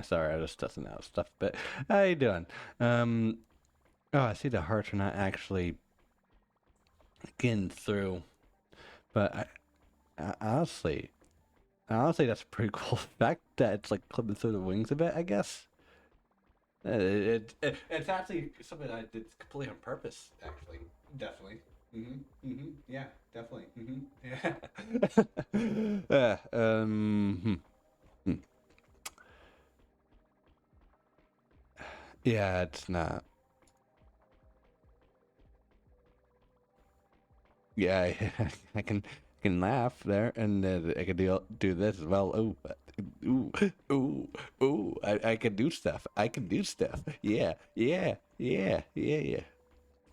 Sorry, I was testing out stuff. But how you doing? Um, oh, I see the hearts are not actually getting through. But honestly, that's a pretty cool fact that it's like clipping through the wings a bit. I guess it's actually something I did completely on purpose. Actually, definitely. Yeah, definitely. Yeah. Hmm. Yeah, it's not. Yeah, I can laugh there, and I can do this as well. Ooh, ooh, ooh! I can do stuff. I can do stuff. Yeah, yeah, yeah, yeah, yeah.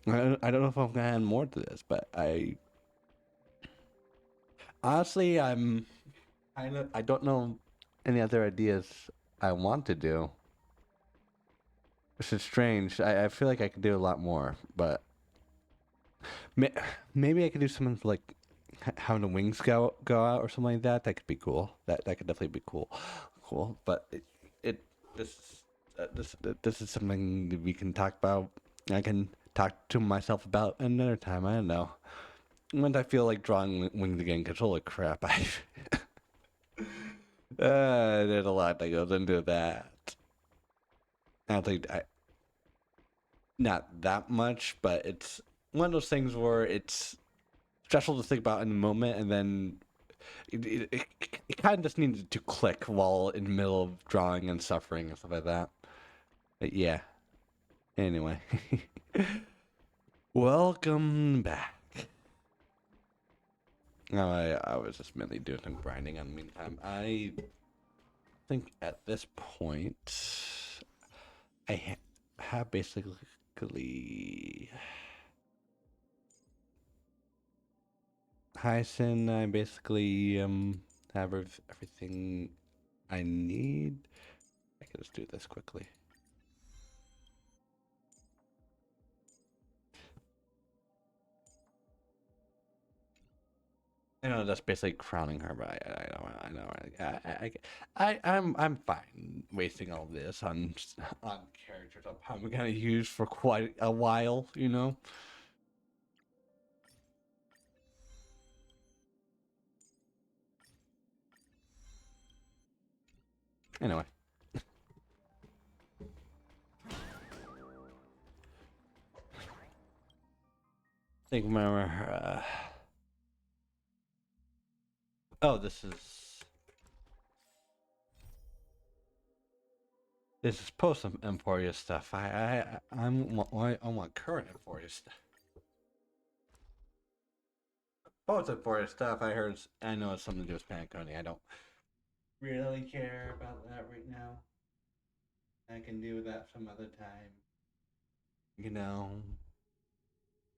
I don't know if I'm gonna add more to this, but I honestly I don't know any other ideas I want to do, which is strange. I feel like I could do a lot more, but may, maybe I could do something like having the wings go out or something like that. That could be cool. That could definitely be cool. But it this this is something that we can talk about. I can talk to myself about another time. I don't know. When I feel like drawing wings again, because holy crap, there's a lot that goes into that. I don't think not that much, but it's one of those things where it's stressful to think about in the moment, and then it kind of just needed to click while in the middle of drawing and suffering and stuff like that. But yeah. Anyway, welcome back. No, I was just mainly doing some grinding in the meantime. I think at this point, have basically Hyacin. I basically have everything I need. I can just do this quickly. I know that's basically crowning her, but I know I'm fine wasting all this on characters I'm probably gonna use for quite a while, you know. Anyway, think remember. Oh, this is post Amphoreous stuff. I want current Amphoreous stuff. Post Amphoreous stuff. I know it's something to do with Paniconi. I don't really care about that right now. I can do that some other time. You know.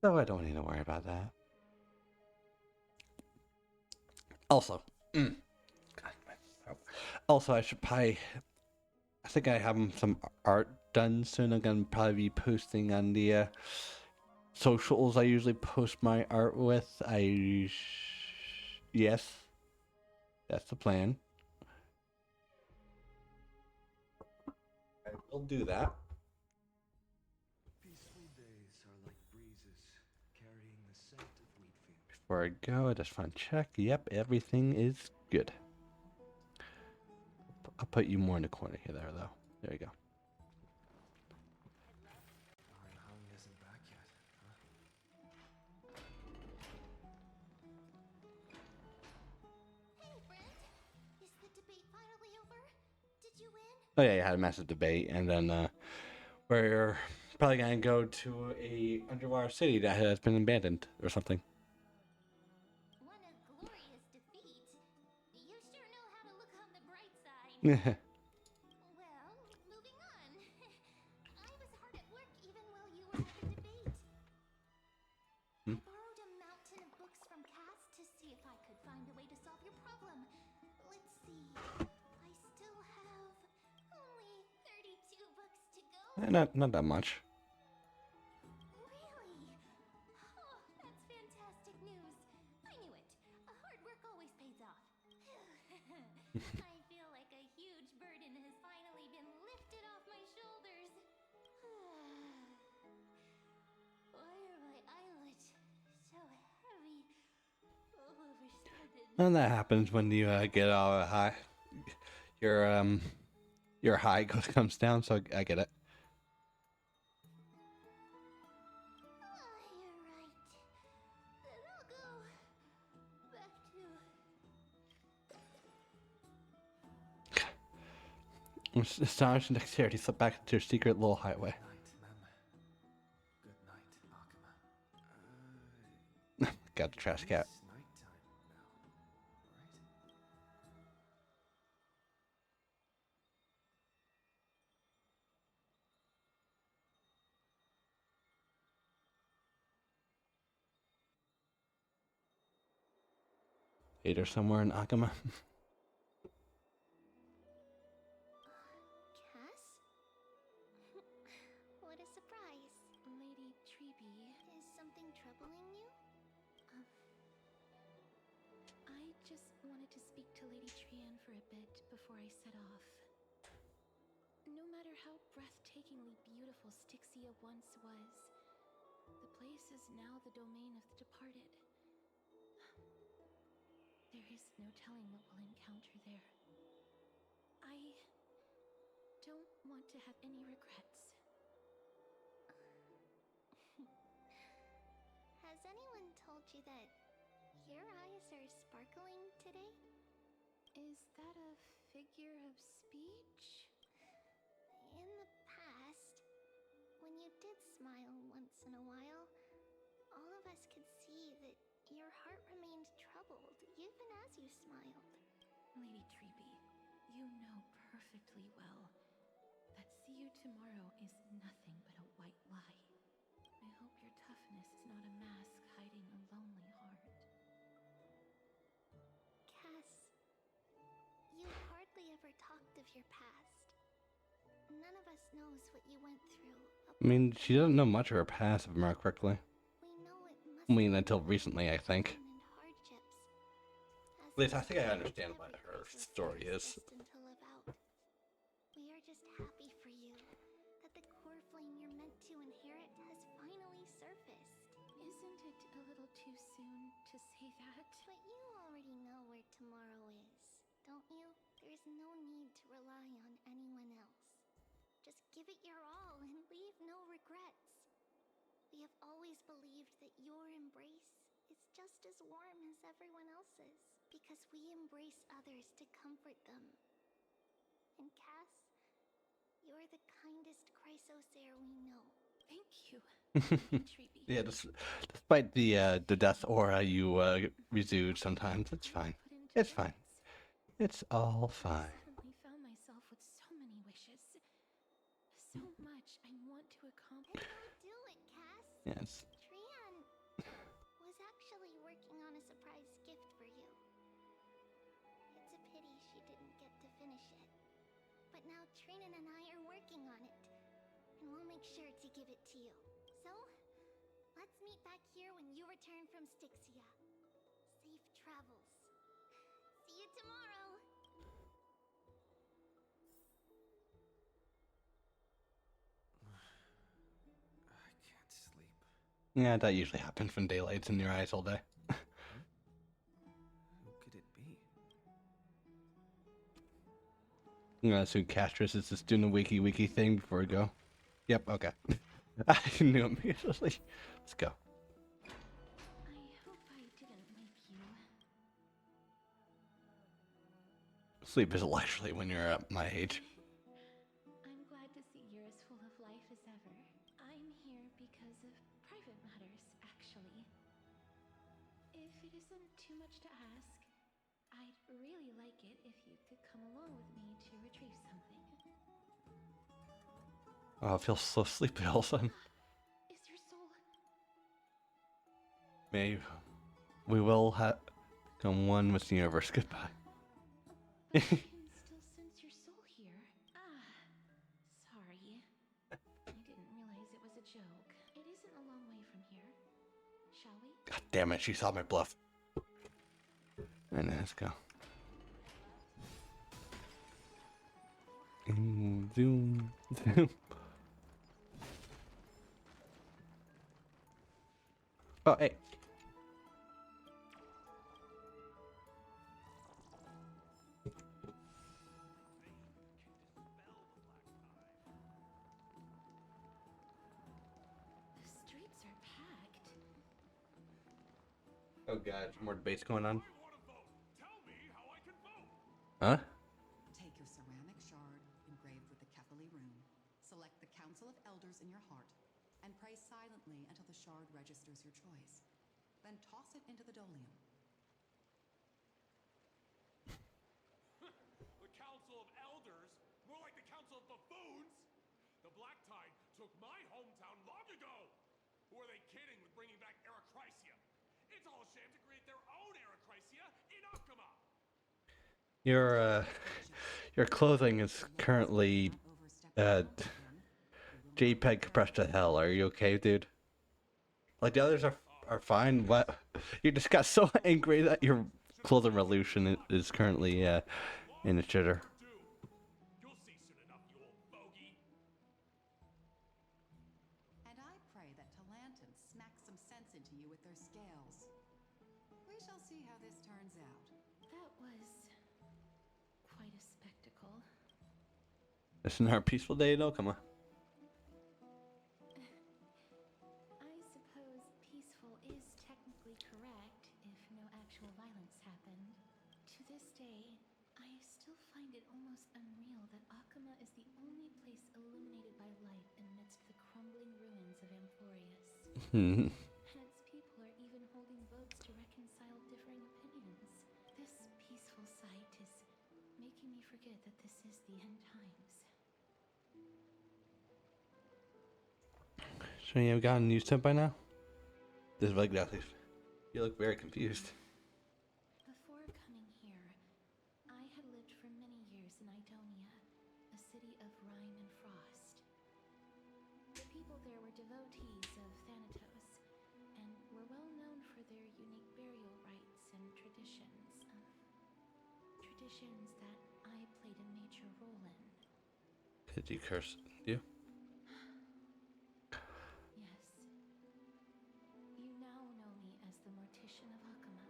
So I don't need to worry about that. Also, mm, also I should probably. I think I have some art done soon. I'm gonna probably be posting on the socials I usually post my art with. Yes, that's the plan. I will do that. Peaceful days are like breezes carrying the scent of wheat fields. Before I go, I just want to check. Yep, everything is good. I'll put you more in the corner here, though. There you go. Hung isn't back yet, huh? Hey, friend. Is the debate finally over? Did you win? Oh yeah, you had a massive debate, and then we're probably gonna go to a underwater city that has been abandoned or something. What a glorious defeat. You sure know how to look on the bright side. Yeah. Well, moving on. I was hard at work even while you were at the debate. I borrowed a mountain of books from Cass to see if I could find a way to solve your problem. Let's see. I still have only 32 books to go. Not that much. And that happens when you get all high. Your high comes down, so I get it. You're right. Then I'll go back to... Astonishing dexterity slip back into your secret little highway. Night, Mem. Good night, Akuma. Got the trash cat. It's nighttime now, right? Either somewhere in Akuma. Cass? What a surprise. Lady Treeby. Is something troubling you? I just wanted to speak to Lady Trian for a bit before I set off. No matter how breathtakingly beautiful Styxia once was, the place is now the domain of the departed. There is no telling what we'll encounter there. I don't want to have any regrets. Has anyone told you that your eyes are sparkling today? Is that a figure of speech? In the past, when you did smile once in a while, all of us could see that your heart remained troubled even as you smiled. Lady Treeby, you know perfectly well that see you tomorrow is nothing but a white lie. I hope your toughness is not a mask hiding a lonely heart. Cass, you hardly ever talked of your past. None of us knows what you went through. I mean, she doesn't know much of her past, if I remember correctly. We know it must I mean, until recently, I think. and hardships. As At least I think I much as understand what every her princess story is. destined to live out. We are just happy for you that the core flame you're meant to inherit has finally surfaced. Isn't it a little too soon to say that? But you already know where tomorrow is, don't you? There's no need to rely on anyone else. Just give it your all and leave no regrets. We have always believed that your embrace is just as warm as everyone else's, because we embrace others to comfort them. And Cass, you're the kindest Chrysosaur we know. Thank you, Treeby. Yeah, despite the death aura you exude sometimes, it's fine. It's fine. It's all fine. I suddenly found myself with so many wishes. So much I want to accomplish. Then go do it, Cass. Yes. Trian was actually working on a surprise gift for you. It's a pity she didn't get to finish it. But now Trinan and I are working on it. And we'll make sure to give it to you. So, let's meet back here when you return from Styxia. Safe travels. See you tomorrow. I can't sleep. Yeah, that usually happens when daylight's in your eyes all day. Who could it be? I'm gonna assume Castrus is just doing a wiki thing before we go. Yep, okay. I knew immediately. Let's go. I hope I didn't wake you. Sleep is leisurely when you're at my age. I'm glad to see you're as full of life as ever. I'm here because of private matters, actually. If it isn't too much to ask, I'd really like it if you could come along with me to retrieve something. Oh, I feel so sleepy all of a sudden. Is your soul... Maybe we will have become one with the universe. Goodbye. But I can still sense your soul here. Sorry. I didn't realize it was a joke. It isn't a long way from here. Shall we? God damn it, she saw my bluff. And let's go. Zoom, zoom. Oh, hey. Oh god, more debates going on. I want to vote. Tell me how I can vote. Huh? Take your ceramic shard engraved with the Kefali rune, select the Council of Elders in your heart, and pray silently until the shard registers your choice. Then toss it into the dolium. The Council of Elders? More like the Council of Buffoons? The Black Tide took my hometown long ago. Who are they kidding with bringing back Erechrysia? It's all a sham to create their own Erechrysia in Akama. Your clothing is currently uh JPEG compressed to hell. Are you okay, dude? Like the others are fine. What? You just got so angry that your clothing revolution is currently in the shitter. You'll see soon enough, you old bogey. And I pray that Talantans smack some sense into you with their scales. We shall see how this turns out. That was quite a spectacle. Isn't our peaceful day though? Come on. I suppose peaceful is technically correct if no actual violence happened. To this day, I still find it almost unreal that Akama is the only place illuminated by light amidst the crumbling ruins of Amphoreous. And its people are even holding votes to reconcile differing opinions. This peaceful sight is making me forget that this is the end times. So you have gotten used to it by now? This is like that. You look very confused. Before coming here, I had lived for many years in Idonia, a city of rime and frost. The people there were devotees of Thanatos, and were well known for their unique burial rites and traditions. Traditions that I played a major role in. Did you curse you? Yes. You now know me as the Mortician of Akama.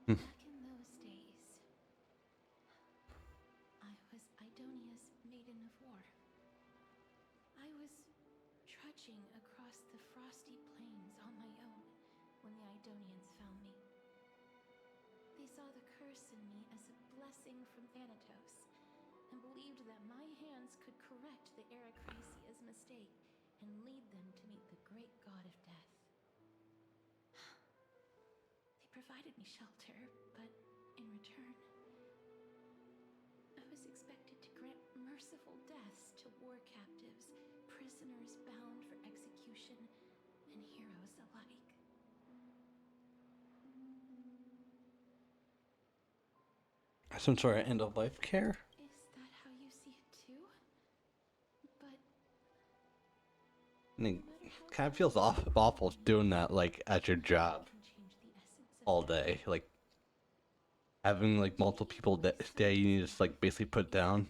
Back in those days, I was Idonia's maiden of war. I was trudging across the frosty plains on my own when the Idonians found me. They saw the curse in me as a blessing from Thanatos, and believed that my hands could correct the Erechrysia's mistake and lead them to meet the great god of death. They provided me shelter, but in return, I was expected to grant merciful deaths to war captives, prisoners bound for execution, and heroes alike. Some sort of end of life care? Is that how you see it too? But I mean, kind of feels awful doing that like at your job can change the essence of all day. Like having like multiple people that day you need to just like basically put down.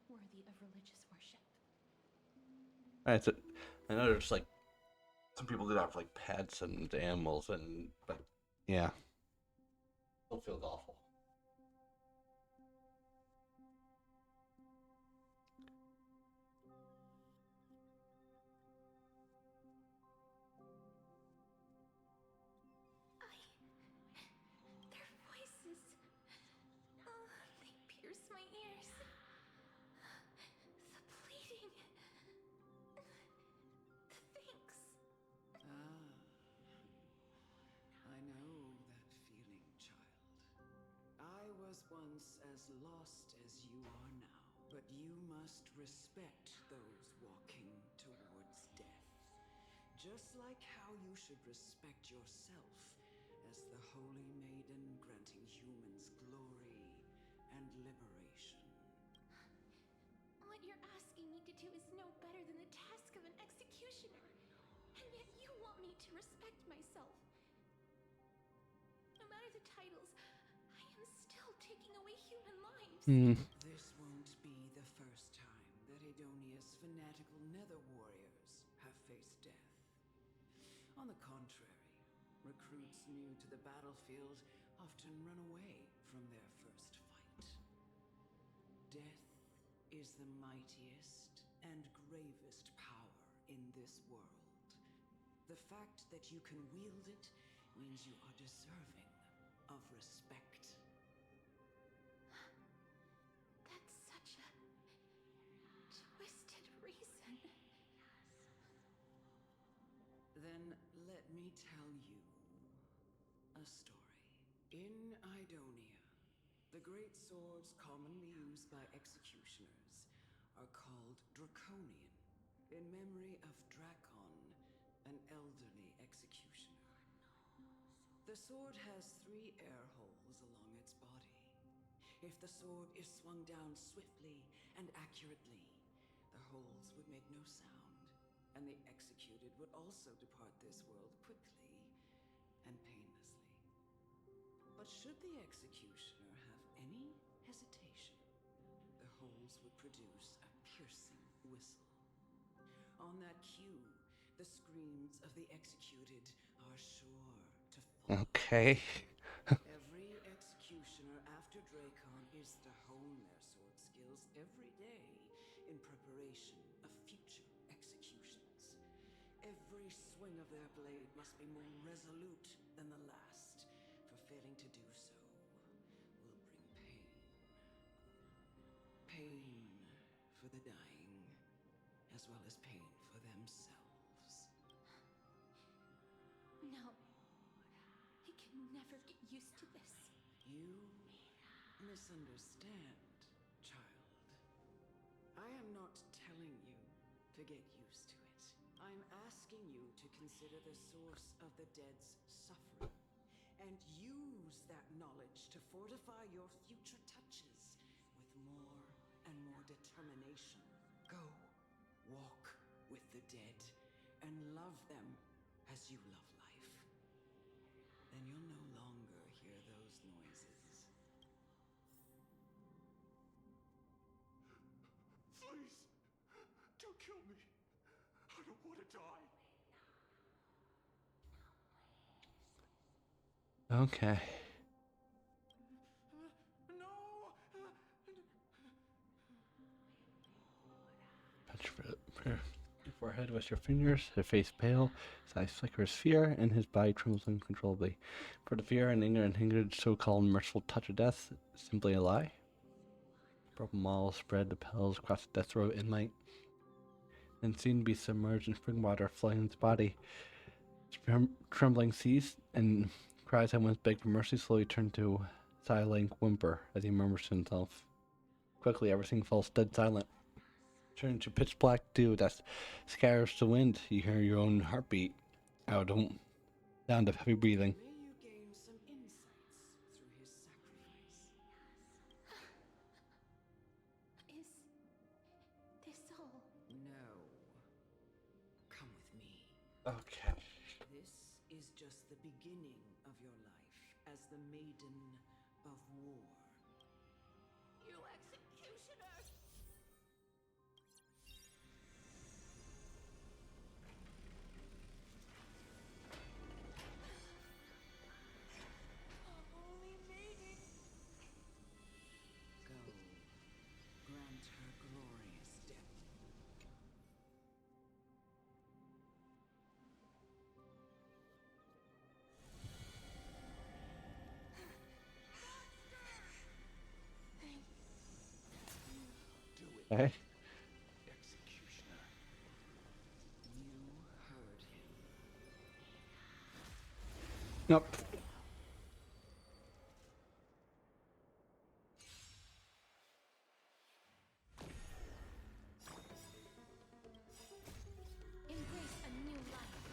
never worthy of religious worship. Alright, so I know there's like some people do that for like pets and animals and but yeah. Still feels awful. Their voices. Oh, they pierce my ears. The pleading. The thanks. I know that feeling, child. I was once as lost as you are now, but you must respect those walking towards death. Just like how you should respect yourself as the Holy Maiden granting humans glory and liberation. What you're asking me to do is no better than the task of an executioner. And yet you want me to respect myself. No matter the titles, I am still taking away human lives. This won't be the first time that Adonia's fanatical nether warriors have faced death. On the contrary, recruits new to the battlefield often run away from their first fight. Death is the mightiest and gravest power in this world. The fact that you can wield it means you are deserving of respect. That's such a twisted reason. Then let me tell you a story. In Idonia, the great swords commonly used by executioners are called Draconian, in memory of Dracon, an elderly executioner. The sword has 3 air holes along its body. If the sword is swung down swiftly and accurately, the holes would make no sound, and the executed would also depart this world quickly and painlessly. But should the executioner have any hesitation, the holes would produce a piercing whistle. On that cue, the screams of the executed are sure to follow. Okay. Every executioner after Dracon is to hone their sword skills every day in preparation of future executions. Every swing of their blade must be more resolute than the last, for failing to do so will bring pain. Pain for the dying, as well as pain for themselves. No. I can never get used to this. You misunderstand, child. I am not telling you to get used to it. I'm asking you to consider the source of the dead's suffering and use that knowledge to fortify your future touches with more and more determination. Go, walk with the dead and love them as you love life. Then you'll no longer hear those noises. Please, don't kill me. I don't want to die. Okay. No. Touch your forehead with your fingers, his face pale, his eyes flicker with fear, and his body trembles uncontrollably. For the fear and anger and hindered so-called merciful touch of death is simply a lie. Broken walls spread the petals across the death row inmate, and seemed to be submerged in spring water flooding his body. Trembling ceased, and cries I once begged for mercy slowly turned to a silent whimper as he murmurs to himself. Quickly, everything falls dead silent. Turning to pitch black dew that scatters the wind, you hear your own heartbeat out of sound of heavy breathing. May you gain some insights through his sacrifice. Is this all? No. Come with me. Okay. This is just the beginning of your life as the Maiden of War. You executioner! Holy maiden! Go. Grant her glorious death. Okay. Executioner. You heard him. Nope. Embrace a new life.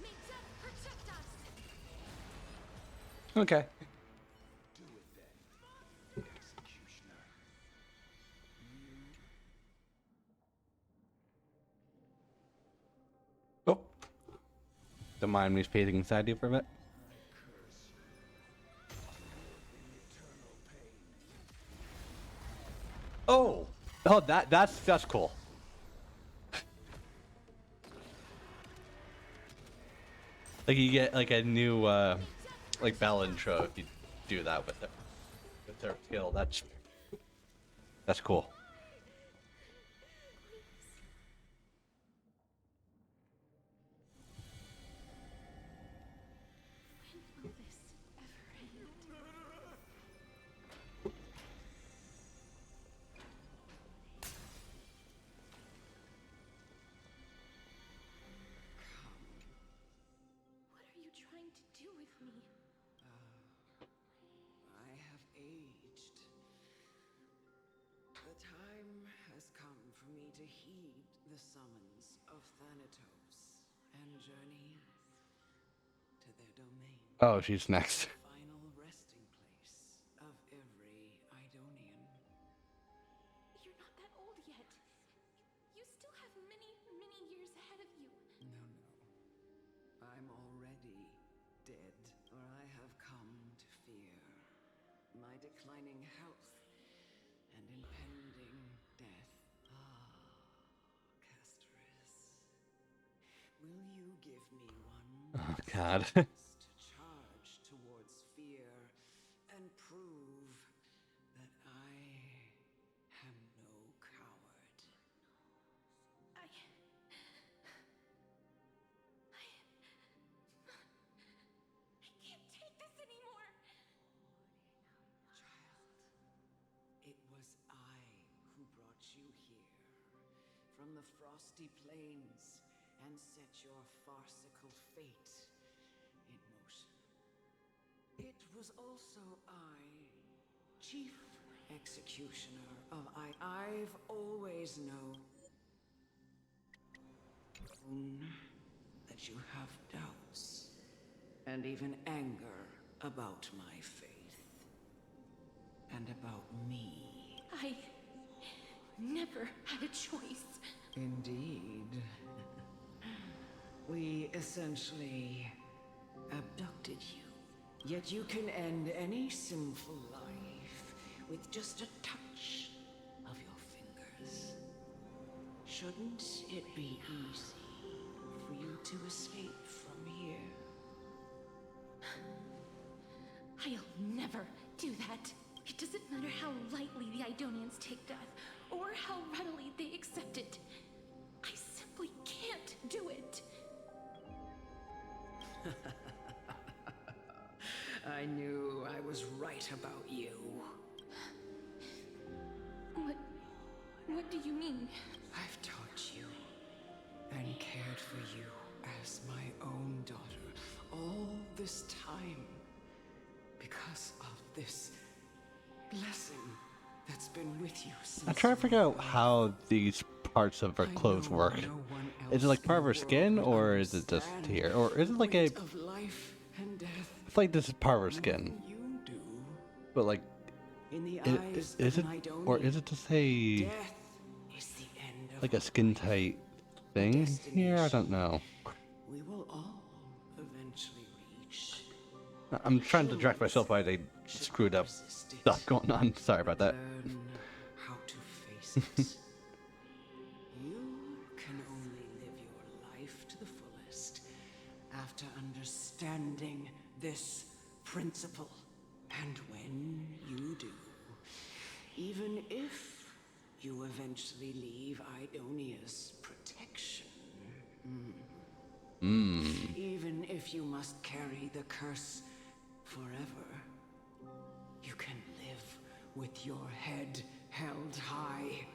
May death protect us! Okay. Do it then. Executioner. Oh. Don't mind me spacing inside you for a bit. Curse you. In eternal pain. Oh. Oh, that's cool. Like you get like a new like bell intro if you do that with her skill. That's cool. with me. I have aged. The time has come for me to heed the summons of Thanatos and journey to their domain. Oh, she's next. The final resting place of every Idonian. You're not that old yet. You still have many, many years ahead of you. No. I'm already dead, or I have come to fear my declining health and impending death. Casterus, will you give me one Oh God. chance to charge towards fear and prove that I am no coward? I can't take this anymore. Child, it was I who brought you here from the frosty plains and set your farcical fate in motion. It was also I, chief executioner of I've always known that you have doubts and even anger about my faith and about me. I never had a choice. Indeed. We essentially abducted you. Yet you can end any sinful life with just a touch of your fingers. Shouldn't it be easy for you to escape from here? I'll never do that. It doesn't matter how lightly the Idonians take death, or how readily they accept it. I simply can't do it. I knew I was right about you. What do you mean? I've taught you and cared for you as my own daughter all this time because of this blessing that's been with you since. I'm trying to figure out how these parts of her clothes work. Is it like part of her skin, or is it just here, or is it like a? Of life and death. It's like this is part of her skin, You do. but like, In the eyes is it, of an Idonian, or is it just a death is the end of like a skin tight thing here? I don't know. we will all eventually reach. I'm trying to direct myself by the screwed up stuff going on. Sorry about that. Learn how to face it. You can only live your life to the fullest after understanding this principle. And when you do, even if you eventually leave Idonia's protection, even if you must carry the curse forever, you can live with your head held high,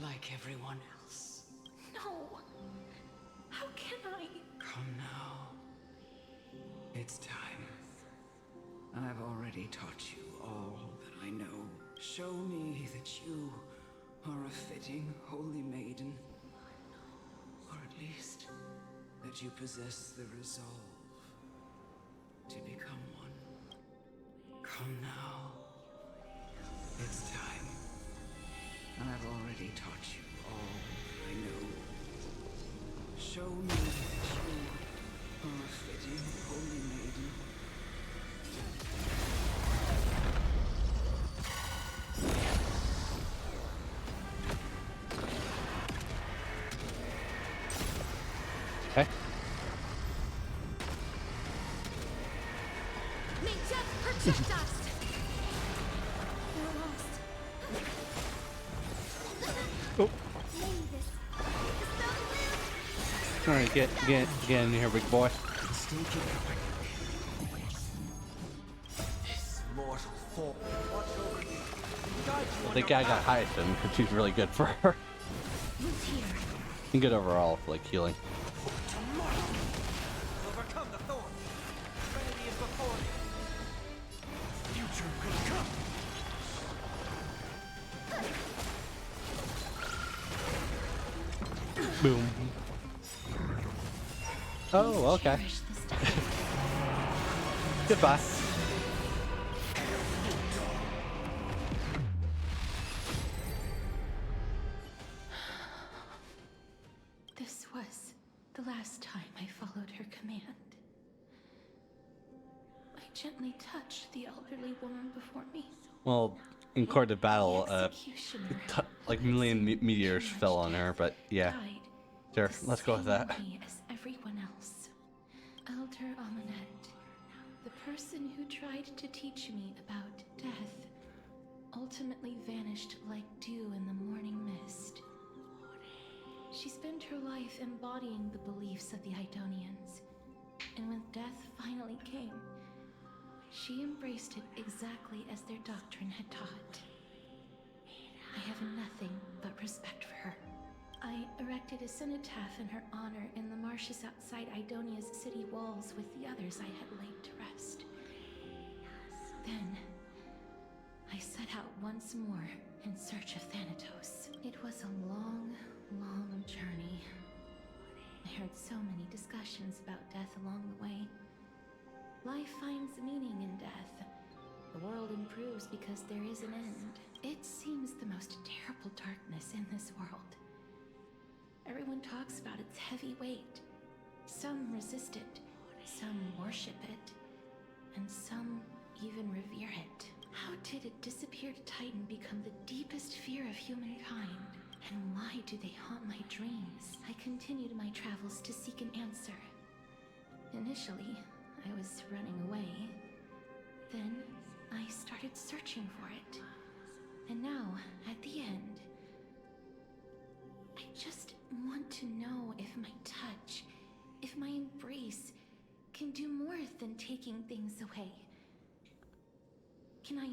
like everyone else. No. How can I? Come now. It's time. I've already taught you all that I know. Show me that you are a fitting holy maiden. Or at least that you possess the resolve to become one. Come now. It's time. I've already taught you all I know. Show me that you are a fitting holy maiden. Okay. May death protect us! We're lost. Oh. Maybe this All right, get in here, big boy. This mortal form. Watch over you. Guide you I on think your I got path. Hyacinth because she's really good for her. who's here. And good overall, like healing. Tomorrow. Overcome the thorn. Ready Boom. Oh, okay. Cherish this day. Goodbye. This was the last time I followed her command. I gently touched the elderly woman before me. Well, in court of battle, The executioner, like who had million seen meteors too much fell on her, death, but yeah. died Sure, the let's go with same that. way as everyone else. Elder Amunet, the person who tried to teach me about death, ultimately vanished like dew in the morning mist. She spent her life embodying the beliefs of the Idonians, and when death finally came, she embraced it exactly as their doctrine had taught. I have nothing but respect for her. I erected a cenotaph in her honor in the marshes outside Idonia's city walls with the others I had laid to rest. Then, I set out once more in search of Thanatos. It was a long, long journey. I heard so many discussions about death along the way. Life finds meaning in death. The world improves because there is an end. It seems the most terrible darkness in this world. Everyone talks about its heavy weight. Some resist it, some worship it, and some even revere it. How did a disappeared titan become the deepest fear of humankind? And why do they haunt my dreams? I continued my travels to seek an answer. Initially, I was running away. Then, I started searching for it. And now, at the end, I just want to know if my touch, if my embrace, can do more than taking things away. Can I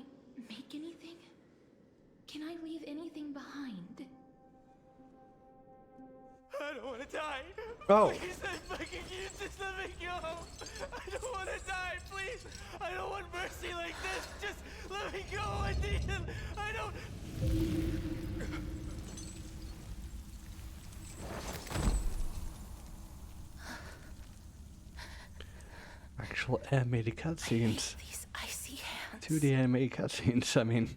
make anything? Can I leave anything behind? I don't want to die. Oh. Please, I'm begging you, just let me go. I don't want to die, please. I don't want mercy like this. Just let me go. I need it. I don't. Actual animated cutscenes. These icy hands. 2D animated cutscenes, I mean.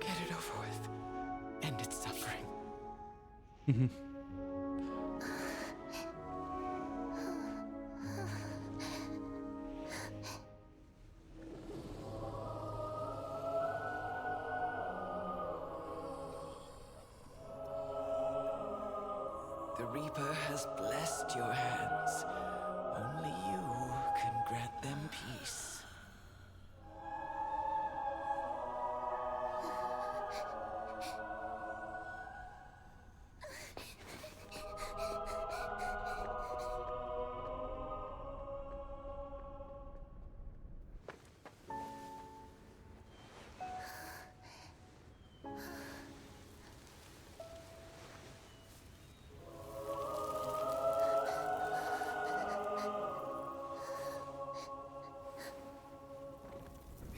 Get it over with. End its suffering. The Reaper has blessed your hands. Only you can grant them peace.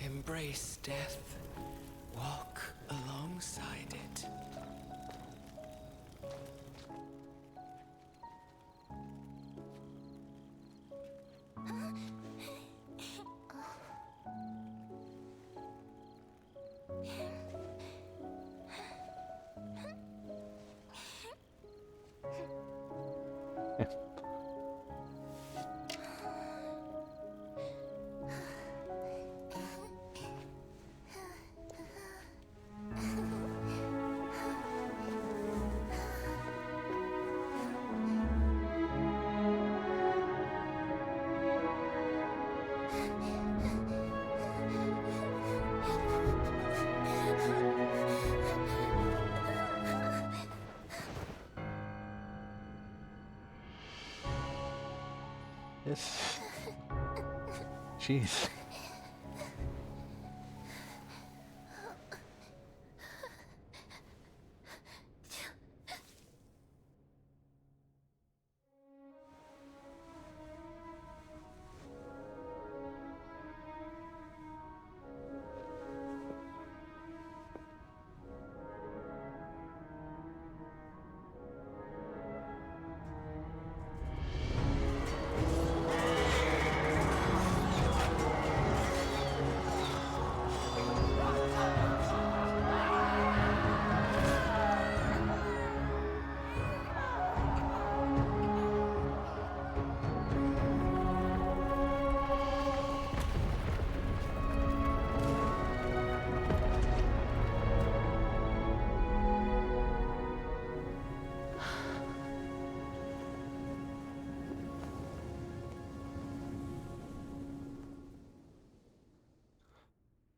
Embrace death. Walk alongside it. This. Jeez.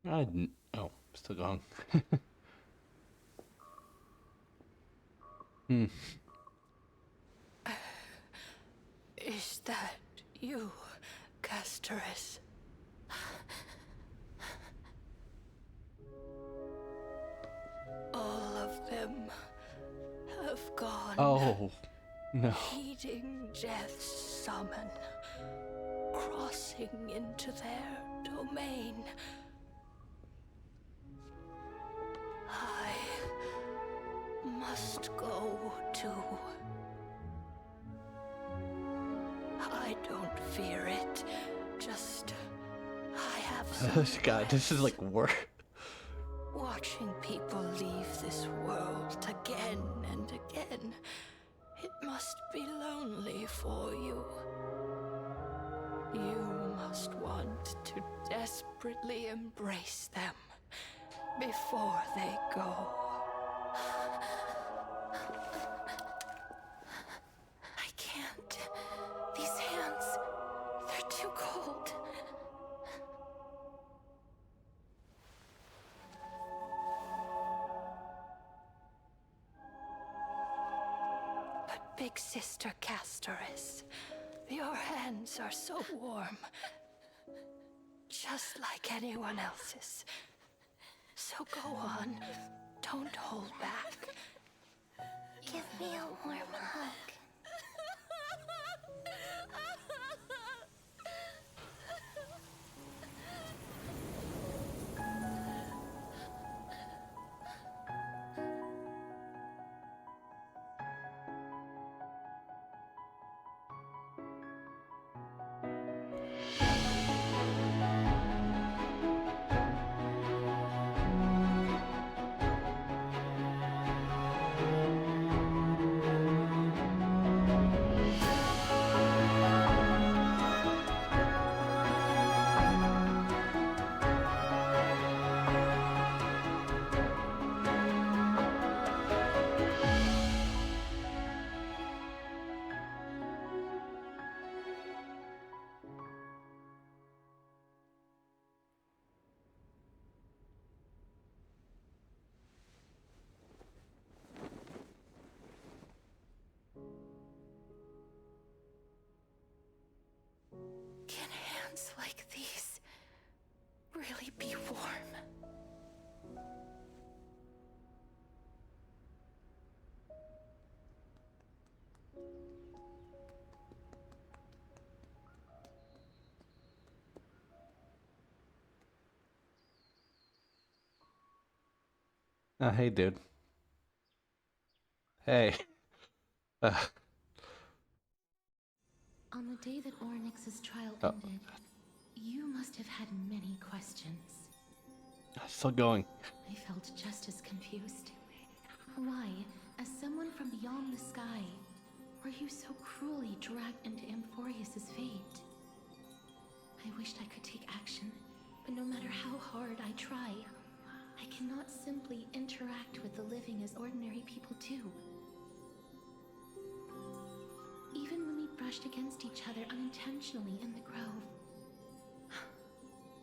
I didn't. Oh, still going. Hmm. Is that you, Castorus? All of them have gone. Oh, no. Heeding death's summon, crossing into their domain. I must go too. I don't fear it, just I have some God, this is like work. watching people leave this world again and again. It must be lonely for you. You must want to desperately embrace them before they go. I can't. These hands, they're too cold. But Big Sister Castorus, your hands are so warm. Just like anyone else's. So go on. Don't hold back. Give me a warm hug. Can hands like these really be warm? Hey, dude. Hey. Uh, On the day that Ornyx's trial Oh. ended, you must have had many questions. still going. I felt just as confused. Why, as someone from beyond the sky, were you so cruelly dragged into Amphoreous' fate? I wished I could take action, but no matter how hard I try, I cannot simply interact with the living as ordinary people do. Even when we brushed against each other unintentionally in the grove,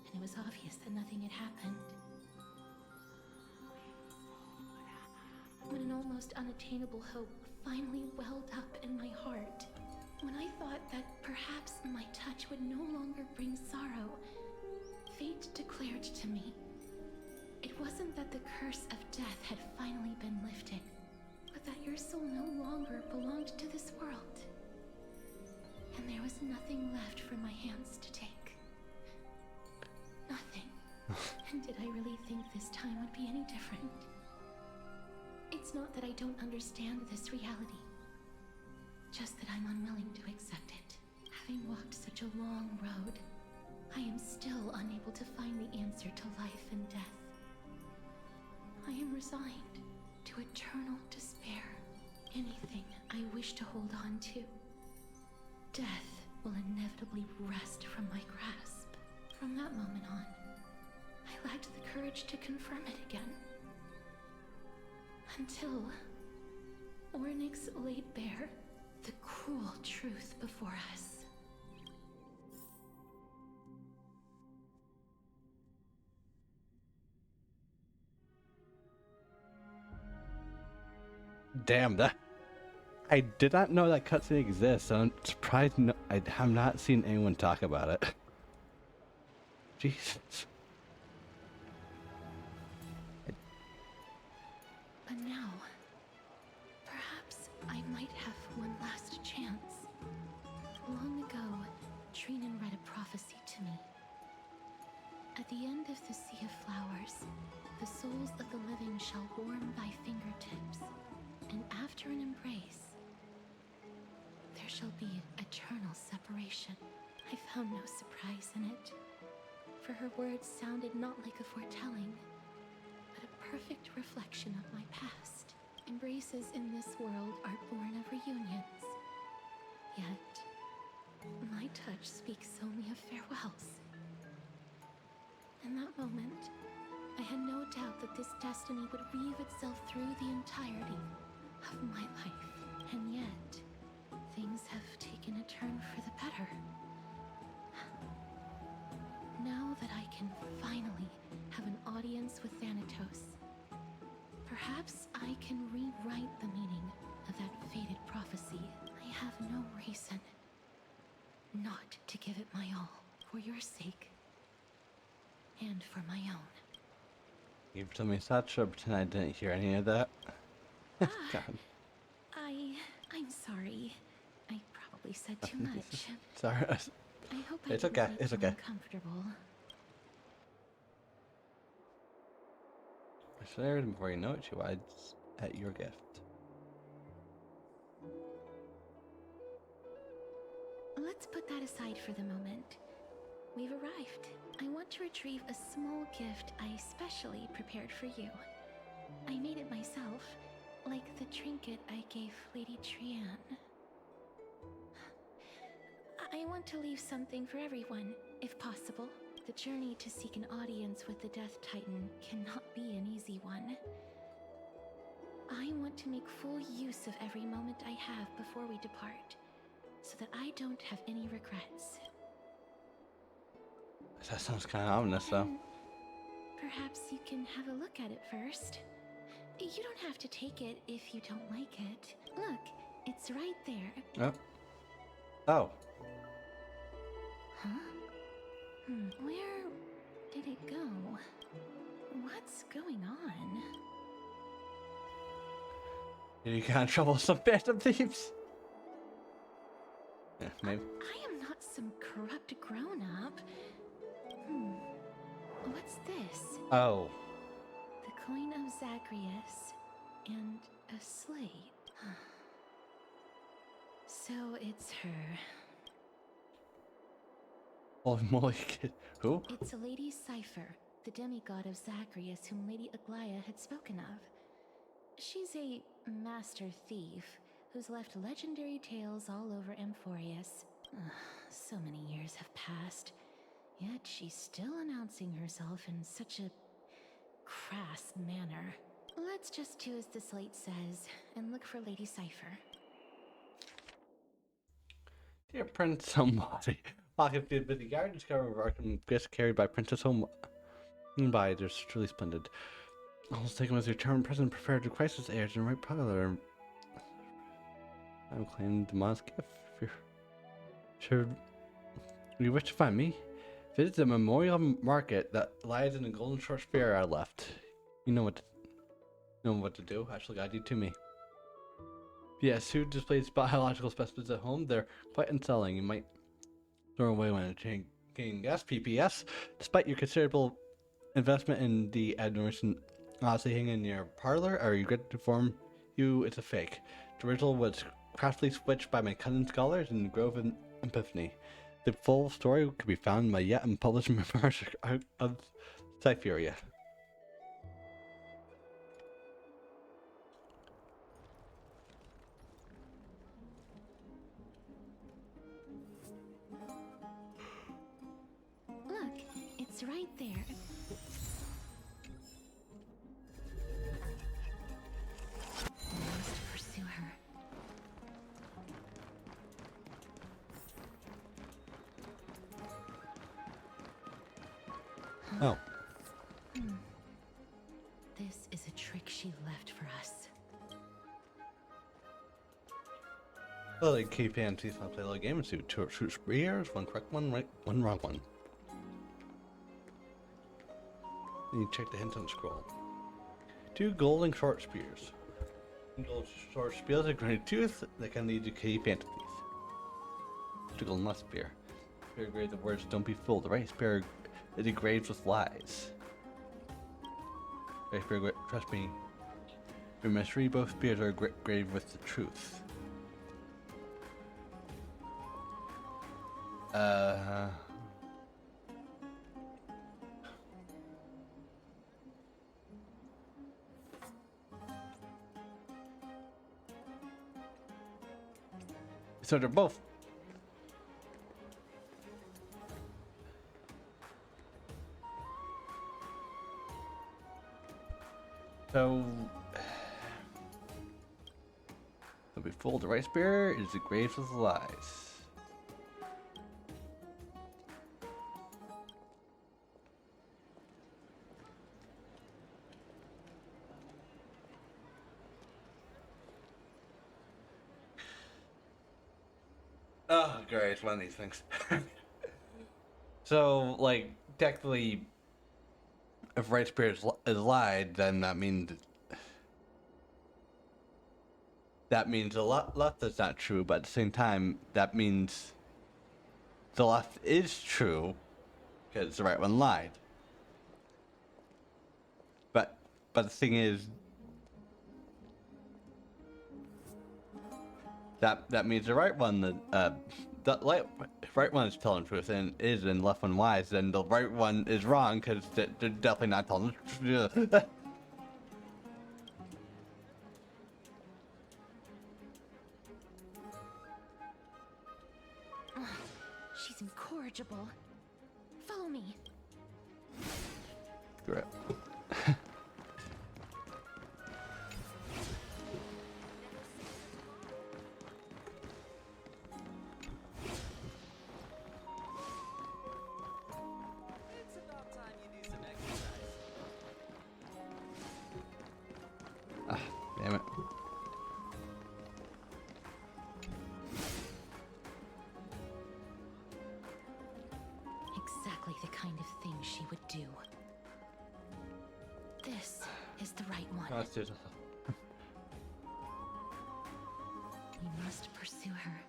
and it was obvious that nothing had happened. When an almost unattainable hope finally welled up in my heart, when I thought that perhaps my courage to me. It wasn't that the curse of death had finally been lifted, but that your soul no longer belonged to this world. And there was nothing left for my hands to take. Nothing. And did I really think this time would be any different? It's not that I don't understand this reality, just that I'm unwilling to accept it. Having walked such a long road, I am still unable to find the answer to life and death. I am resigned to eternal despair. Anything I wish to hold on to, death will inevitably wrest from my grasp. From that moment on, I lacked the courage to confirm it again. Until Ornyx laid bare the cruel truth before us. Damn, that I did not know that cutscene exists. I'm surprised I have not seen anyone talk about it. Jesus. But now, perhaps I might have one last chance. Long ago, Trinan read a prophecy to me. At the end of the Sea of Flowers, the souls of the living shall warm thy fingertips, and after an embrace, there shall be eternal separation. I found no surprise in it, for her words sounded not like a foretelling, but a perfect reflection of my past. Embraces in this world are born of reunions, yet my touch speaks only of farewells. In that moment, I had no doubt that this destiny would weave itself through the entirety of my life. And yet, things have taken a turn for the better. Now that I can finally have an audience with Thanatos, perhaps I can rewrite the meaning of that fated prophecy. I have no reason not to give it my all, for your sake, and for my own. You told me such, or pretend I didn't hear any of that. God. I'm sorry. I probably said too much. Sorry. I hope I It's didn't okay, make it's you okay. uncomfortable. I stared, and before you know it, she wides at your gift. Let's put that aside for the moment. We've arrived. I want to retrieve a small gift I specially prepared for you. I made it myself, like the trinket I gave Lady Trian. I want to leave something for everyone, if possible. The journey to seek an audience with the Death Titan cannot be an easy one. I want to make full use of every moment I have before we depart, so that I don't have any regrets. That sounds kind of ominous, though. Perhaps you can have a look at it first. You don't have to take it if you don't like it. Look, it's right there. Oh. Oh. Huh? Where did it go? What's going on? Did you get in trouble with some phantom thieves? Yeah, maybe. I am not some corrupt grown-up. What's this? Oh. The coin of Zagreus and a slate. So it's her. Holy moly, kid. Who? It's Lady Cypher, the demigod of Zagreus whom Lady Aglaia had spoken of. She's a master thief who's left legendary tales all over Amphoreous. So many years have passed, yet she's still announcing herself in such a crass manner. Let's just do as the slate says and look for Lady Cypher. Dear Prince Somebody. Walking through the busy garden, discovering a Arkham gift carried by Princess Home. By, they're truly splendid. Almost taken as your charming present, prepared to crisis heirs and right popular. I'm claiming the modest gift. If you're sure you wish to find me, Visit the memorial market that lies in the golden short spear I left. You know what to do. Actually, guide you to me. Yes, who displays biological specimens at home? They're quite unselling. You might throw away when gain gas PPS. Despite your considerable investment in the admiration honestly hanging in your parlor, I regret to inform you it's a fake. The original was craftily switched by my cousin scholars in the Grove of Epiphany. The full story could be found in my yet unpublished memoirs of Cypheria. Look, it's right there. I must pursue her. Oh. This is a trick she left for us. Well, like keep and see if I play a little game and see two spears, one correct one, right, one wrong one. Then you check the hints on the scroll. 2 golden short spears. Golden short spears are granted tooth that can lead to cave entities. 2 golden left spear. Spear engraved the words "Don't be fooled." The right spear is engraved with lies. Right spear, trust me. For mystery, both spears are engraved with the truth. So they're both. So don't be fooled. The right spear is engraved with lies. Oh, great. It's one of these things. So, like, technically, if right spear is lied, then that means the left is not true. But at the same time, that means the left is true because the right one lied. But the thing is, that means the right one the right one is telling the truth and left one lies. Then the right one is wrong because they're definitely not telling the truth. She's incorrigible. Follow me. Great. It's about time you do some exercise. Damn it. Exactly the kind of thing she would do. This is the right one. Let's do this. We must pursue her.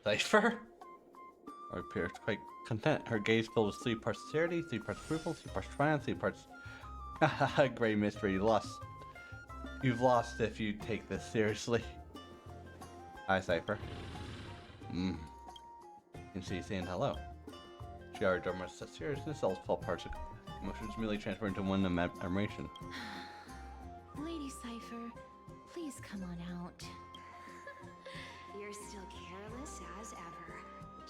Cypher? Or appears quite content. Her gaze filled with 3 parts sincerity, 3 parts approval, 3 parts triumph, 3 parts. Great mystery. You've lost if you take this seriously. Hi, Cypher. You can see you saying hello. She already done much such seriousness, all 12 parts of emotions merely transfer into one admiration. Lady Cypher, please come on out. You're still careless as ever.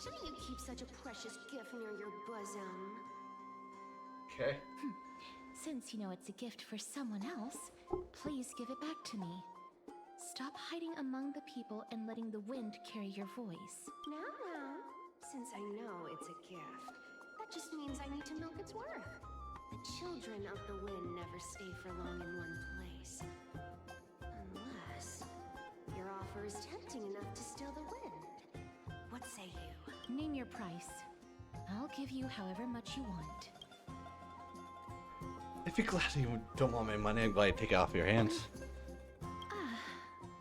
Shouldn't you keep such a precious gift near your bosom? Okay. Since you know it's a gift for someone else, please give it back to me. Stop hiding among the people and letting the wind carry your voice. Now, since I know it's a gift, that just means I need to milk its worth. The children of the wind never stay for long in one place. Unless your offer is tempting enough to steal the wind. What say you? Name your price. I'll give you however much you want. If you're glad you don't want my money, I'm glad you take it off your hands.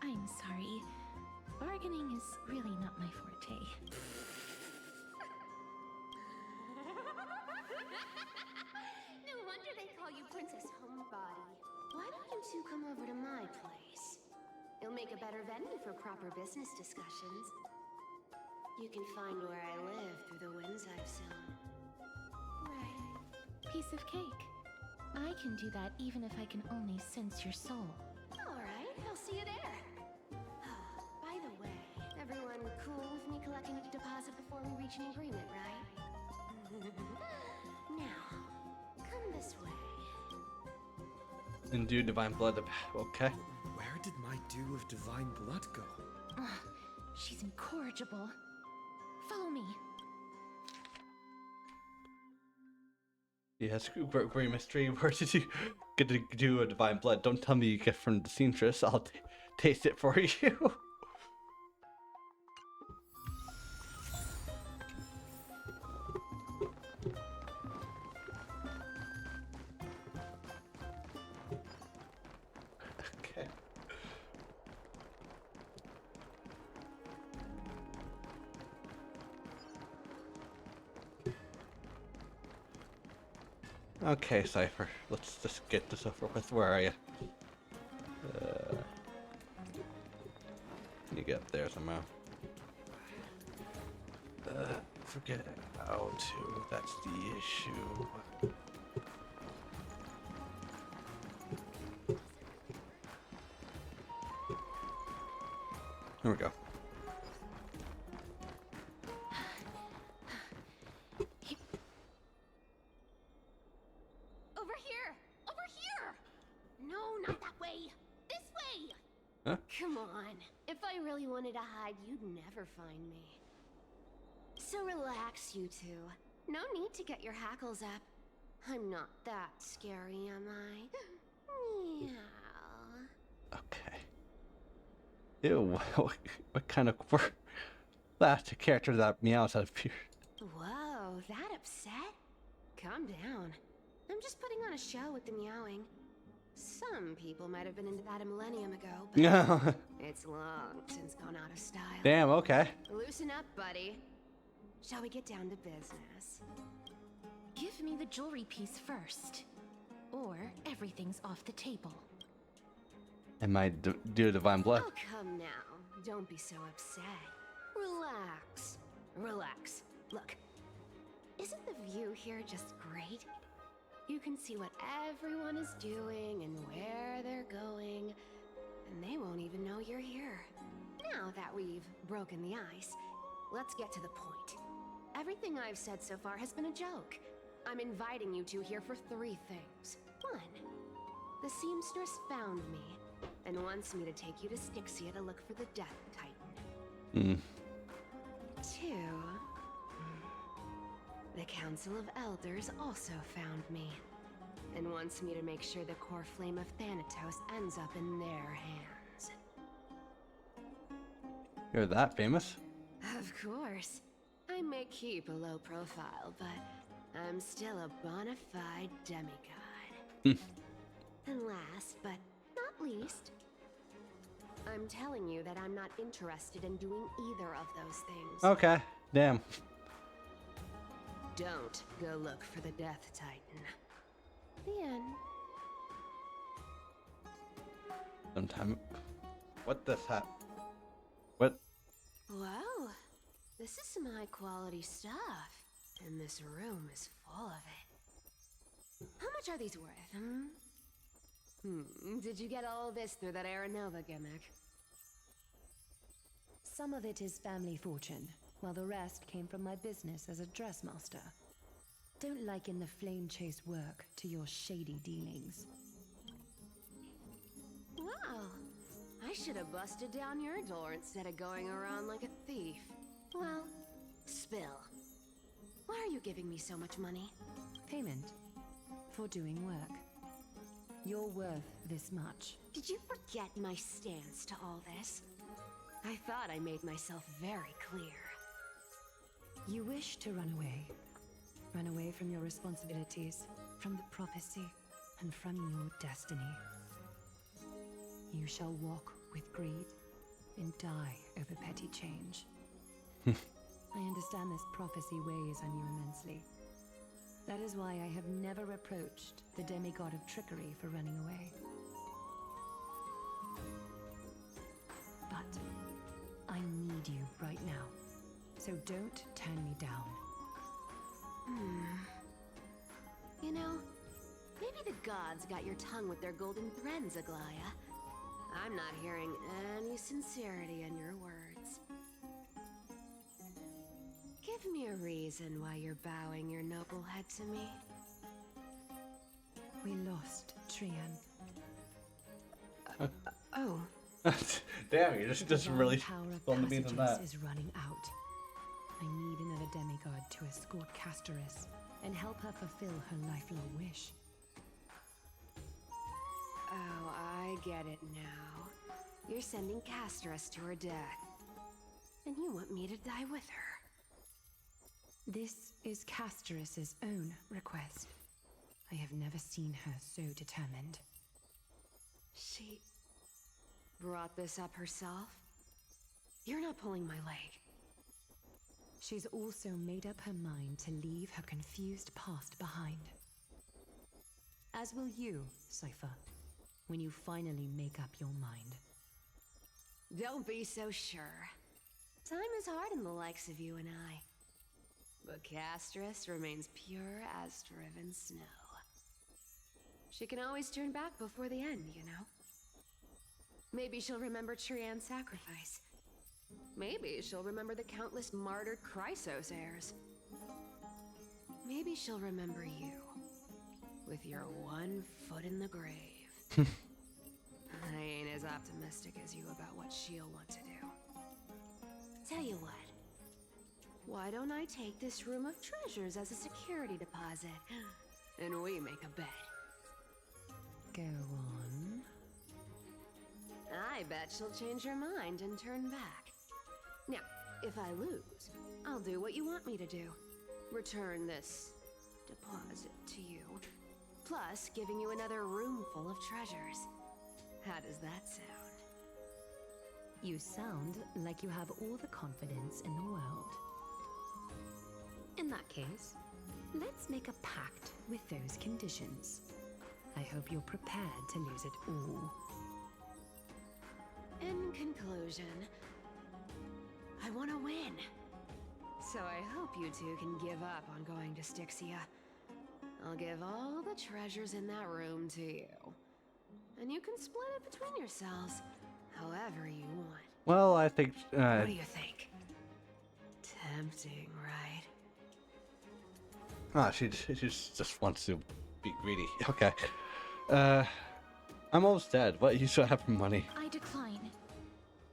I'm sorry. Bargaining is really not my forte. No wonder they call you Princess Homebody. Why don't you two come over to my place? It'll make a better venue for proper business discussions. You can find where I live through the winds I've sown. Right. Piece of cake. I can do that even if I can only sense your soul. Alright, I'll see you there. By the way, everyone cool with me collecting a deposit before we reach an agreement, right? Now, come this way. Endue divine blood. Okay. Where did my dew of divine blood go? She's incorrigible. Follow me. Yes, great mystery. Where did you get to do a divine blood? Don't tell me you get from the seamstress. I'll taste it for you. Okay. Okay, Cypher. Let's just get this over with. Where are you? Can you get up there somehow? Forget how to. That's the issue. Here we go. Over here! Over here! No, not that way! This way! Huh? Come on. If I really wanted to hide, you'd never find me. So relax, you two. No need to get your hackles up. I'm not that scary, am I? Meow. Okay. Ew, what kind of last character that meows out of pure. Whoa, that upset? Calm down. I'm just putting on a show with the meowing. Some people might have been into that a millennium ago, but Yeah. it's long since gone out of style. Damn, okay. Loosen up, buddy. Shall we get down to business? Give me the jewelry piece first. Or everything's off the table. And my do divine blood. Oh, come now. Don't be so upset. Relax. Relax. Look, isn't the view here just great? You can see what everyone is doing and where they're going, and they won't even know you're here. Now that we've broken the ice, let's get to the point. Everything I've said so far has been a joke. I'm inviting you two here for 3 things. 1, the seamstress found me and wants me to take you to Styxia to look for the Death Titan. 2, the Council of Elders also found me and wants me to make sure the core flame of Thanatos ends up in their hands. You're that famous? Of course. I may keep a low profile, but I'm still a bona fide demigod. And last, but not least, I'm telling you that I'm not interested in doing either of those things. Okay. Damn. Don't go look for the Death Titan. The end. Sometime. What this hat? What? Whoa, this is some high quality stuff. And this room is full of it. How much are these worth, Did you get all this through that Aranova gimmick? Some of it is family fortune, while the rest came from my business as a dressmaster. Don't liken the flame chase work to your shady dealings. Wow. I should have busted down your door instead of going around like a thief. Well, spill. Why are you giving me so much money? Payment for doing work. You're worth this much. Did you forget my stance to all this? I thought I made myself very clear. You wish to run away. Run away from your responsibilities, from the prophecy, and from your destiny. You shall walk with greed and die over petty change. I understand this prophecy weighs on you immensely. That is why I have never reproached the demigod of trickery for running away. But I need you right now, so don't turn me down. You know, maybe the gods got your tongue with their golden threads, Aglaya. I'm not hearing any sincerity in your words. Give me a reason why you're bowing your noble head to me. We lost Trian. Oh. Damn, you're just Divine really power of spilling the beans on passages that. is running out. I need another demigod to escort Castoris and help her fulfill her lifelong wish. Oh, I get it now. You're sending Castoris to her death. And you want me to die with her. This is Castoris's own request. I have never seen her so determined. She brought this up herself? You're not pulling my leg. She's also made up her mind to leave her confused past behind. As will you, Cypher, when you finally make up your mind. Don't be so sure. Time is hard in the likes of you and I. But Castoris remains pure as driven snow. She can always turn back before the end, you know? Maybe she'll remember Trian's sacrifice. Maybe she'll remember the countless martyred Chrysos heirs. Maybe she'll remember you, with your one foot in the grave. I ain't as optimistic as you about what she'll want to do. Tell you what. Why don't I take this room of treasures as a security deposit, and we make a bet? Go on. I bet she'll change her mind and turn back. Now, if I lose, I'll do what you want me to do. Return this deposit to you, plus giving you another room full of treasures. How does that sound? You sound like you have all the confidence in the world. In that case, let's make a pact with those conditions. I hope you're prepared to lose it all. In conclusion, I want to win. So I hope you two can give up on going to Styxia. I'll give all the treasures in that room to you. And you can split it between yourselves, however you want. Well, I think. What do you think? Tempting, right? Ah, she just wants to be greedy. Okay. I'm almost dead. What? You still have money? I decline.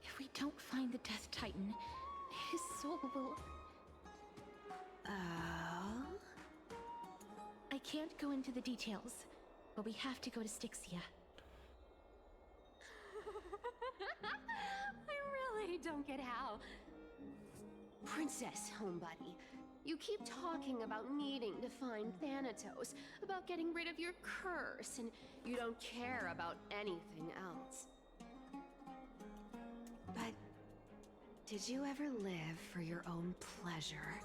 If we don't find the Death Titan, his soul will... Oh? I can't go into the details, but we have to go to Styxia. I really don't get how. Princess, homebuddy, you keep talking about needing to find Thanatos, about getting rid of your curse, and you don't care about anything else. But did you ever live for your own pleasure?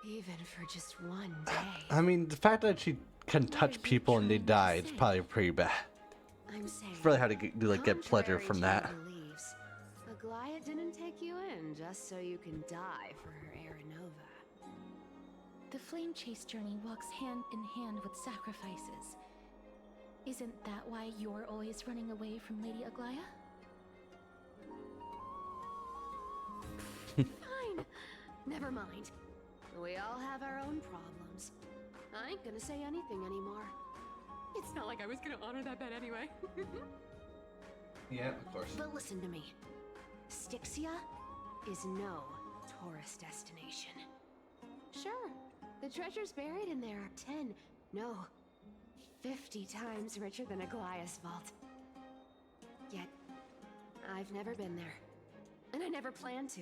Even for just one day? I mean, the fact that she can touch people and they die, it's probably pretty bad. I'm saying, It's really hard to get pleasure contrary from to that. your beliefs, Aglaya didn't take you in just so you can die for her Aranova. The flame chase journey walks hand in hand with sacrifices. Isn't that why you're always running away from Lady Aglaya? Fine. Never mind. We all have our own problems. problems. I ain't gonna say anything anymore. It's not like I was gonna honor that bet anyway. Yeah, of course. But listen to me. Styxia is no tourist destination. Sure, the treasures buried in there are 10, no, 50 times richer than Aglaya's vault. Yet, I've never been there. And I never plan to.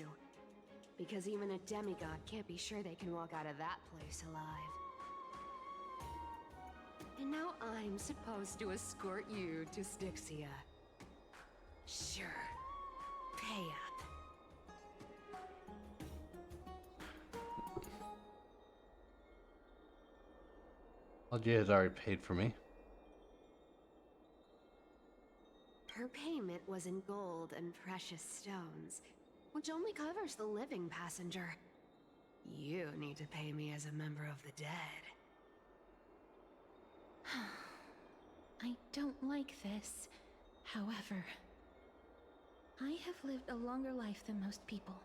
Because even a demigod can't be sure they can walk out of that place alive. And now I'm supposed to escort you to Styxia. Sure. Pay up. Algia has already paid for me. Her payment was in gold and precious stones, which only covers the living passenger. You need to pay me as a member of the dead. I don't like this. However, I have lived a longer life than most people.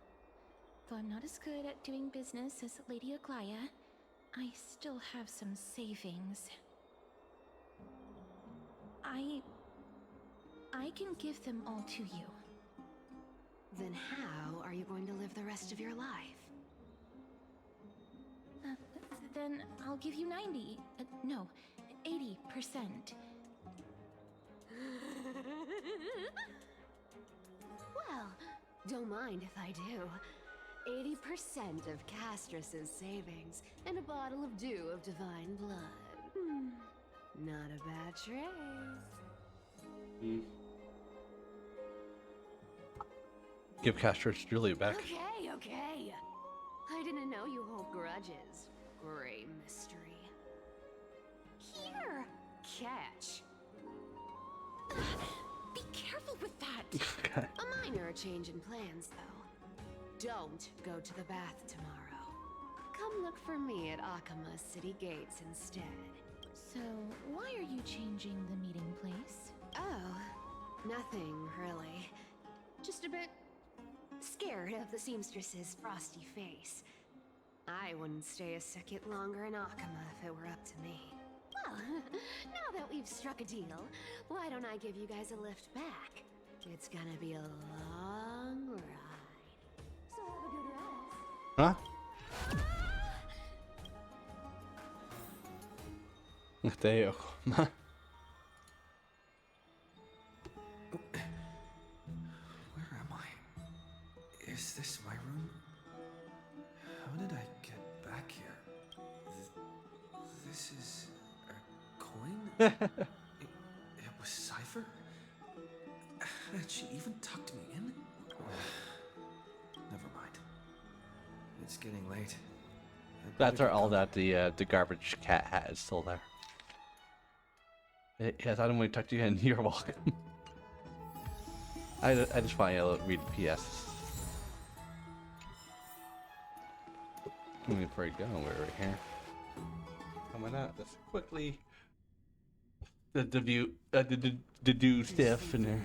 Though I'm not as good at doing business as Lady Aglaya, I still have some savings. I can give them all to you. Then how are you going to live the rest of your life? Then I'll give you 90. No, 80%. Well, don't mind if I do. 80% of Castrus's savings and a bottle of dew of divine blood. Not a bad trade. Give Castrus Julia back. Okay. I didn't know you hold grudges. Great mystery. Here, catch. Be careful with that! Okay. A minor change in plans, though. Don't go to the bath tomorrow. Come look for me at Akama's city gates instead. So, why are you changing the meeting place? Oh, nothing really. Just a bit scared of the seamstress's frosty face. I wouldn't stay a second longer in Akama if it were up to me. Well, now that we've struck a deal, why don't I give you guys a lift back? It's gonna be a long ride. So have a good rest. Huh? There. Where am I? Is this my room? How did I get back here? This is a coin? It was Cypher? Had she even tucked me in? Never mind. It's getting late. That's all that the garbage cat hat is still there. Yes, I don't want to talk to you and you're welcome. I just want to read the PS. Before you go, we're right here. Coming out, let's quickly the do stuff in there.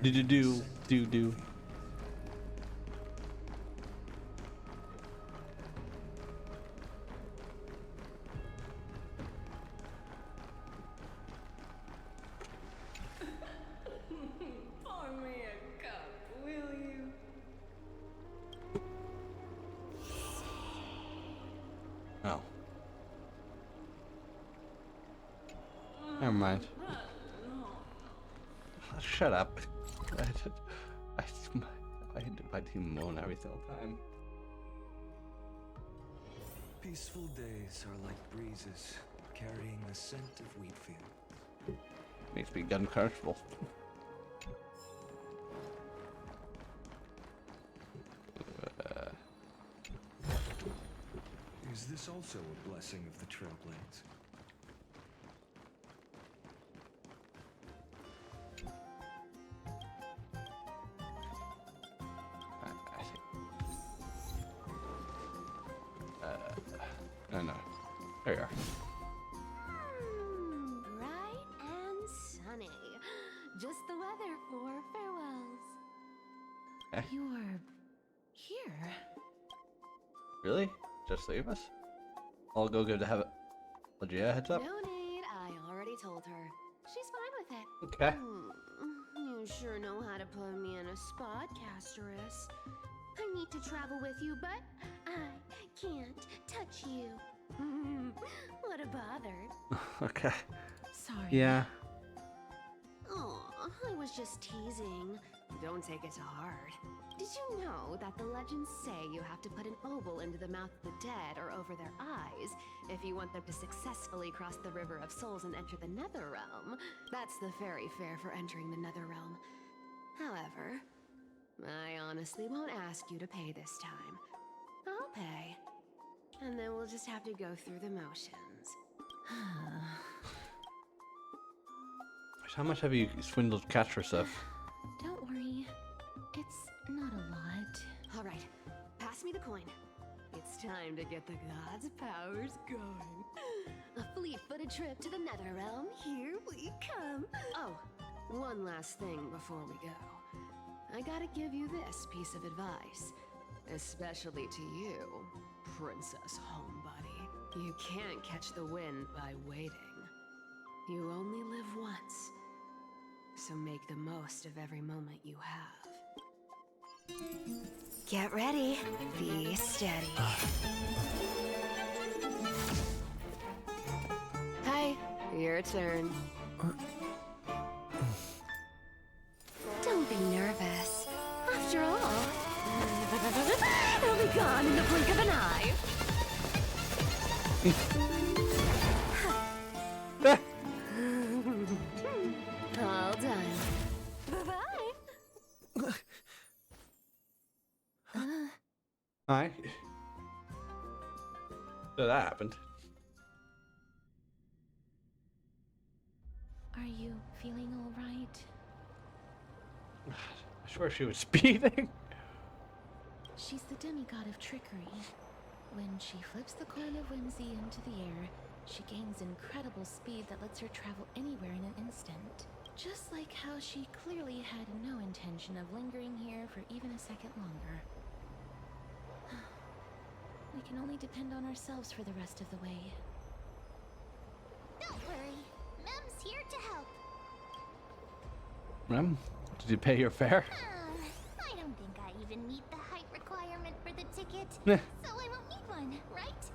Do. Pour me a cup, will you? Oh. Never mind. Shut up. I do moan every single time. Peaceful days are like breezes, carrying the scent of wheat field. Makes me uncomfortable. Is this also a blessing of the Trailblades? I know. There you are. Bright and sunny. Just the weather for farewells. You're here. Really? Just leave us? I'll go good to have it. Legea heads up. No need, I already told her. She's fine with it. Okay. You sure know how to put me in a spot, Casterus. I need to travel with you, but I can't touch you. What a bother. Okay. Sorry. Yeah. Oh, I was just teasing. Don't take it to heart. Did you know that the legends say you have to put an obol into the mouth of the dead or over their eyes if you want them to successfully cross the River of Souls and enter the Nether Realm? That's the fairy fare for entering the Nether Realm. However, I honestly won't ask you to pay this time. I'll pay. And then we'll just have to go through the motions. How much have you swindled Casterus of? Don't worry. It's not a lot. All right, pass me the coin. It's time to get the gods' powers going. A fleet-footed trip to the Nether Realm. Here we come. Oh, one last thing before we go. I gotta give you this piece of advice, especially to you, Princess Homebody. You can't catch the wind by waiting. You only live once, so make the most of every moment you have. Get ready. Be steady. Hi, your turn. Don't be nervous. After all, it'll be gone in the blink of an eye. All done. Bye-bye. Hi. So that happened. Are you feeling all right? I swear she was speeding. She's the demigod of trickery. When she flips the coin of whimsy into the air, she gains incredible speed that lets her travel anywhere in an instant. Just like how she clearly had no intention of lingering here for even a second longer. We can only depend on ourselves for the rest of the way. Don't worry. Mem's here to help. Rem, did you pay your fare? I don't think I even meet the height requirement for the ticket. Meh. So I won't need one, right?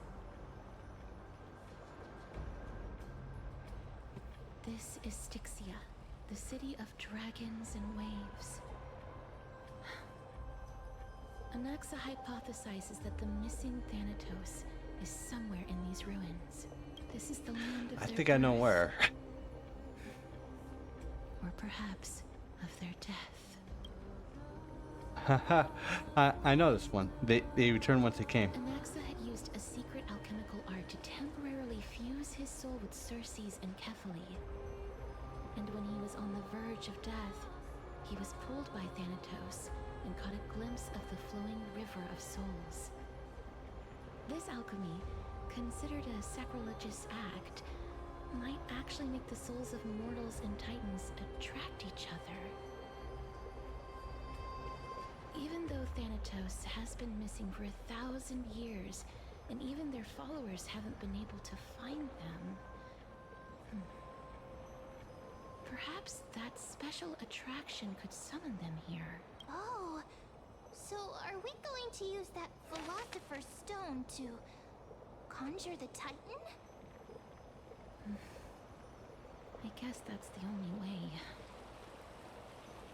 This is Styxia, the city of dragons and waves. Anaxa hypothesizes that the missing Thanatos is somewhere in these ruins. This is the land of I their think I know birth, where. or perhaps of their death. Haha, I know this one. They returned once they came. Anaxa had used a secret alchemical art to temporarily fuse his soul with Circe's and Kephae. And when he was on the verge of death, he was pulled by Thanatos and caught a glimpse of the flowing river of souls. This alchemy, considered a sacrilegious act, might actually make the souls of mortals and titans attract each other. Even though Thanatos has been missing for 1,000 years, and even their followers haven't been able to find them, perhaps that special attraction could summon them here. Oh, so are we going to use that Philosopher's Stone to conjure the Titan? I guess that's the only way.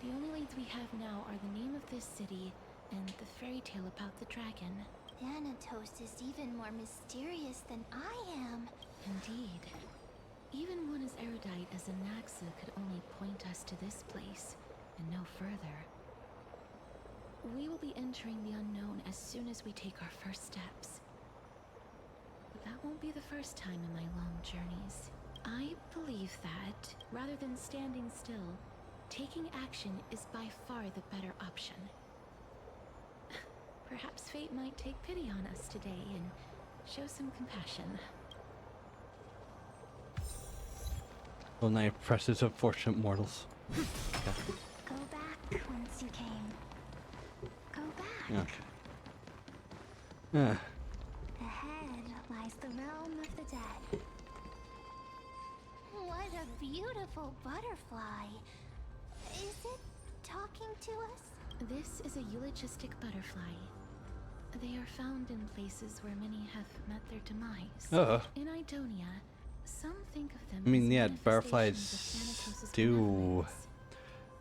The only leads we have now are the name of this city and the fairy tale about the dragon. Thanatos is even more mysterious than I am. Indeed. Even one as erudite as Anaxa could only point us to this place, and no further. We will be entering the unknown as soon as we take our first steps. But that won't be the first time in my long journeys. I believe that, rather than standing still, taking action is by far the better option. Perhaps fate might take pity on us today and show some compassion. Well, now presses of fortunate mortals. Okay. Go back whence you came. Go back. Okay. Yeah. Ahead lies the realm of the dead. What a beautiful butterfly. Is it talking to us? This is a eulogistic butterfly. They are found in places where many have met their demise. In Idonia, some think of them I mean, as yeah, manifestations butterflies of Thanatos' do benevolence.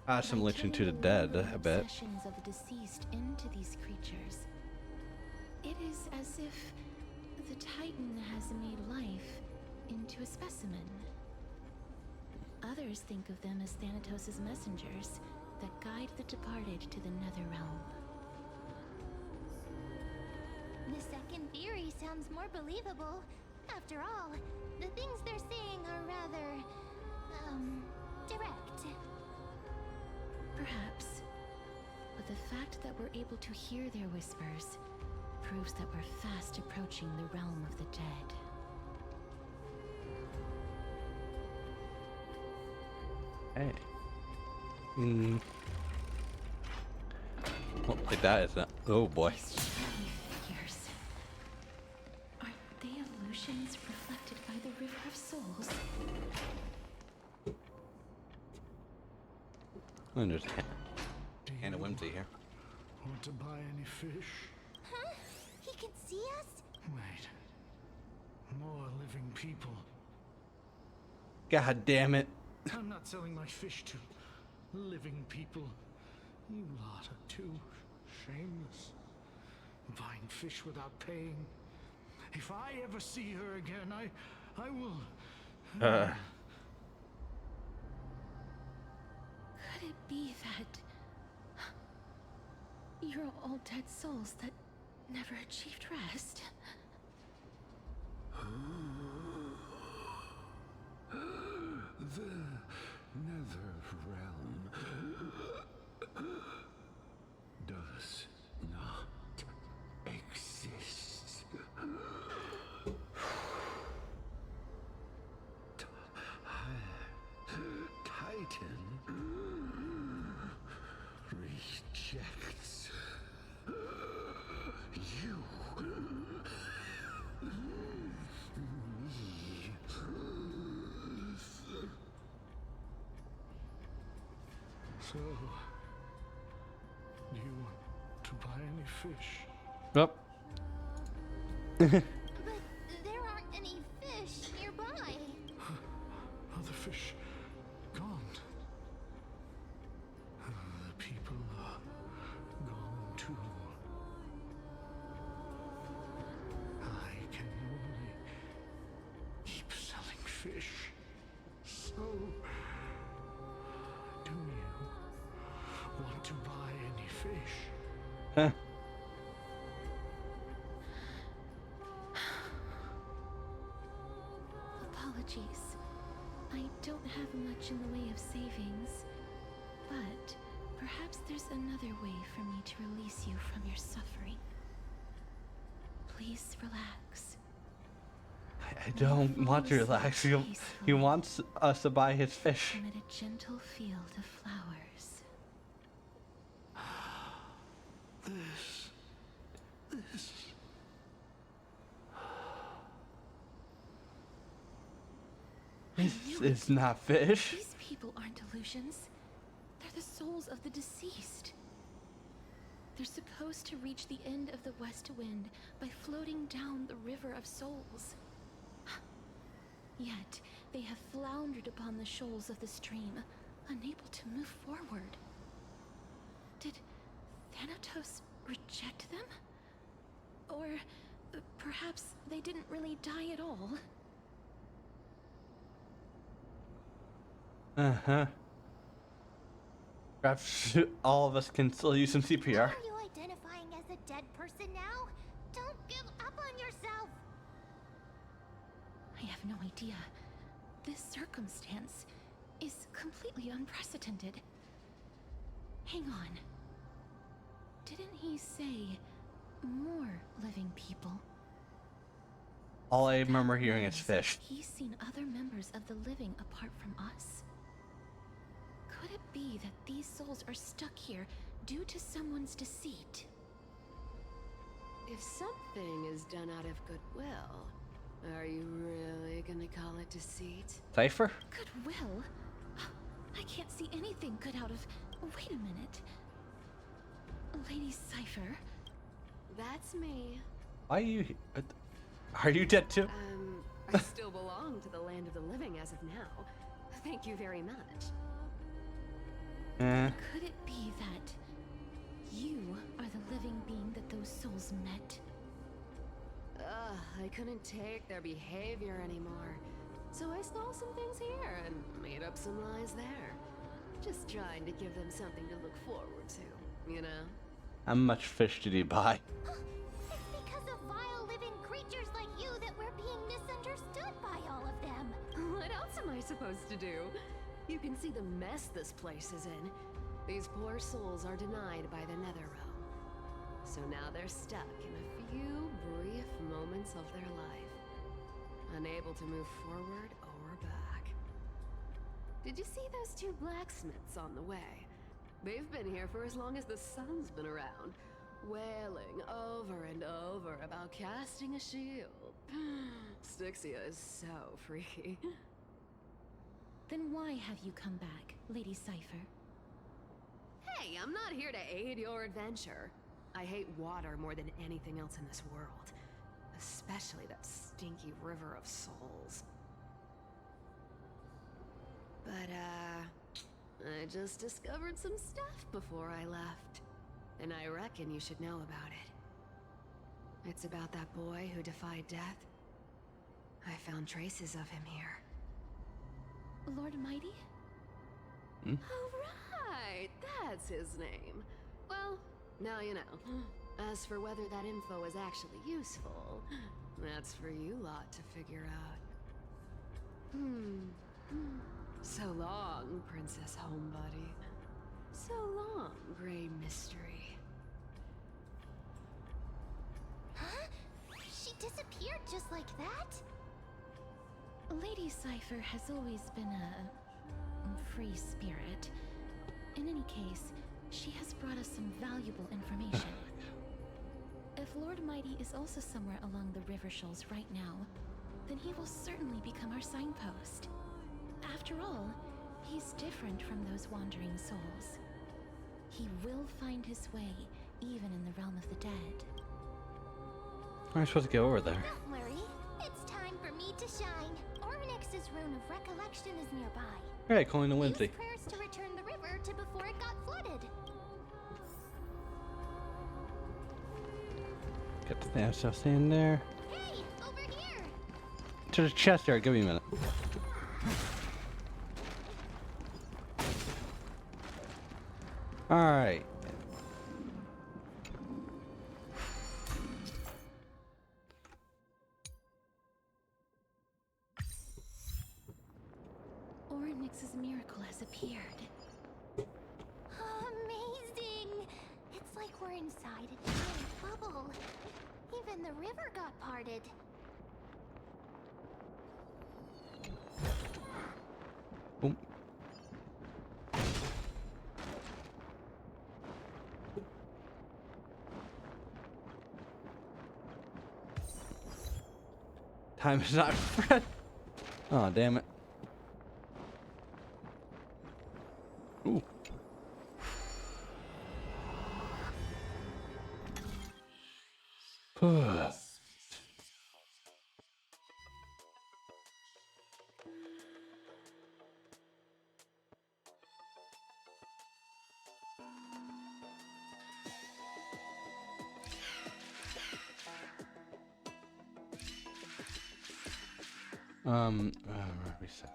have some By relation to turning the the dead lingering a bit. obsessions of the deceased into these creatures, it is as if the Titan has made life into a specimen. Others think of them as Thanatos' messengers that guide the departed to the nether realm. The second theory sounds more believable. After all, the things they're saying are rather, direct. Perhaps. But the fact that we're able to hear their whispers proves that we're fast approaching the realm of the dead. Hey. Well, like that is not. Oh boy. These shiny figures. Are they illusions reflected by the River of Souls? Oh, there's Hannah Whimsy here. Want to buy any fish? Huh? He can see us? Wait. More living people. God damn it. I'm not selling my fish to living people. You lot are too shameless. Buying fish without paying. If I ever see her again, I will... Could it be that you're all dead souls that never achieved rest? The nether realm does not exist. Titan rejects you. Me. So, do you want to buy any fish? Up. But there aren't any fish nearby. Other fish gone. The people are gone too. I can only keep selling fish. So, do you want to buy any fish? Huh. Apologies. I don't have much in the way of savings, but perhaps there's another way for me to release you from your suffering. Please relax. I don't want to relax. He wants us to buy his fish. Amid a gentle field of flowers. This. This is not fish. These people aren't illusions. They're the souls of the deceased. They're supposed to reach the end of the west wind by floating down the River of Souls. Yet, they have floundered upon the shoals of the stream, unable to move forward. Did Thanatos reject them? Or perhaps they didn't really die at all? Uh-huh. Perhaps all of us can still use some CPR. Are you identifying as a dead person now? Don't give up on yourself. I have no idea. This circumstance is completely unprecedented. Hang on. Didn't he say more living people? All I remember hearing is fish. He's seen other members of the living apart from us. Could it be that these souls are stuck here due to someone's deceit? If something is done out of goodwill, Are you really gonna call it deceit? Cypher? Goodwill? I can't see anything good out of... Wait a minute. Lady Cypher? That's me. Why are you... Are you dead too? I still belong to the land of the living as of now. Thank you very much. Could it be that you are the living being that those souls met? I couldn't take their behavior anymore. So I stole some things here and made up some lies there. Just trying to give them something to look forward to, you know? How much fish did he buy? It's because of vile living creatures like you that we're being misunderstood by all of them. What else am I supposed to do? You can see the mess this place is in. These poor souls are denied by the Netherrealm. So now they're stuck in a few brief moments of their life, unable to move forward or back. Did you see those two blacksmiths on the way? They've been here for as long as the sun's been around, wailing over and over about casting a shield. Styxia is so freaky. Then why have you come back, Lady Cypher? Hey, I'm not here to aid your adventure. I hate water more than anything else in this world. Especially that stinky river of souls. But, I just discovered some stuff before I left. And I reckon you should know about it. It's about that boy who defied death. I found traces of him here. Lord Mighty? Oh, right! That's his name. Well, now you know. As for whether that info is actually useful, that's for you lot to figure out. So long, Princess Homebody. So long, Grey Mystery. Huh? She disappeared just like that? Lady Cypher has always been a free spirit. In any case, she has brought us some valuable information. If Lord Mighty is also somewhere along the river shoals right now, then he will certainly become our signpost. After all, he's different from those wandering souls. He will find his way, even in the realm of the dead. How am I supposed to get over there? Don't worry. It's time for me to shine. Ornyx's rune of recollection is nearby. Alright, calling the Wednesday. Use prayers to return the river to before it got flooded. Get the damn stuff in there. Hey, over here! To the chest there, give me a minute. Alright. Ornyx's miracle has appeared. Amazing! It's like we're inside a giant bubble. Even the river got parted. Boom. Time is not friend. Oh, damn it. Ooh. Reset.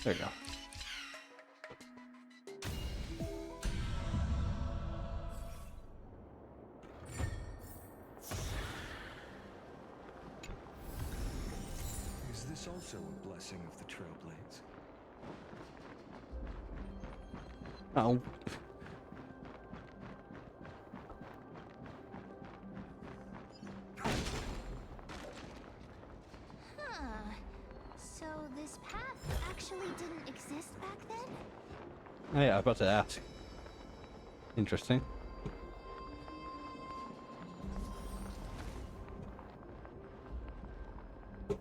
There you go. Is this also a blessing of the Trailblades? Oh. So this path actually didn't exist back then? Oh yeah, I was about to ask. Interesting. There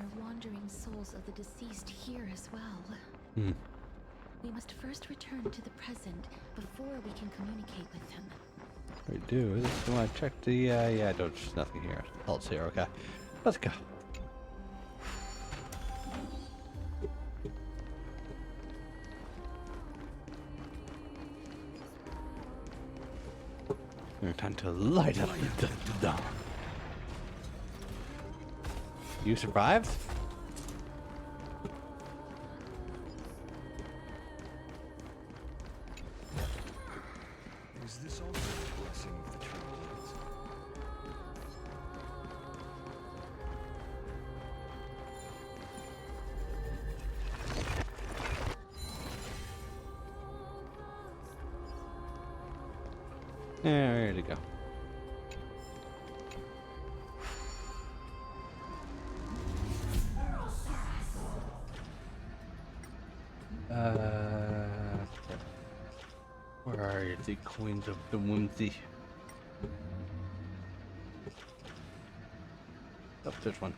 are wandering souls of the deceased here as well. Hmm. We must first return to the present before we can communicate with them. We do. Just want to check the. Yeah, there's nothing here else here. Okay, let's go. Time to light up the dawn. You survived? Is this also a blessing of the Trailblades? Yeah, ready to go. Where are you, the queens of the whimsy? Oh, there's one.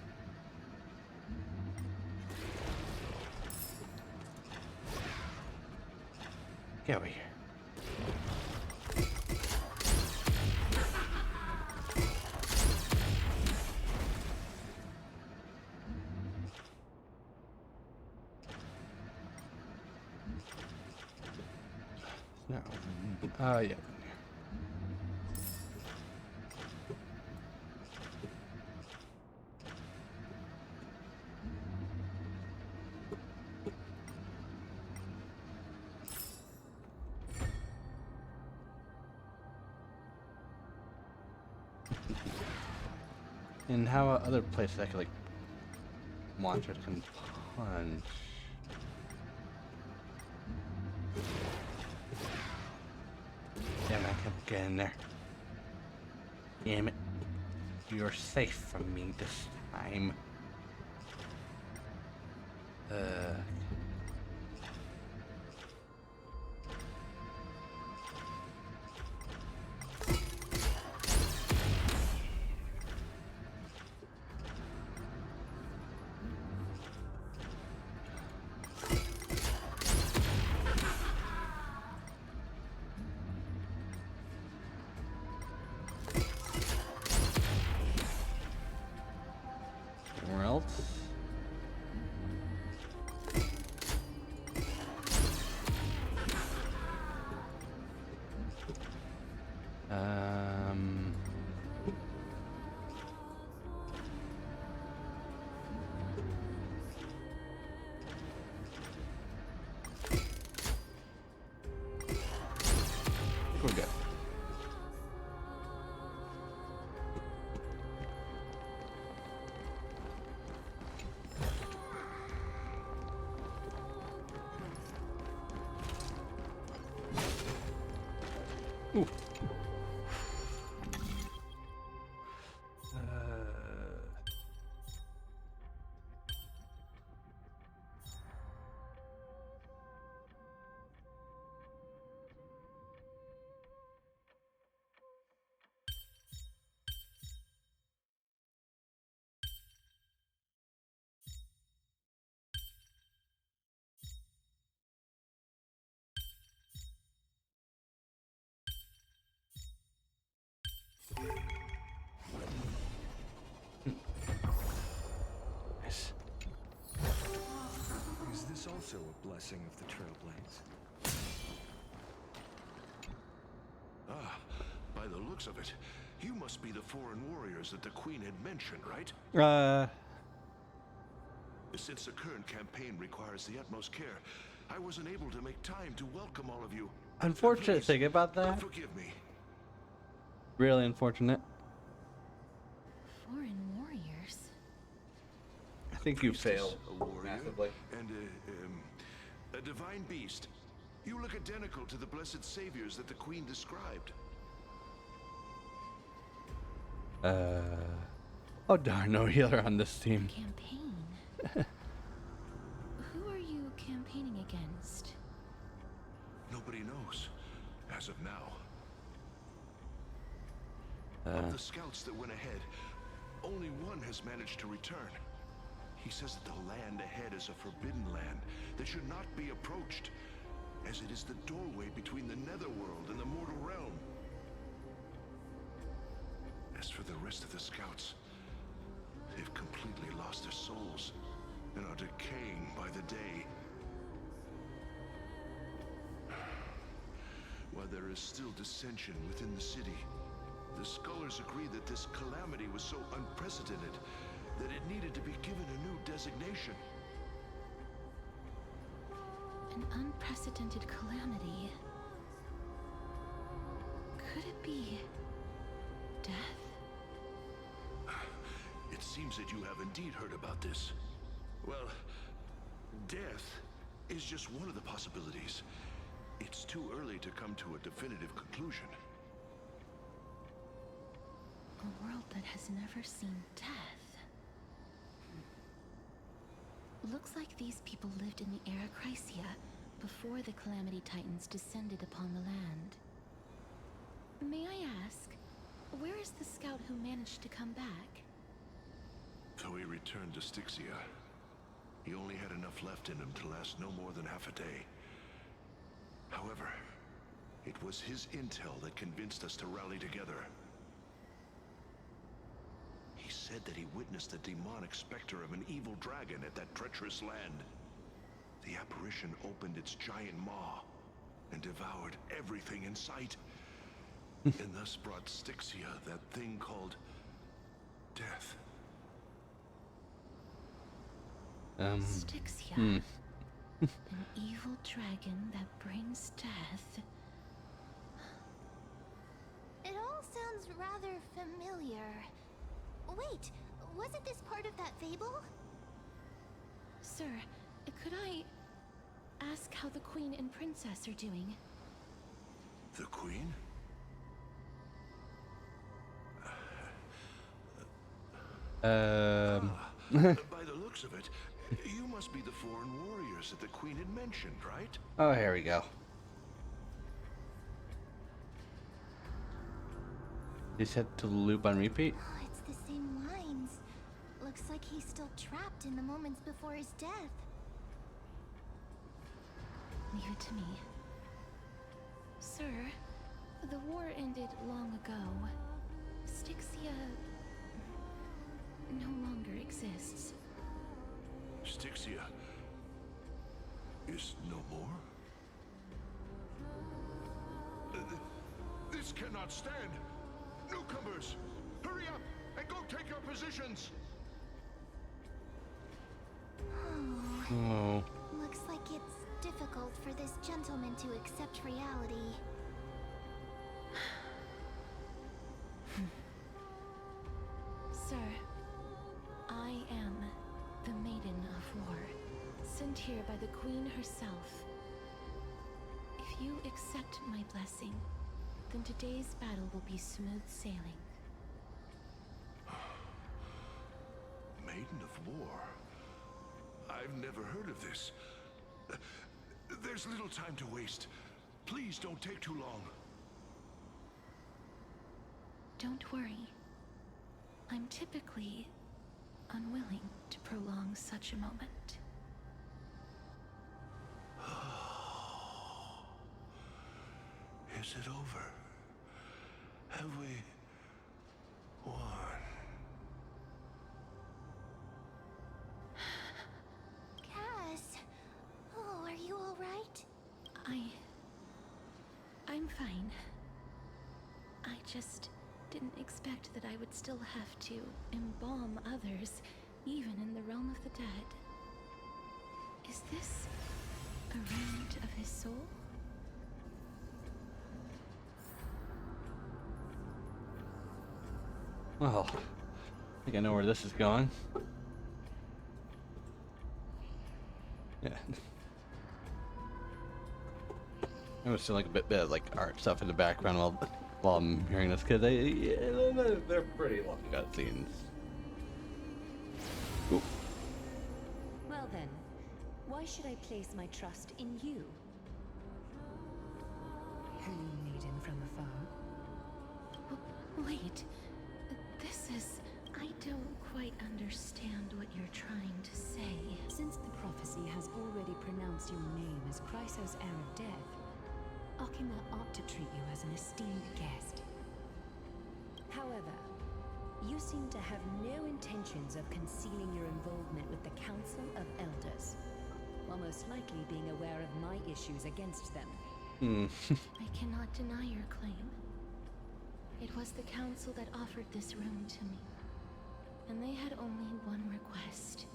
Get over here. No. Yeah. And how are other places I could like monsters can punch? Damn, I can't get in there. Damn it. You're safe from me this time. Somewhere else? We're good. Ooh. Nice. Is this also a blessing of the Trailblades? Ah, by the looks of it, you must be the foreign warriors that the Queen had mentioned, right? Since the current campaign requires the utmost care, I wasn't able to make time to welcome all of you. Unfortunate thing about that. Forgive me. Really unfortunate. Foreign warriors? I think you failed A warrior massively. and a divine beast. You look identical to the blessed saviors that the Queen described. Oh darn, no healer on this team. Campaign? nobody knows, as of now. Of the scouts that went ahead, only one has managed to return. He says that the land ahead is a forbidden land that should not be approached, as it is the doorway between the netherworld and the mortal realm. As for the rest of the scouts, they've completely lost their souls and are decaying by the day. While there is still dissension within the city, the scholars agree that this calamity was so unprecedented that it needed to be given a new designation. An unprecedented calamity. Could it be death? It seems that you have indeed heard about this. Well, death is just one of the possibilities. It's too early to come to a definitive conclusion. A world that has never seen death. Looks like these people lived in the Era Chrysia before the Calamity Titans descended upon the land. May I ask, where is the scout who managed to come back? Though he returned to Styxia, he only had enough left in him to last no more than half a day. However, it was his intel that convinced us to rally together. He said that he witnessed the demonic specter of an evil dragon at that treacherous land. The apparition opened its giant maw and devoured everything in sight, and thus brought Styxia that thing called death. Styxia. An evil dragon that brings death. It all sounds rather familiar. Wait, wasn't this part of that fable? Sir, could I ask how the Queen and Princess are doing? The Queen? By the looks of it, you must be the foreign warriors that the Queen had mentioned, right? Oh, here we go. He said to loop on repeat? Oh, it's the same lines. Looks like he's still trapped in the moments before his death. Leave it to me. Sir, the war ended long ago. Styxia no longer exists. Styxia is no more? This cannot stand! Newcomers, hurry up and go take your positions! Oh. Looks like it's difficult for this gentleman to accept reality. Sir, I am the Maiden of War, sent here by the Queen herself. If you accept my blessing, then today's battle will be smooth sailing. Maiden of War? I've never heard of this. There's little time to waste. Please don't take too long. Don't worry. I'm typically unwilling to prolong such a moment. Is it over? Have we won? Cass! Oh, are you alright? I'm fine. I just didn't expect that I would still have to embalm others, even in the realm of the dead. Is this a remnant of his soul? Well, I think I know where this is going. Yeah. I was still like a bit of like art stuff in the background while I'm hearing this, because they're pretty long cutscenes. Oop. Well then, why should I place my trust in you? far. Wait. This is... I don't quite understand what you're trying to say. Since the prophecy has already pronounced your name as Chrysos' heir of death, Akima ought to treat you as an esteemed guest. However, you seem to have no intentions of concealing your involvement with the Council of Elders, while most likely being aware of my issues against them. I cannot deny your claim. It was the Council that offered this room to me, and they had only one request.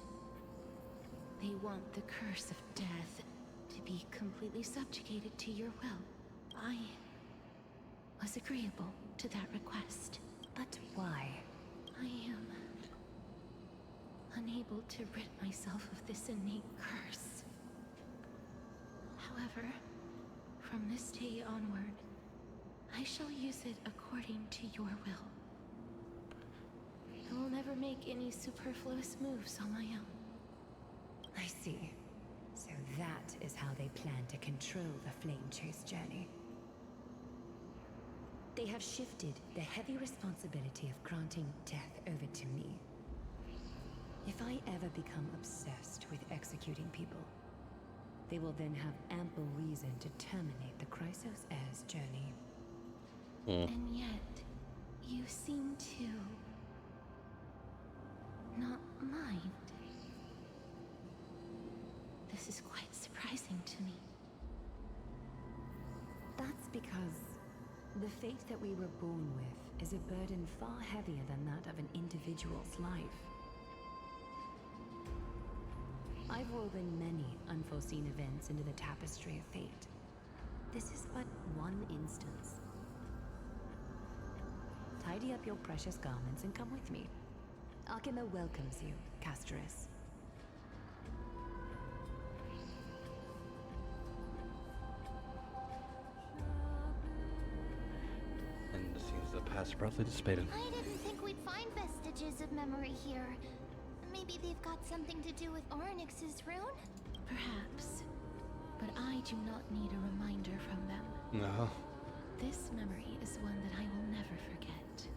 They want the curse of death to be completely subjugated to your will. I was agreeable to that request. But why? I am unable to rid myself of this innate curse. However, from this day onward, I shall use it according to your will. I will never make any superfluous moves on my own. I see. So that is how they plan to control the Flame Chase journey. They have shifted the heavy responsibility of granting death over to me. If I ever become obsessed with executing people, they will then have ample reason to terminate the Chrysos heir's journey. And yet, you seem to not mind. This is quite surprising to me. That's because the fate that we were born with is a burden far heavier than that of an individual's life. I've woven many unforeseen events into the tapestry of fate. This is but one instance. Tidy up your precious garments and come with me. Akima welcomes you, Castoris. And the scenes of the past abruptly dissipated. I didn't think we'd find vestiges of memory here. Maybe they've got something to do with Ornyx's rune? Perhaps. But I do not need a reminder from them. No. This memory is one that I will never forget.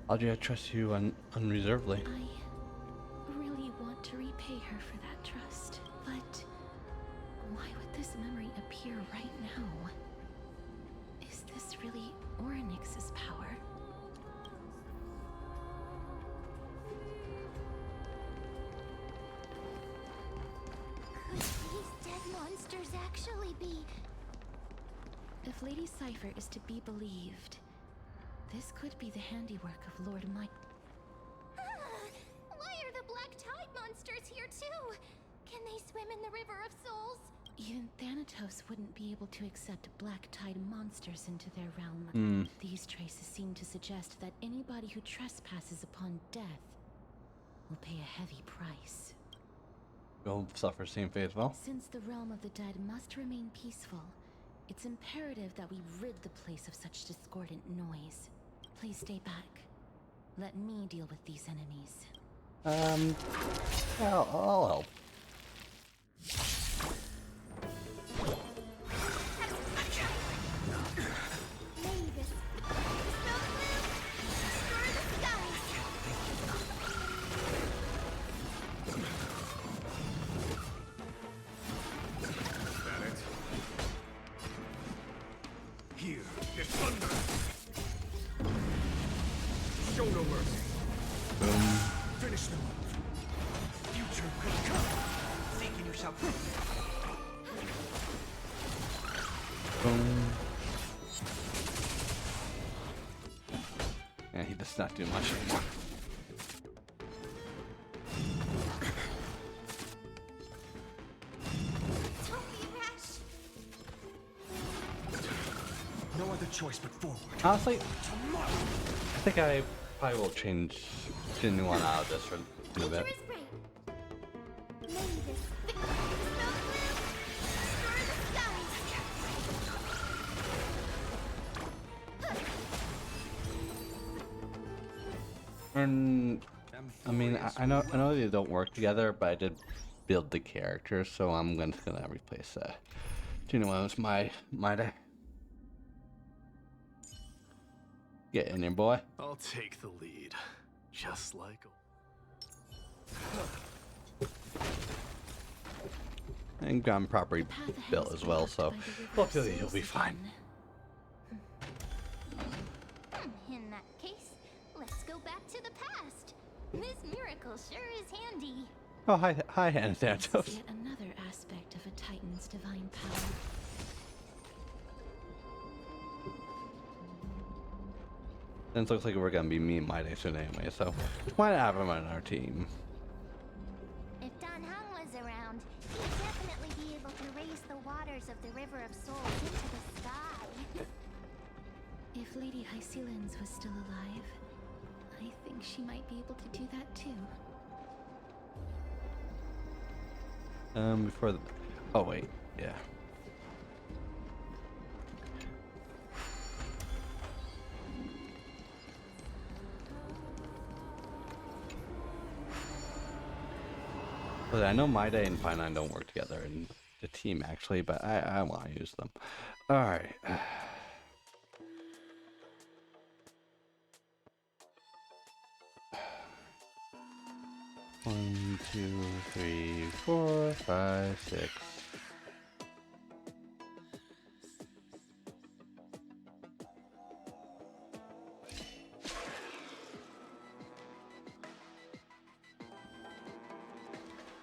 Audrey, I trust you unreservedly. I really want to repay her for that trust, but why would this memory appear right now? Is this really Ornyx's power? Could these dead monsters actually be... If Lady Cypher is to be believed, this could be the handiwork of Lord Mike. Why are the Black Tide monsters here too? Can they swim in the River of Souls? Even Thanatos wouldn't be able to accept Black Tide monsters into their realm. These traces seem to suggest that anybody who trespasses upon death will pay a heavy price. You'll suffer same fate as well. Since the realm of the dead must remain peaceful, it's imperative that we rid the place of such discordant noise. Please stay back. Let me deal with these enemies. I'll help. Mavis, Snow Blue, restore the skies. That it? Here is thunder! Show no mercy. Finish them. Future could come. Seek and you shall Boom. Yeah, he does not do much anymore. Don't be rash. No other choice but forward. Honestly, I think I probably will change Genuine out of this for a bit. Nature is great. Mavis, Snow Blue, restore the skies. And I mean, I know they don't work together, but I did build the character, so I'm gonna replace Genuine with my day. Get in there, boy. I'll take the lead, just like. And ground property built as well, so hopefully you'll be fine. In that case, let's go back to the past. This miracle sure is handy. Oh, hi, Anathanatos. This is yet another aspect of a Titan's divine power. It looks like we're gonna be me and my day soon anyway, so why not have him on our team? If Don Hung was around, he'd definitely be able to raise the waters of the River of Souls into the sky. If Lady Hycelens was still alive, I think she might be able to do that too. Before the... Oh, wait. Yeah. But I know My Day and Pine don't work together in the team, actually, but I want to use them. Alright. One, 2, 3, 4, 5, 6.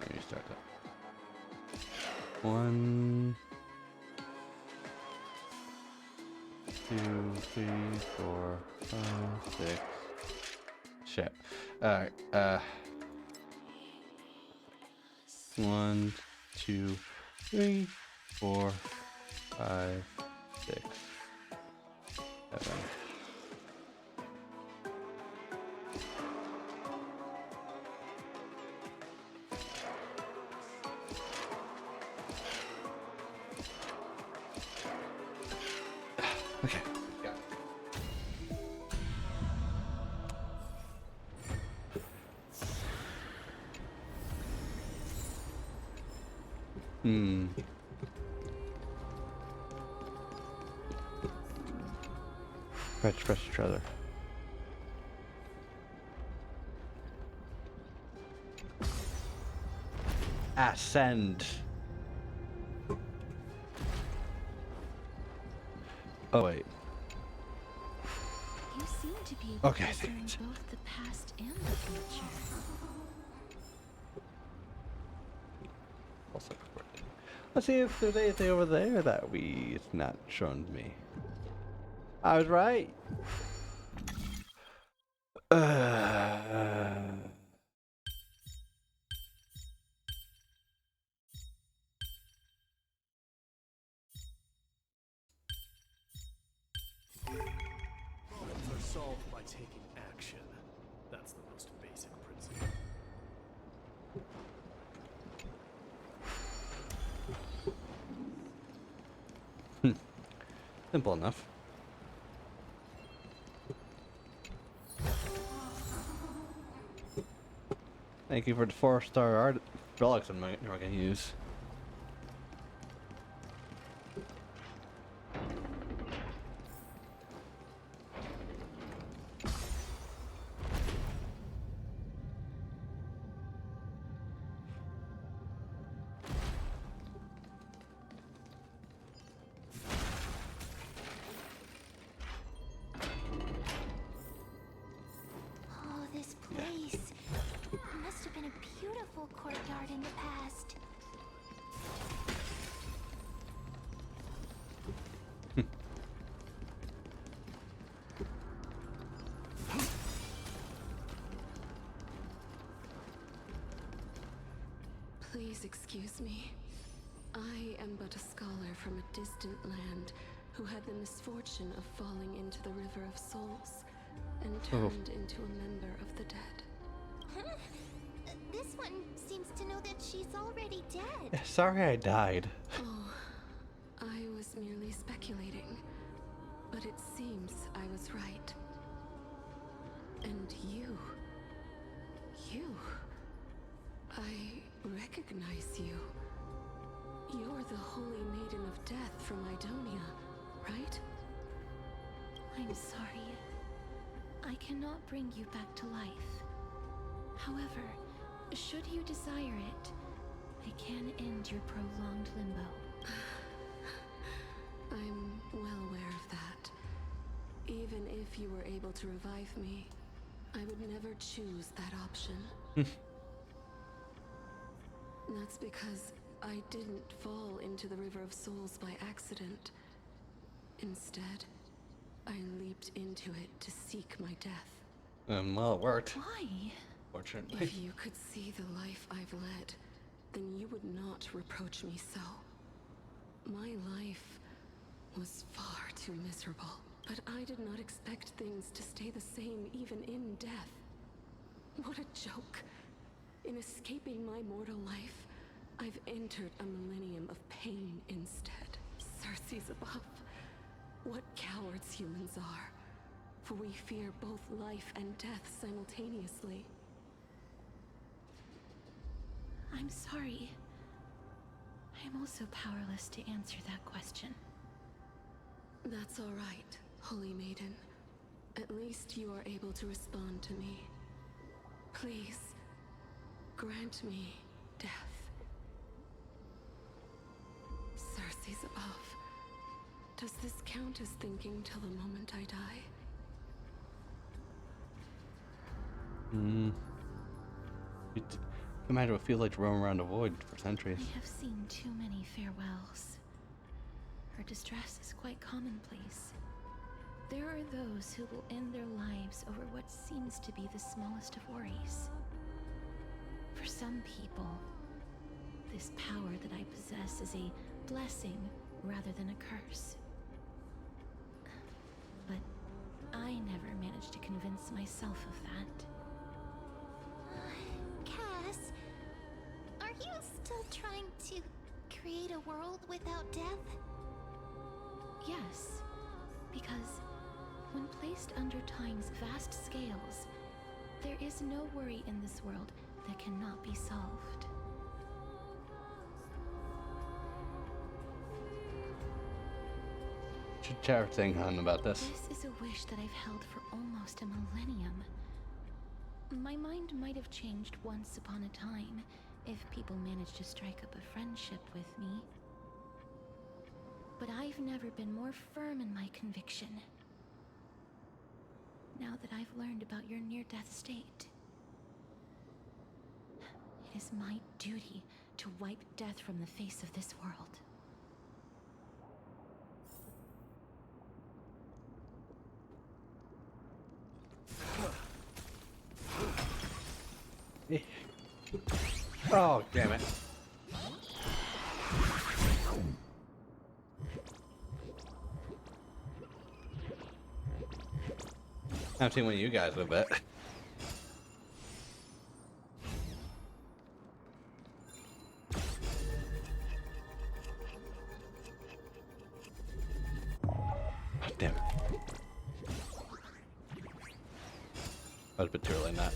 Let me start that. 1, 2, 3, 4, 5, 6. Shit. Alright, 1, 2, 3, 4, 5, 6, 7. Okay. Got it. Press each other. Ascend. Oh wait. You seem to be able Okay, to discern both the past and the future. Also, let's see if there's anything over there that it's not shown to me. I was right. Problems are solved by taking action. That's the most basic principle. Simple enough. Thank you for the 4-star art relics I'm not gonna use. Oh, this place. It must have been a beautiful courtyard in the past. Please excuse me. I am but a scholar from a distant land who had the misfortune of falling into the River of Souls and turned into a member of the dead. Huh? This one seems to know that she's already dead. Sorry I died. Oh, I was merely speculating, but it seems I was right. And you, I recognize you. You're the Holy Maiden of Death from Idonia, right? I'm sorry. I cannot bring you back to life. However, should you desire it, I can end your prolonged limbo. I'm well aware of that. Even if you were able to revive me, I would never choose that option. That's because I didn't fall into the River of Souls by accident. Instead, I leaped into it to seek my death. Well, it worked. Why? Fortunately. If you could see the life I've led, then you would not reproach me so. My life was far too miserable, but I did not expect things to stay the same even in death. What a joke. In escaping my mortal life, I've entered a millennium of pain instead. Circe's above. What cowards humans are. For we fear both life and death simultaneously. I'm sorry. I am also powerless to answer that question. That's all right, Holy Maiden. At least you are able to respond to me. Please, grant me death. Circe's above. Does this count as thinking till the moment I die? Imagine what it feels like to roam around a void for centuries. I have seen too many farewells. Her distress is quite commonplace. There are those who will end their lives over what seems to be the smallest of worries. For some people, this power that I possess is a blessing rather than a curse. But I never managed to convince myself of that. Cass, are you still trying to create a world without death? Yes, because when placed under time's vast scales, there is no worry in this world that cannot be solved. Should chat with Hung about this. This is a wish that I've held for almost a millennium. My mind might have changed once upon a time if people managed to strike up a friendship with me. But I've never been more firm in my conviction. Now that I've learned about your near-death state, it is my duty to wipe death from the face of this world. Oh, damn it. I haven't seen one of you guys in a bit. Damn it. I was a bit too early in that.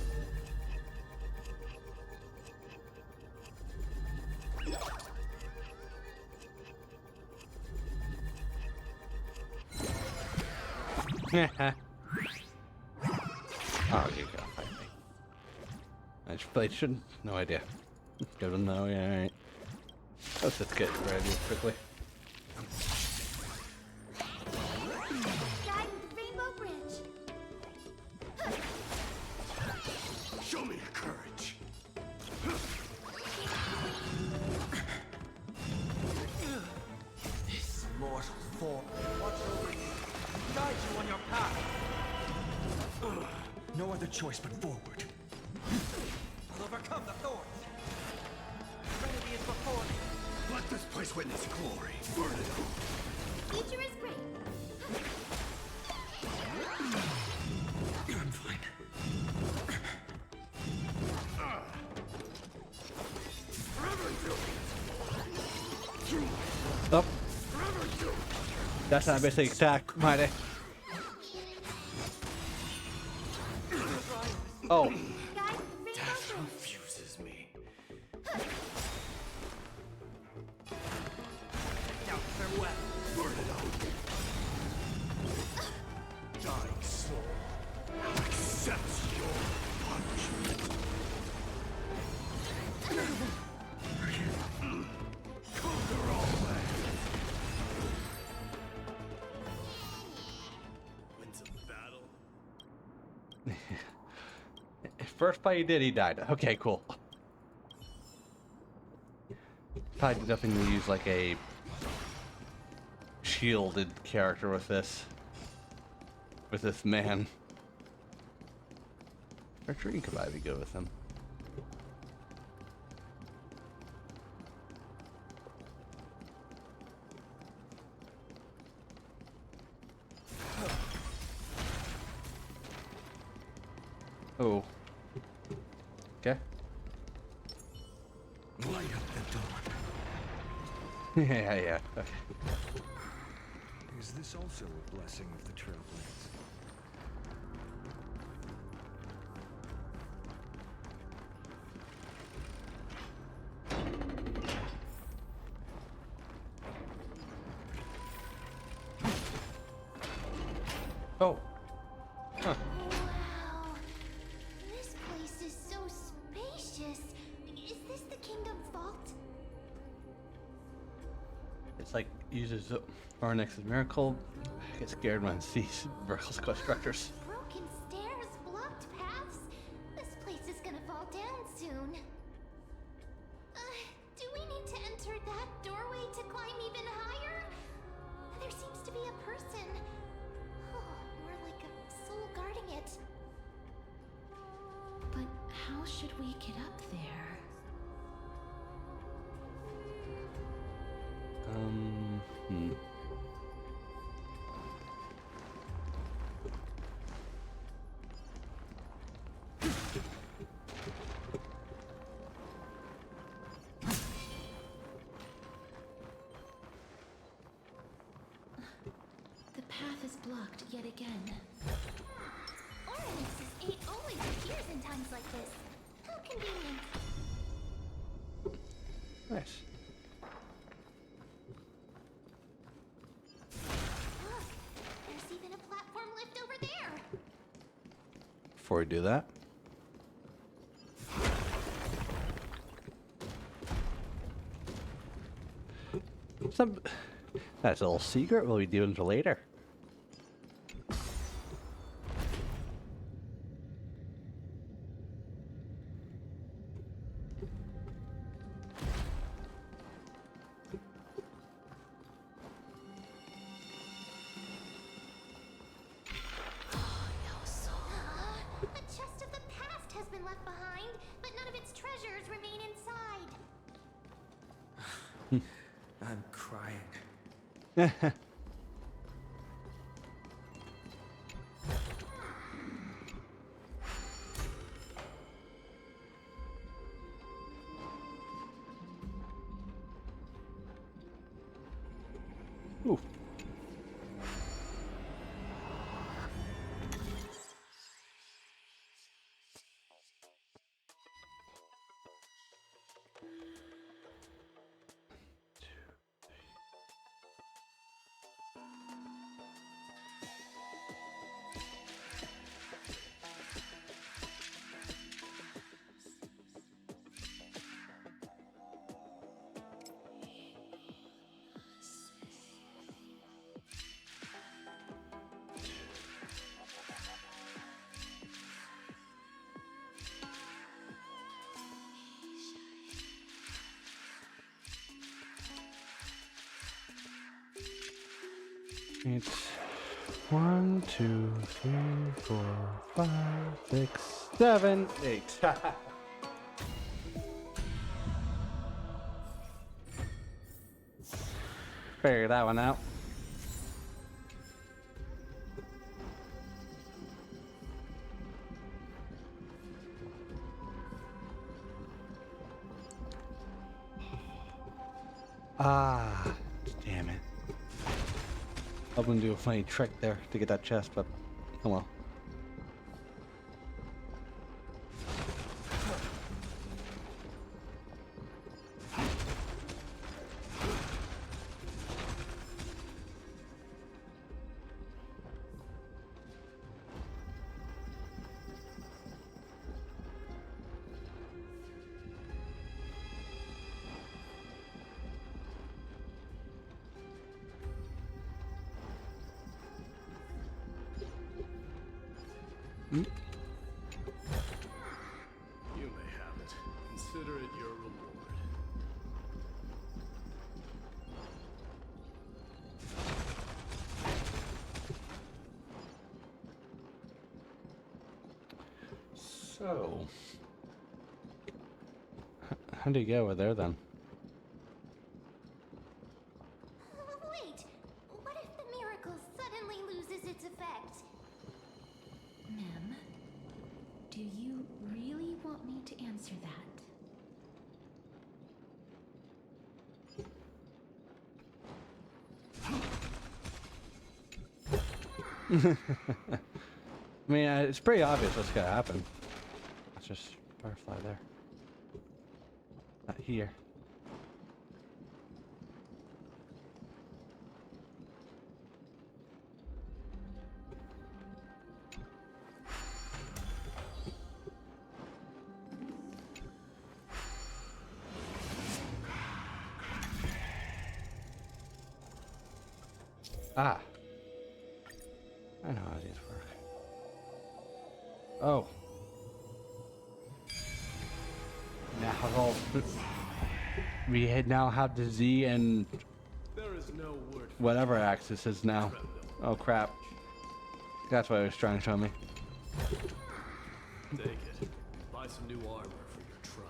Oh, you gotta fight me. I shouldn't. No idea. Go to know, yeah, alright. Let's just get ready quickly. Guy with the Rainbow Bridge. Show me your courage. This mortal form. Watch over you. Guide you on your path. No other choice but forward. I'll overcome the thorns. Trinity is before me. Let this place witness glory. Burn it out. Future is great. I'm fine. Oh. That's not a basic attack, mighty. Oh. Guy with the Rainbow Death Bridge. refuses me. Now farewell. Burn it out. Dying soul. First fight he did, he died. Okay, cool. Probably did nothing to use like a shielded character with this. With this man. Archery could probably be good with him. Oh. Okay. Light up the dawn. Yeah. Okay. Is this also a blessing of the Trailblades? Oh. Huh. Wow. This place is so spacious. Is this the Kingdom's vault? It's like uses Ornix's miracle. I get scared when I see vertical structures. Broken stairs, blocked paths. This place is gonna fall down soon. Do we need to enter that doorway to climb even higher? There seems to be a person. Or like a soul guarding it. But how should we get up there? The path is blocked yet again. Oryx 8 always appears in times like this. How convenient. Nice. Look, there's even a platform lift over there. Before we do that. That's a little secret we'll be doing for later. A chest of the past has been left behind, but none of its treasures remain inside. I'm crying. Ooh. It's 1, 2, 3, 4, 5, 6, 7, 8. Figure that one out. Ah, damn it. I was gonna do a funny trick there to get that chest, but oh well. So, how do you get over there then? Wait, what if the miracle suddenly loses its effect? Ma'am, do you really want me to answer that? I mean, it's pretty obvious what's gonna happen. It's just butterfly there. Not here. Ah. I know how these work. Oh. Now we now have the Z and There is no word for whatever axis is now. Oh crap. That's what it was trying to show me. Take it. Buy some new armor for your tribe.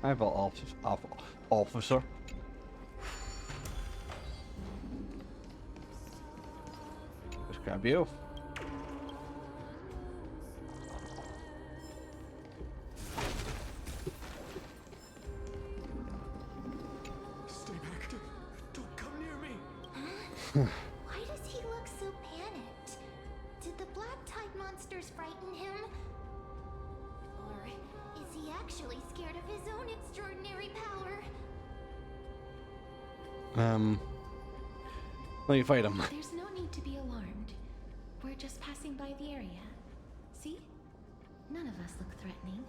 I have an officer. Just grab you. Stay back. Don't come near me. Why does he look so panicked? Did the black tide monsters frighten him? Or is he actually scared of his own extraordinary power? Let me fight him. There's no need to be alarmed. We're just passing by the area. See? None of us look threatening.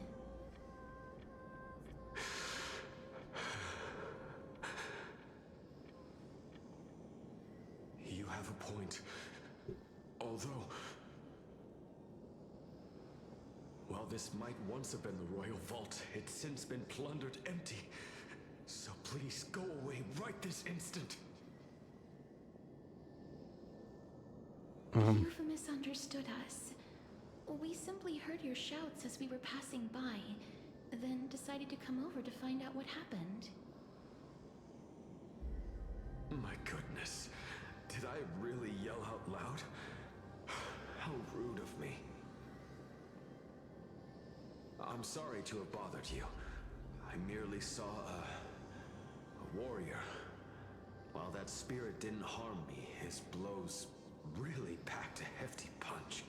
You have a point. Although, while this might once have been the royal vault, it's since been plundered empty. So please go away right this instant. You've misunderstood us. We simply heard your shouts as we were passing by, then decided to come over to find out what happened. My goodness. Did I really yell out loud? How rude of me. I'm sorry to have bothered you. I merely saw a warrior. While that spirit didn't harm me, his blows really packed a hefty punch.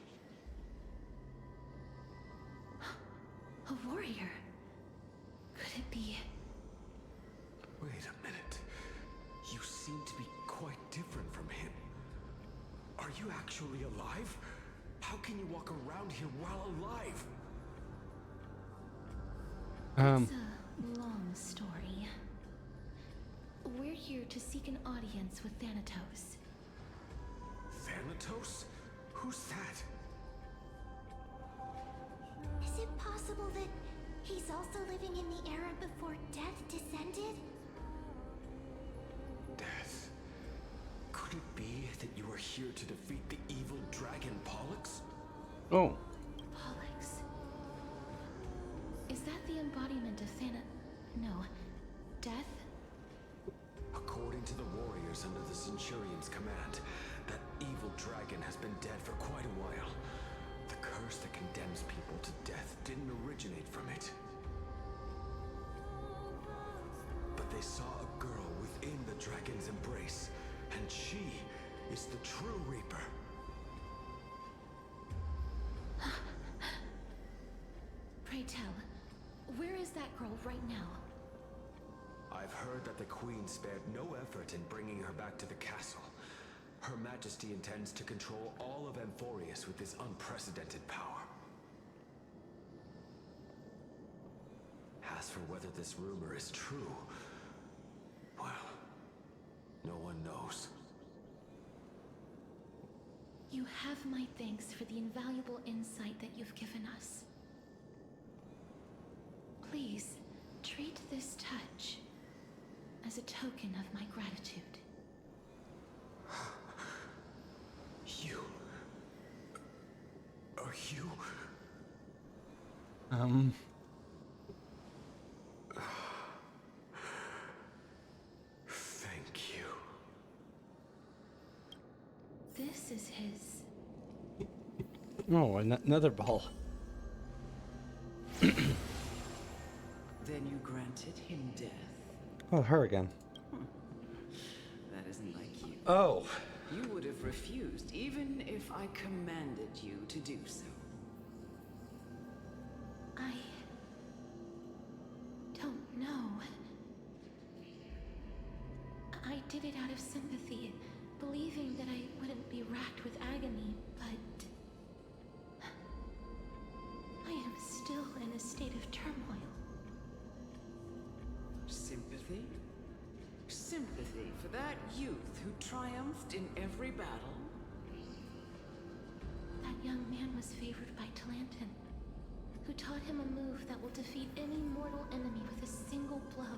A warrior? Could it be? Wait a minute. You seem to be quite different from him. Are you actually alive? How can you walk around here while alive? It's a long story. We're here to seek an audience with Thanatos. Thanatos? Who's that? Is it possible that he's also living in the era before death descended? Death? Could it be that you are here to defeat the evil dragon Pollux? Oh. Pollux. Is that the embodiment of No. Death? According to the warriors under the Centurion's command, that evil dragon has been dead for quite a while. The curse that condemns people to death didn't originate from it. But they saw a girl within the dragon's embrace, and she is the true Reaper. Pray tell, where is that girl right now? I've heard that the Queen spared no effort in bringing her back to the castle. Her Majesty intends to control all of Amphoreous with this unprecedented power. As for whether this rumor is true, well, no one knows. You have my thanks for the invaluable insight that you've given us. Please, treat this touch as a token of my gratitude. You... Are you... Thank you. This is his. Oh, another ball. Then you granted him death. Oh, her again. That isn't like you. Oh. You would have refused, even if I commanded you to do so. I don't know. I did it out of sympathy, believing that I wouldn't be racked with agony, but I am still in a state of turmoil. Sympathy? Sympathy for that youth who triumphed in every battle? That young man was favored by Talantin, who taught him a move that will defeat any mortal enemy with a single blow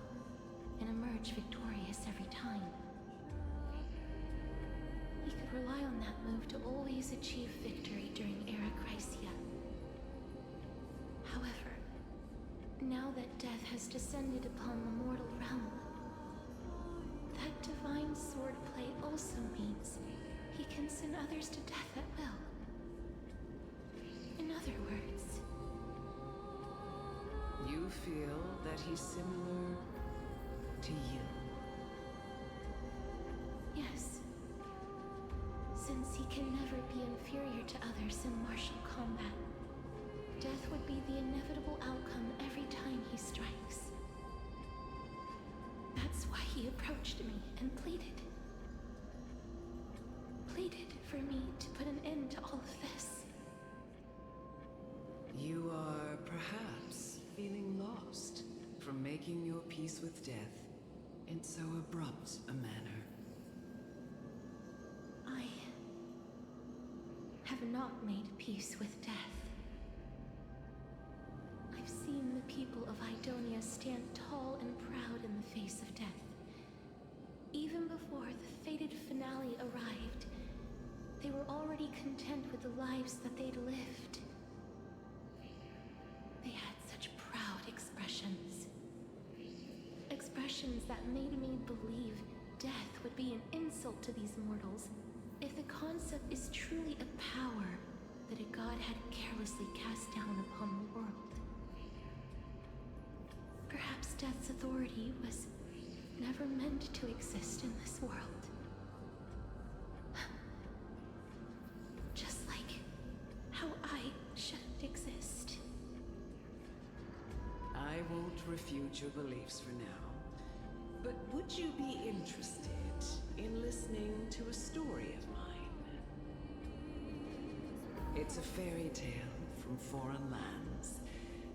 and emerge victorious every time. He could rely on that move to always achieve victory during Era Chrysia. However, now that death has descended upon the mortal realm, that divine swordplay also means he can send others to death at will. In other words, You feel that he's similar to you? yes. Since he can never be inferior to others in martial combat, death would be the inevitable outcome every time he strikes. That's why he approached me and pleaded. Pleaded for me to put an end to all of this. You are perhaps feeling lost from making your peace with death in so abrupt a manner. I have not made peace with death. I've seen the people of Idonia stand tall and proud in the face of death. Even before the fated finale arrived, they were already content with the lives that they'd lived. They had such proud expressions. Expressions that made me believe death would be an insult to these mortals if the concept is truly a power that a god had carelessly cast down upon the world. Perhaps death's authority was never meant to exist in this world. Just like how I shouldn't exist. I won't refute your beliefs for now, but would you be interested in listening to a story of mine? It's a fairy tale from foreign lands,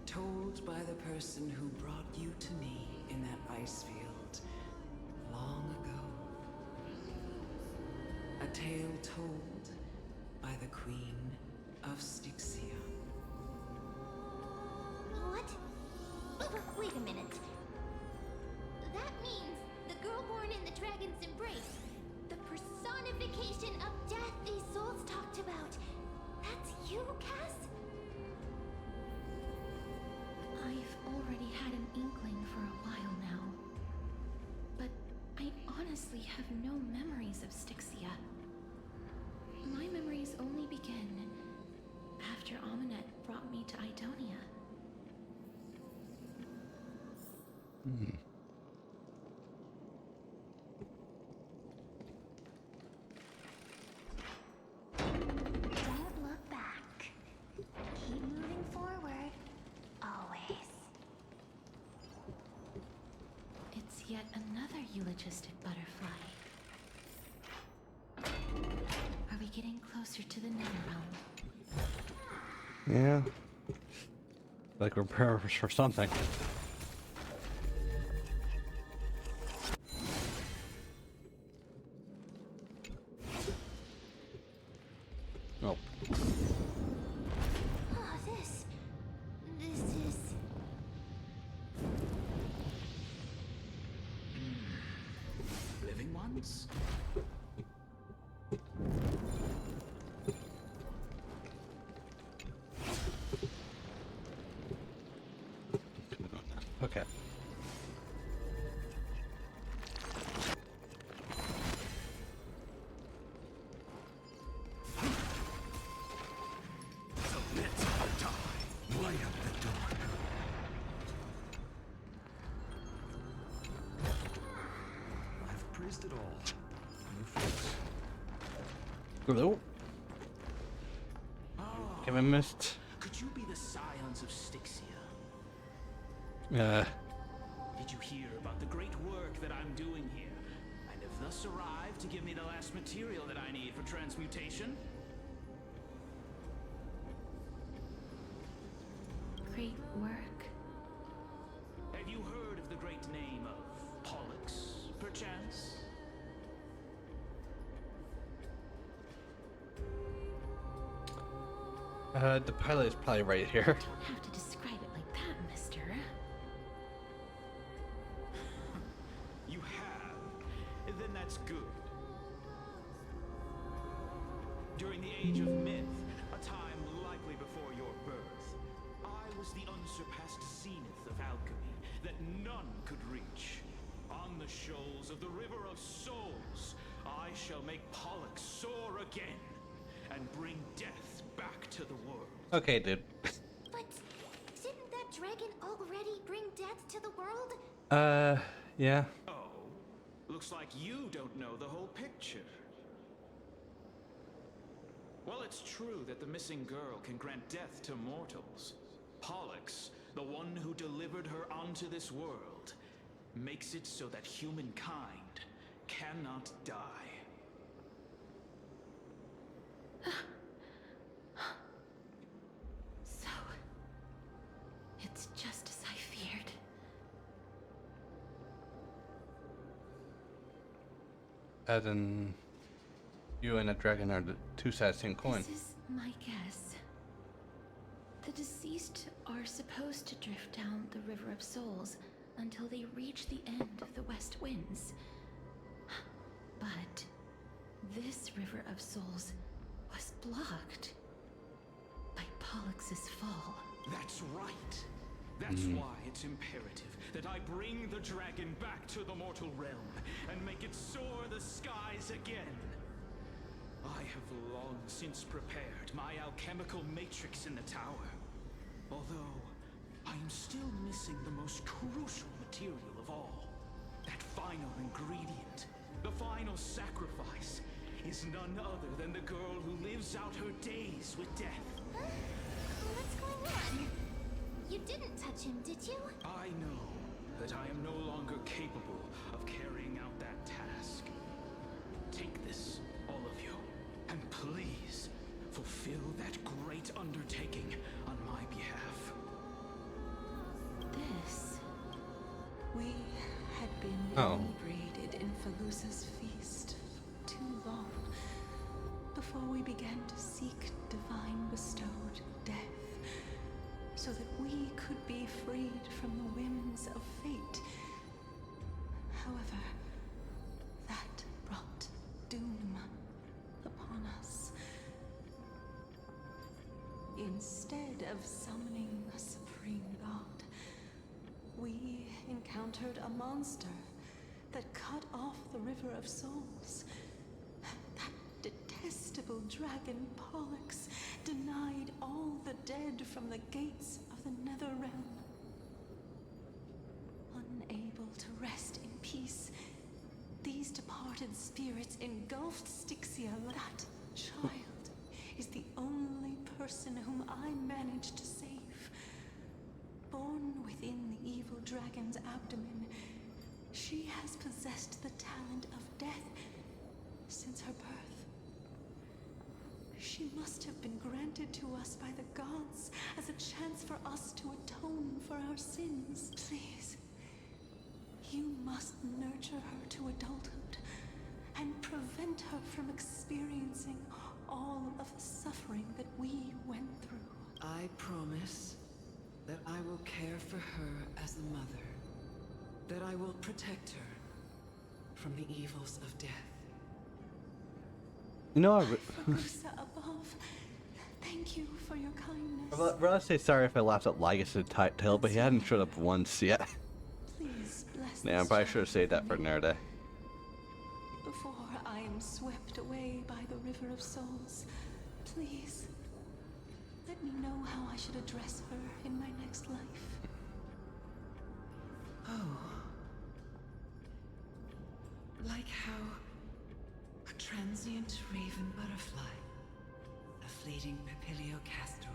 told by the person who brought you to me in that ice field long ago. A tale told by the Queen of Styxia. What? Wait a minute. That means the girl born in the dragon's embrace, the personification of death these souls talked about. That's you, Cass? I've already had an inkling for a while now. But I honestly have no memories of Styxia. My memories only begin after Amunet brought me to Idonia. Don't look back. Keep moving forward. Always. It's yet another eulogistic butterfly. Are we getting closer to the Netherrealm? Yeah. Like we're preparing for something. once. Okay. Light up the door. I've praised it all. You folks. Hello? Have I missed? Could you be the scions of Styxia? Did you hear about the great work that I'm doing here? And have thus arrived to give me the last material that I need for transmutation? Great work. Have you heard of the great name of Pollux, perchance? The pilot is probably right here. Don't have to describe it like that, mister. You have? Then that's good. During the age of myth, a time likely before your birth, I was the unsurpassed zenith of alchemy that none could reach. On the shoals of the River of Souls, I shall make Pollux soar again and bring death back to the world. Okay, dude. But didn't that dragon already bring death to the world? Yeah. Oh, looks like you don't know the whole picture. Well, it's true that the missing girl can grant death to mortals. Pollux, the one who delivered her onto this world, makes it so that humankind cannot die. So, it's just as I feared. As in, you and a dragon are the two sides of the same coin. This is my guess. The deceased are supposed to drift down the River of Souls until they reach the end of the West Winds. But this River of Souls was blocked by Pollux's fall. That's right. That's why it's imperative that I bring the dragon back to the mortal realm and make it soar the skies again. I have long since prepared my alchemical matrix in the tower. Although, I am still missing the most crucial material of all. That final ingredient, the final sacrifice, is none other than the girl who lives out her days with death. Huh? What's going on? You didn't touch him, did you? I know that I am no longer capable of carrying out that task. Take this, all of you, and please fulfill that great undertaking on my behalf. This. We had been inebriated in Falusa's feast for too long before we began to seek divine bestowed death, so that we could be freed from the whims of fate. However, that brought doom upon us. Instead of summoning a supreme god, we encountered a monster that cut off the River of Souls. That detestable dragon Pollux denied all the dead from the gates of the Nether Realm. Unable to rest in peace, these departed spirits engulfed Styxia. That child is the only person whom I managed to save. Born within the evil dragon's abdomen, she has possessed the talent of death since her birth. She must have been granted to us by the gods as a chance for us to atone for our sins. Please, you must nurture her to adulthood and prevent her from experiencing all of the suffering that we went through. I promise that I will care for her as a mother, that I will protect her from the evils of death. You know, Rusa above, thank you for your kindness. I'd rather say sorry if I laughed at Lygus' tail, but he hadn't showed up once yet. Please bless Yeah, I this probably should child have saved that for for me. another day. Before I am swept away by the river of souls, please let me know how I should address her in my next life. Oh. Like how a transient raven butterfly, a fleeting papilio castor,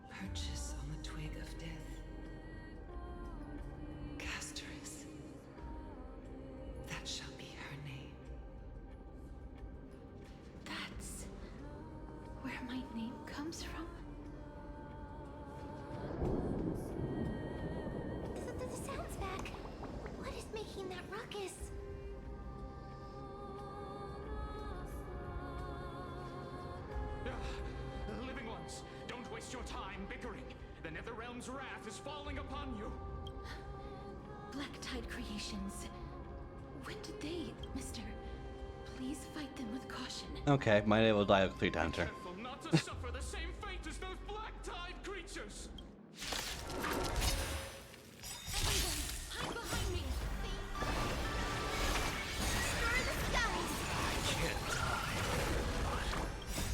perches on the twig of death. Castorus. That shall be her name. That's where my name comes from? The sound's back. What is making that ruckus? Living ones, don't waste your time bickering. The Netherrealm's wrath is falling upon you. Black Tide Creations. When did they, Mister? Please fight them with caution. Okay, my name will die like 3 times here. Careful not to suffer the same fate as those Black Tide creatures. Everyone, hide behind me. Stir the skies. Can't die. But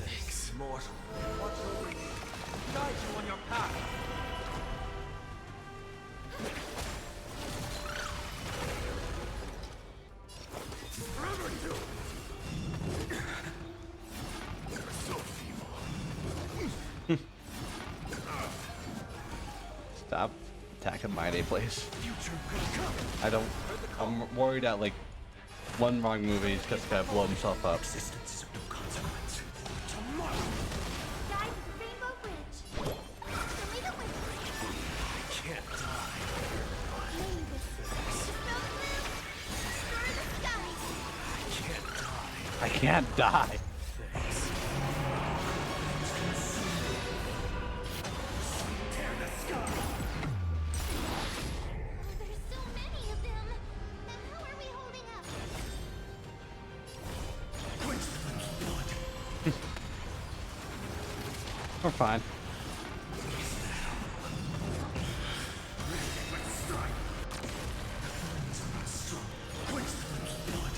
thanks. Mortal. Watch over you. Guide you on your path. Forever you! You're so feeble. Stop attacking my day, please. Future could come. I'm worried that like one wrong move he's just gonna blow himself up. Existence is of no consequence. Tomorrow! Guide to the Rainbow Bridge. Show me the way. Can't die. Lygus. Dispel the gloom. Stir the skies. Can't die. I can't die. Thanks. Tear the sky! There's so many of them. How are we holding up? Quench the blood. We're fine. Let's strike. The flames are not strong. Quench the blood.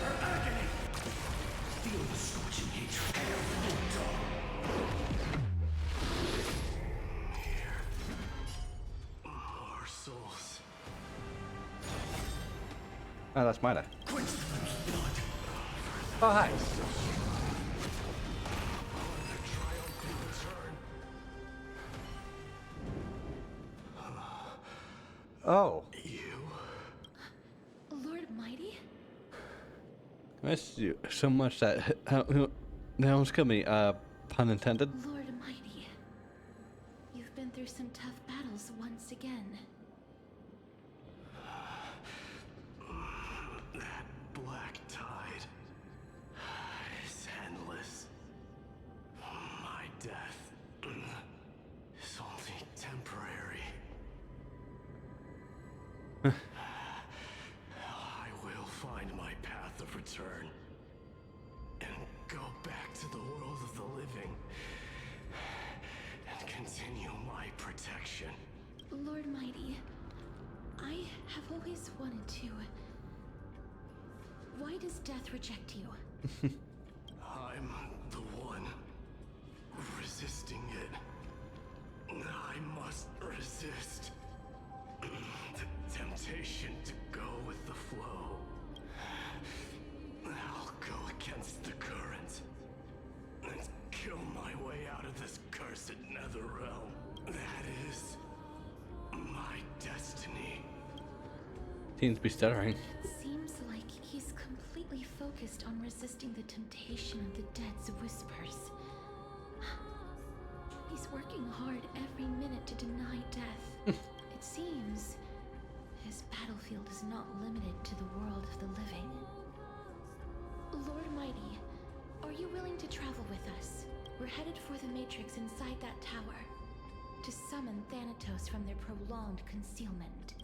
Her agony. Feel the scorching hatred. Our souls. Oh, that's my day. Quench the blood. Oh, hi. Oh, Lord Mighty? I missed you so much that that was coming. Pun intended. Lord Mighty. You've been through some tough battles once again. That black tide is endless. My death is only temporary. I will find my path of return and go back to the world of the living and continue my protection. Lord Mighty, I have always wanted to. Why does death reject you? I'm the one resisting it. I must resist the temptation to go with the flow. I'll go against the current and kill my way out of this cursed nether realm. That is my destiny. Seems to be stuttering. Seems like he's completely focused on resisting the temptation of the dead's whispers. He's working hard every minute to deny death. It seems his battlefield is not limited to the world of the living. Lord Mighty, are you willing to travel with us? We're headed for the Matrix inside that tower. to summon Thanatos from their prolonged concealment.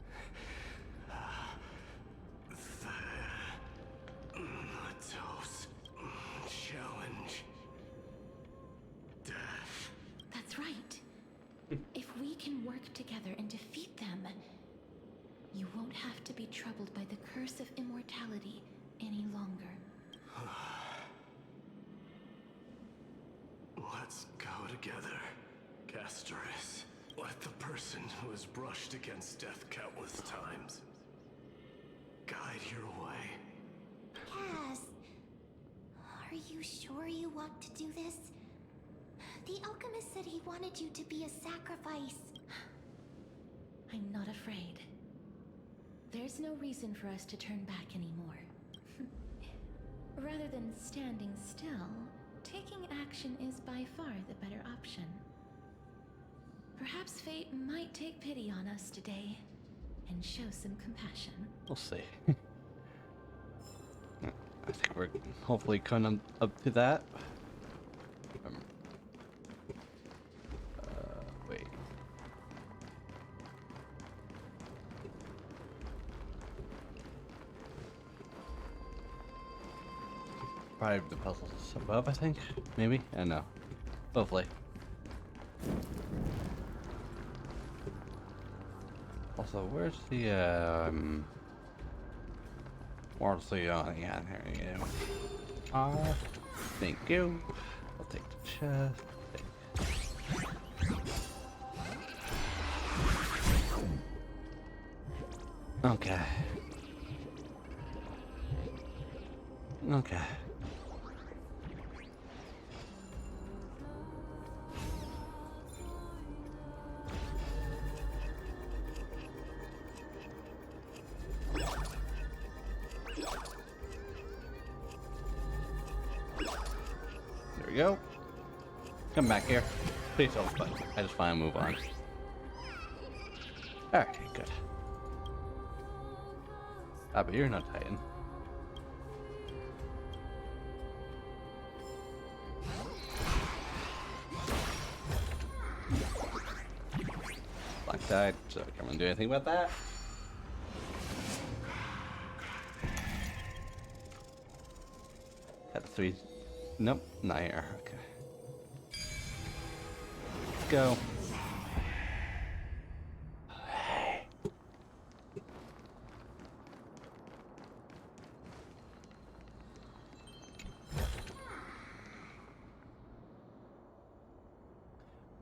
Thanatos. Challenge. Death. That's right. If we can work together and defeat them, you won't have to be troubled by the curse of immortality any longer. Let's go together, Castorus. Let the person who has brushed against death countless times guide your way. Cass, are you sure you want to do this? The alchemist said he wanted you to be a sacrifice. I'm not afraid. There's no reason for us to turn back anymore. Rather than standing still, taking action is by far the better option. Perhaps fate might take pity on us today and show some compassion. We'll see. I think we're hopefully coming up to that. Wait. Probably the puzzles above, I think. Maybe? I don't know. Hopefully. Also, where's the, where's the, yeah, here you go. Thank you. I'll take the chest. Okay. Okay. There we go. Come back here. Please don't fight. I just want to move on. Alright, good. Ah, but you're not Titan. Black died, so I can't really do anything about that. That's 3. Nope, not here. Okay. Go.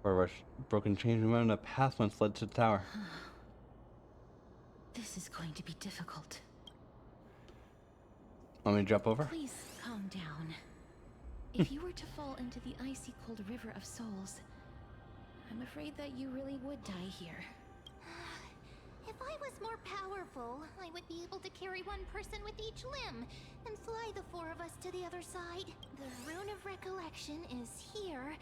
Or broken chain remember the path once led to the tower. This is going to be difficult. Want me to jump over? Please calm down. If you were to fall into the icy cold river of souls, I'm afraid that you really would die here. If I was more powerful, I would be able to carry one person with each limb and fly the 4 of us to the other side. The Rune of Recollection is here,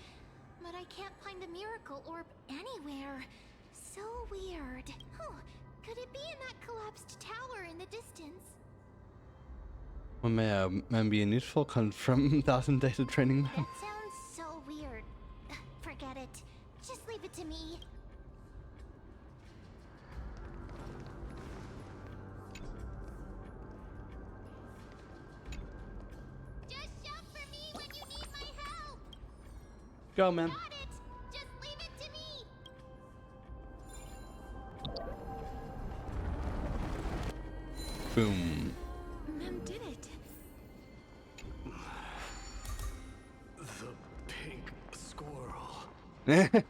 but I can't find the miracle orb anywhere. So weird. Oh, could it be in that collapsed tower in the distance? What may be useful comes from 1,000 days of training. That sounds so weird. Forget it. Just leave it to me. Just shout for me when you need my help. Go, man. Got it. Just leave it to me. Boom. Mem did it. The pink squirrel. The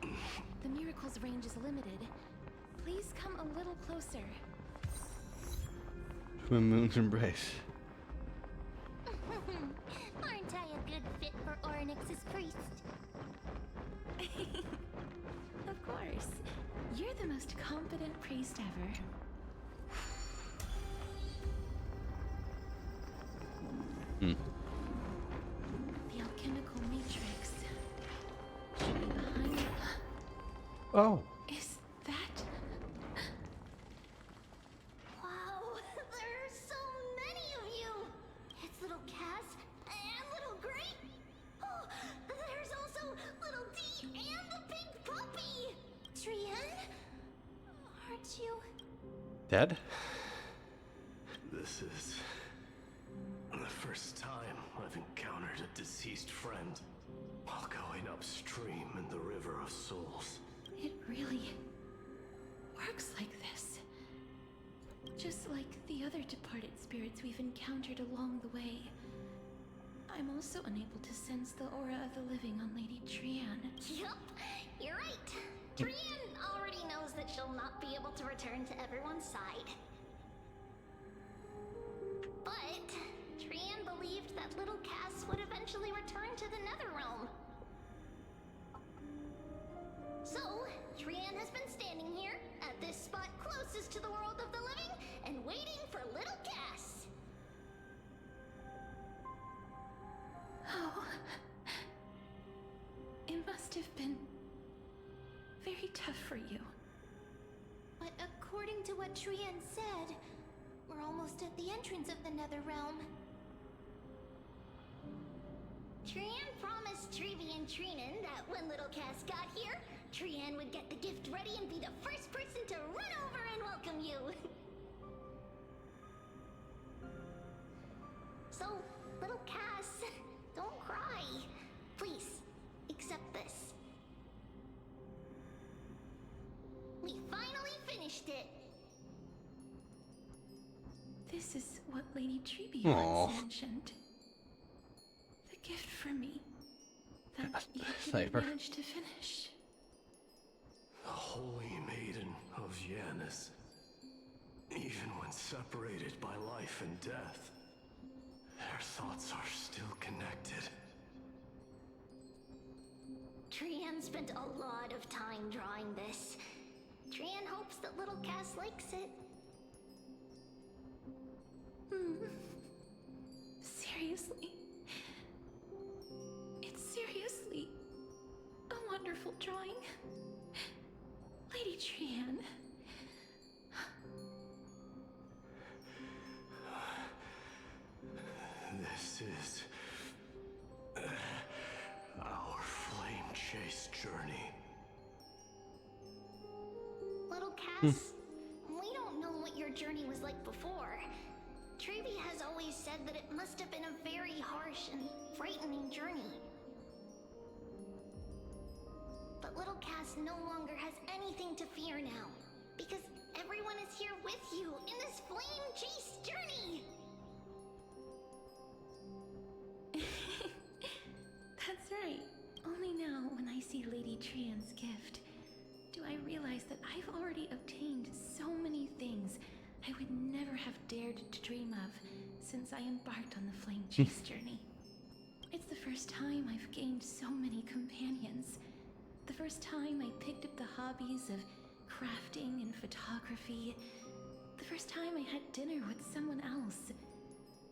miracle's range is limited. Please come a little closer. Twin Moon's Embrace. Aren't I a good fit for Ornyx's priest? Of course. You're the most competent priest ever. The alchemical matrix should be behind. Oh. Is that? Wow, there are so many of you! It's little Cass and little Grape. Oh, there's also little D and the pink puppy! dead? This is the first time I've encountered a deceased friend while going upstream in the River of Souls. It really works like this. Just like the other departed spirits we've encountered along the way. I'm also unable to sense the aura of the living on Lady Trian. Yup, you're right. Trian already knows that she'll not be able to return to everyone's side. But Trian believed that little Cass would eventually return to the Netherrealm. So, Trian has been standing here, at this spot closest to the world of the living, and waiting for little Cass. Oh. It must have been very tough for you. But according to what Trian said, we're almost at the entrance of the Netherrealm. Trian promised Trevi and Trinan that when little Cass got here, Trian would get the gift ready and be the first person to run over and welcome you. So, little Cass, don't cry. Please, accept this. We finally finished it. This is what Lady Trebi Aw. once mentioned. The gift for me that you didn't Sniper. manage to finish. The Holy Maiden of Yanis. Even when separated by life and death, their thoughts are still connected. Trian spent a lot of time drawing this. Trian hopes that little Cass likes it. Seriously. It's seriously a wonderful drawing. Lady Trian. This is our flame chase journey. Little Cass, we don't know what your journey was like before. Trevi has always said that it must have been a very harsh and frightening journey. But little Cass no longer has anything to fear now, because everyone is here with you in this flame chase journey. That's right. Only now, when I see Lady Trian's gift, do I realize that I've already obtained so many things I would never have dared to dream of since I embarked on the flame chase journey. It's the first time I've gained so many companions. The first time I picked up the hobbies of crafting and photography. The first time I had dinner with someone else.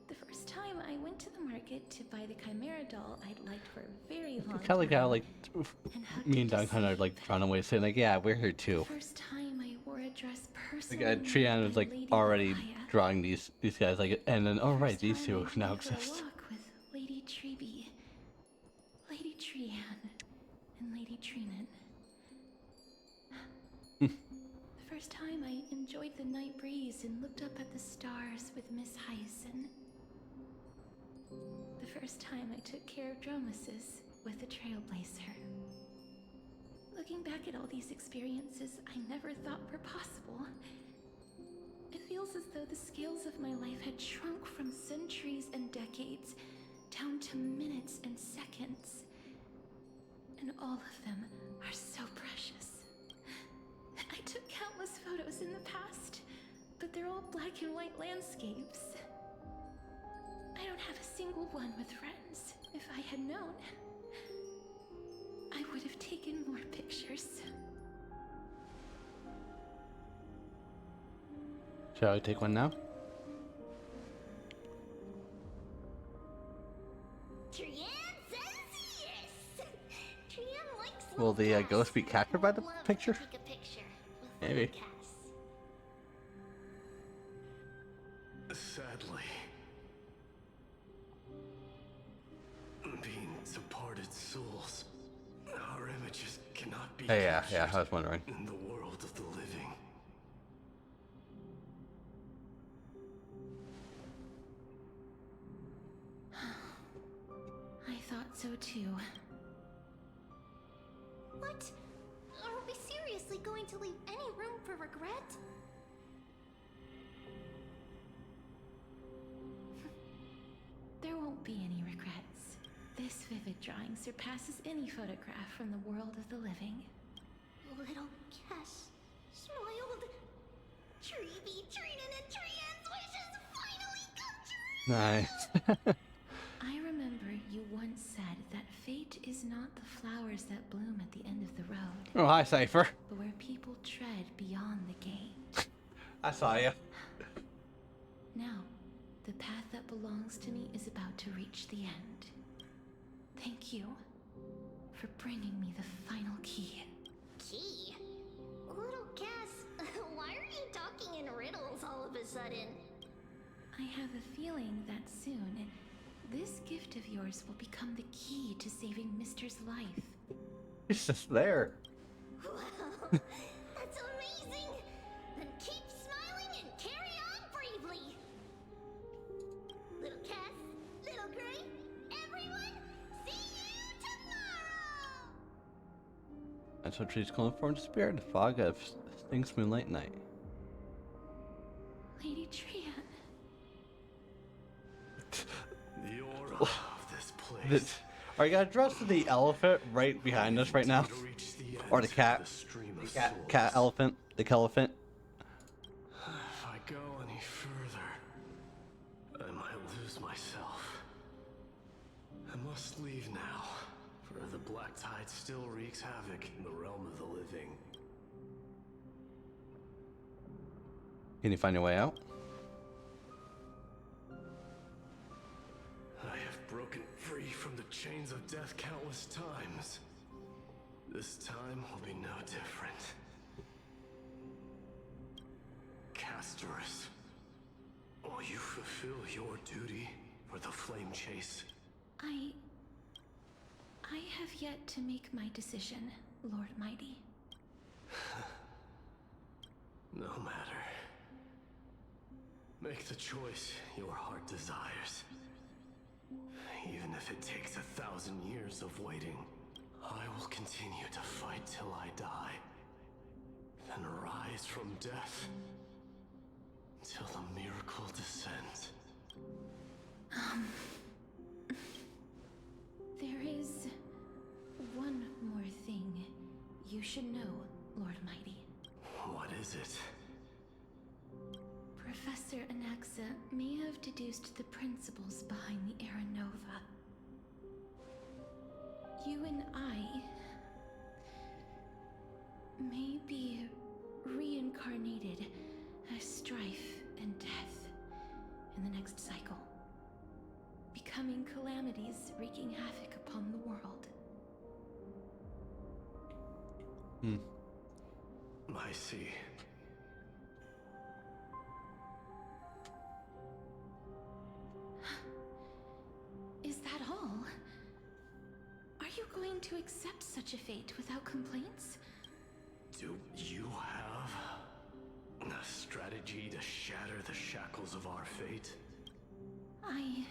The first time I went to the market to buy the Chimera doll I'd liked for a very long Kind of like how like and hugged me and to Don kind of see. like run away saying like, yeah, we're here too. The first time I wore a dress personally Like made Trian by was like Lady already Laya. drawing these guys like, and then oh right, First these time two I now went for a exist. walk with Lady Trebi, Lady Trian, and Lady Trinan. The first time I enjoyed the night breeze and looked up at the stars with Miss Hyson. The first time I took care of Dromasis with the Trailblazer. Looking back at all these experiences I never thought were possible, it feels as though the scales of my life had shrunk from centuries and decades down to minutes and seconds. And all of them are so precious. I took countless photos in the past, but they're all black and white landscapes. I don't have a single one with friends. If I had known, I would have taken more pictures. Shall I take one now? Trian says yes. Trian likes Will little the Cass, ghost be and captured by the would love to picture? take a picture with Maybe. little Cass. Sadly, being departed souls, our images cannot be Hey, yeah, captured I was wondering. in the world of the living. thought so too. What? Are we seriously going to leave any room for regret? There won't be any regrets. This vivid drawing surpasses any photograph from the world of the living. Little Cass smiled. Treeby, Trinin, and Trian's wishes finally come true! Nice. I remember you once said that fate is not the flowers that bloom at the end of the road, Oh, hi, Cypher. but where people tread beyond the gate. I saw you. Now, the path that belongs to me is about to reach the end. Thank you for bringing me the final key. Key? Little Cass, why are you talking in riddles all of a sudden? I have a feeling that soon, this gift of yours will become the key to saving Mister's life. He's just there. Wow, that's amazing! Then keep smiling and carry on bravely! Little Cass, Little Gray, everyone, see you tomorrow! That's what she's calling for in spirit. Fog of Stinks Moonlight Night. Lady Trian. The aura of this place. Are you gonna address the elephant right behind us right now? Or the cat? Cat elephant? The elephant? If I go any further, I might lose myself. I must leave now, for the black tide still wreaks havoc in the realm of the living. Can you find your way out? I have broken free from the chains of death countless times. This time will be no different. Castorus, will you fulfill your duty for the flame chase? I have yet to make my decision, Lord Mighty. No matter. Make the choice your heart desires. Even if it takes 1,000 years of waiting, I will continue to fight till I die. Then rise from death till the miracle descends. There is one more thing you should know, Lord Mighty. What is it? Professor Anaxa may have deduced the principles behind the Era Nova. You and I may be reincarnated as strife and death in the next cycle, becoming calamities wreaking havoc upon the world. I see. Is that all? Are you going to accept such a fate without complaints? Do you have a strategy to shatter the shackles of our fate? I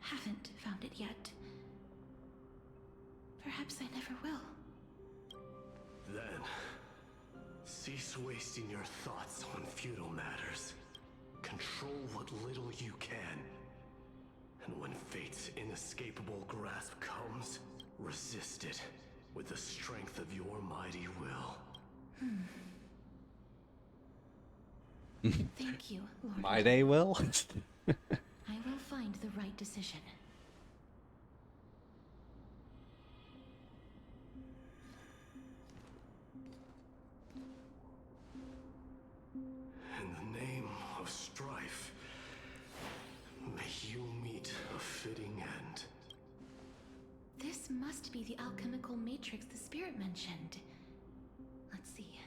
haven't found it yet. Perhaps I never will. Then, cease wasting your thoughts on futile matters. Control what little you can. And when fate's inescapable grasp comes, resist it with the strength of your mighty will. Thank you, Lord. My day will. I will find the right decision. In the name of strife, may you meet a fitting end. This must be the alchemical matrix the spirit mentioned. Let's see.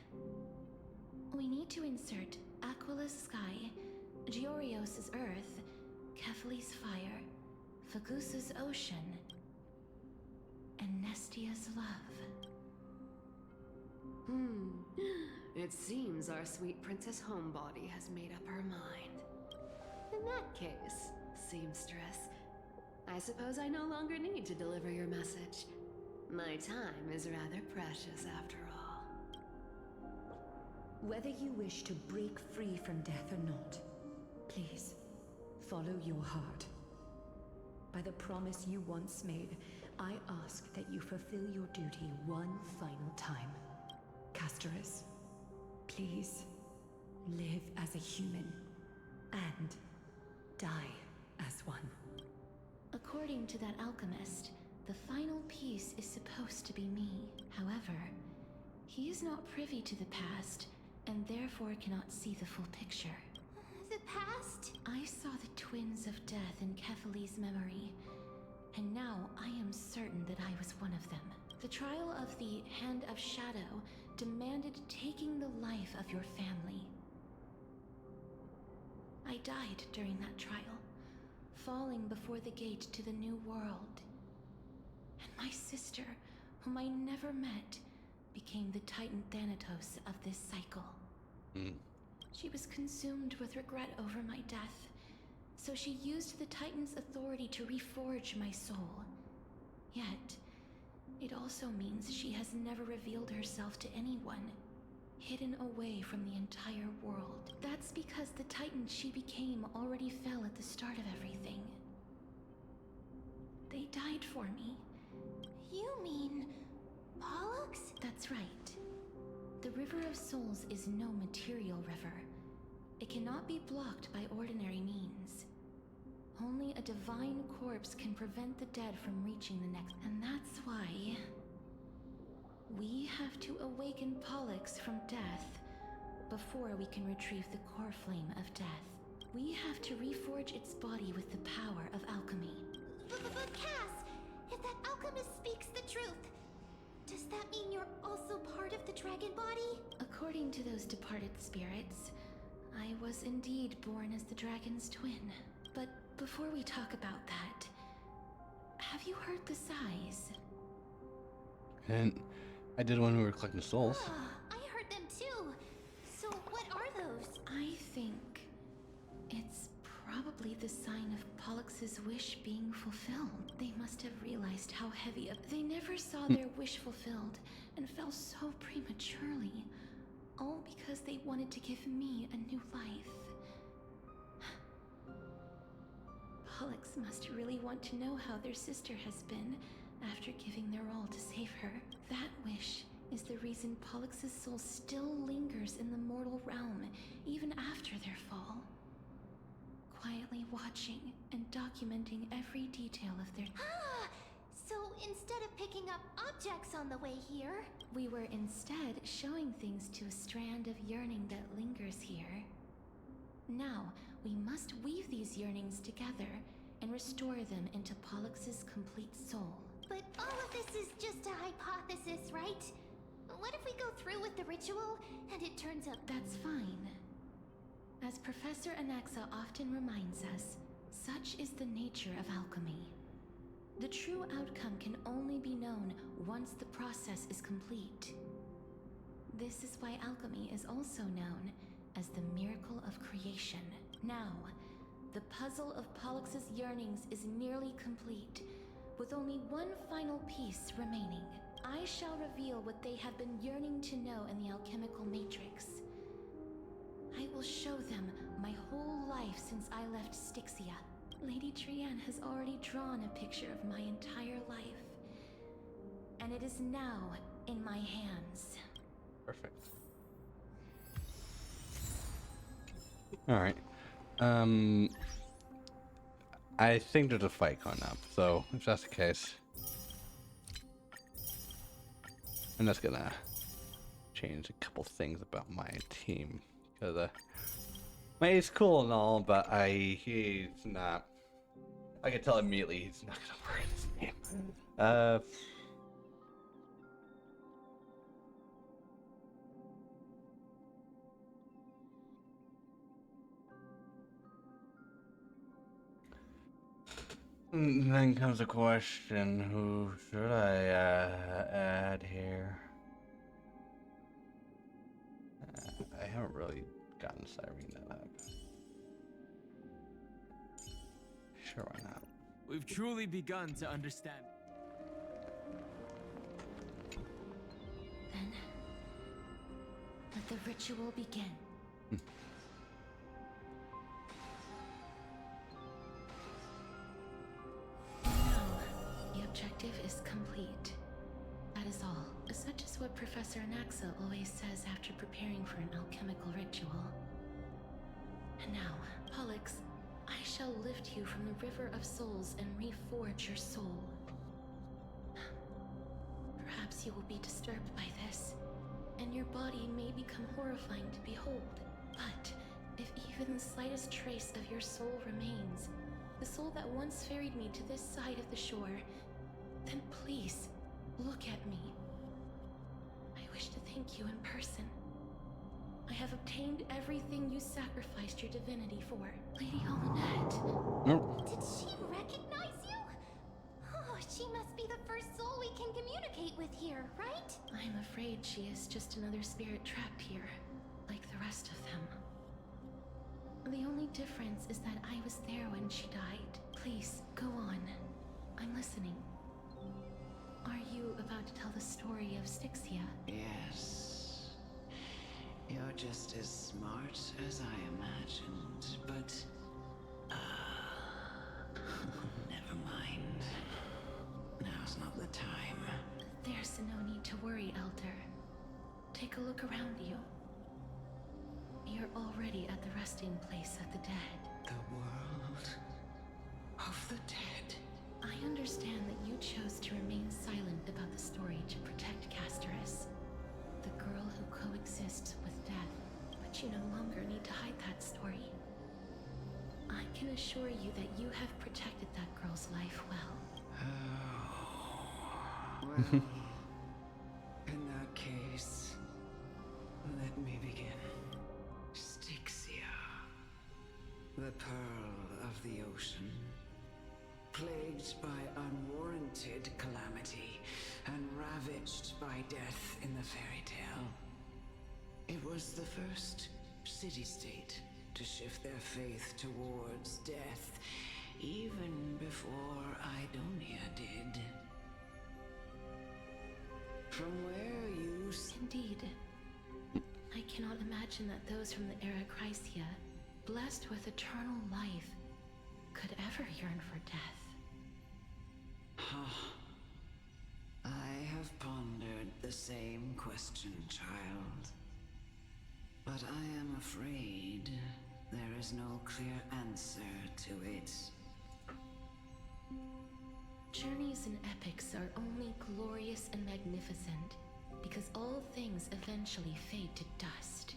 We need to insert Aquila's sky, Georios' earth, Kephali's fire, Fagusa's ocean, and Nestia's love. It seems our sweet Princess Homebody has made up her mind. In that case, seamstress, I suppose I no longer need to deliver your message. My time is rather precious after all. Whether you wish to break free from death or not, please, follow your heart. By the promise you once made, I ask that you fulfill your duty one final time. Castorus, please, live as a human, and die as one. According to that alchemist, the final piece is supposed to be me. However, he is not privy to the past, and therefore cannot see the full picture. The past? I saw the twins of death in Kethali's memory, and now I am certain that I was one of them. The trial of the Hand of Shadow demanded taking the life of your family. I died during that trial, falling before the gate to the new world. And my sister, whom I never met, became the Titan Thanatos of this cycle. She was consumed with regret over my death, so she used the Titan's authority to reforge my soul. Yet, it also means she has never revealed herself to anyone, hidden away from the entire world. That's because the Titan she became already fell at the start of everything. They died for me. You mean Pollux? That's right. The River of Souls is no material river. It cannot be blocked by ordinary means. Only a divine corpse can prevent the dead from reaching the next. And that's why we have to awaken Pollux from death before we can retrieve the core flame of death. We have to reforge its body with the power of alchemy. But Cass, if that alchemist speaks the truth, does that mean you're also part of the dragon body? According to those departed spirits, I was indeed born as the dragon's twin. But before we talk about that, have you heard the sighs? And I did when we were collecting souls. I heard them too. So what are those? I think it's probably the sign of Pollux's wish being fulfilled. They must have realized how heavy they never saw their wish fulfilled and fell so prematurely. All because they wanted to give me a new life. Pollux must really want to know how their sister has been after giving their all to save her. That wish is the reason Pollux's soul still lingers in the mortal realm even after their fall. Quietly watching and documenting every detail of their... So instead of picking up objects on the way here... We were instead showing things to a strand of yearning that lingers here. Now, we must weave these yearnings together and restore them into Pollux's complete soul. But all of this is just a hypothesis, right? What if we go through with the ritual and it turns out... That's fine. As Professor Anaxa often reminds us, such is the nature of alchemy. The true outcome can only be known once the process is complete. This is why alchemy is also known as the miracle of creation. Now, the puzzle of Pollux's yearnings is nearly complete, with only one final piece remaining. I shall reveal what they have been yearning to know in the alchemical matrix. I will show them my whole life since I left Styxia. Lady Trianne has already drawn a picture of my entire life, and it is now in my hands. Perfect. All right. I think there's a fight coming up, so if that's the case, I'm just gonna change a couple things about my team, because my ace cool and all, but he's not. I can tell immediately he's not gonna work in this game. Then comes the question, who should I add here? I haven't really gotten Cyrene that up. Sure, why not? We've truly begun to understand. Then, let the ritual begin. Now, the objective is complete. That is all. Such is what Professor Anaxa always says after preparing for an alchemical ritual. And now, Pollux, I shall lift you from the river of souls and reforge your soul. Perhaps you will be disturbed by this, and your body may become horrifying to behold. But if even the slightest trace of your soul remains, the soul that once ferried me to this side of the shore, then please, look at me. I wish to thank you in person. I have obtained everything you sacrificed your divinity for. Lady Almanette. Nope. Did she recognize you? Oh, she must be the first soul we can communicate with here, right? I'm afraid she is just another spirit trapped here, like the rest of them. The only difference is that I was there when she died. Please, go on. I'm listening. Are you about to tell the story of Styxia? Yes. You're just as smart as I imagined, but... never mind. Now's not the time. There's no need to worry, Elder. Take a look around you. You're already at the resting place of the dead. The world of the dead. I understand that you chose to remain silent about the story to protect Casterus, the girl who coexists with death, but you no longer need to hide that story. I can assure you that you have protected that girl's life well. Well, in that case, let me begin. Styxia, the pearl of the ocean, plagued by unwarranted calamity and ravaged by death in the fairy tale. It was the first city-state to shift their faith towards death, even before Idonia did. From where you... Indeed. I cannot imagine that those from the era Chrysia, blessed with eternal life, could ever yearn for death. I have pondered the same question, child. But I am afraid there is no clear answer to it. Journeys and epics are only glorious and magnificent because all things eventually fade to dust.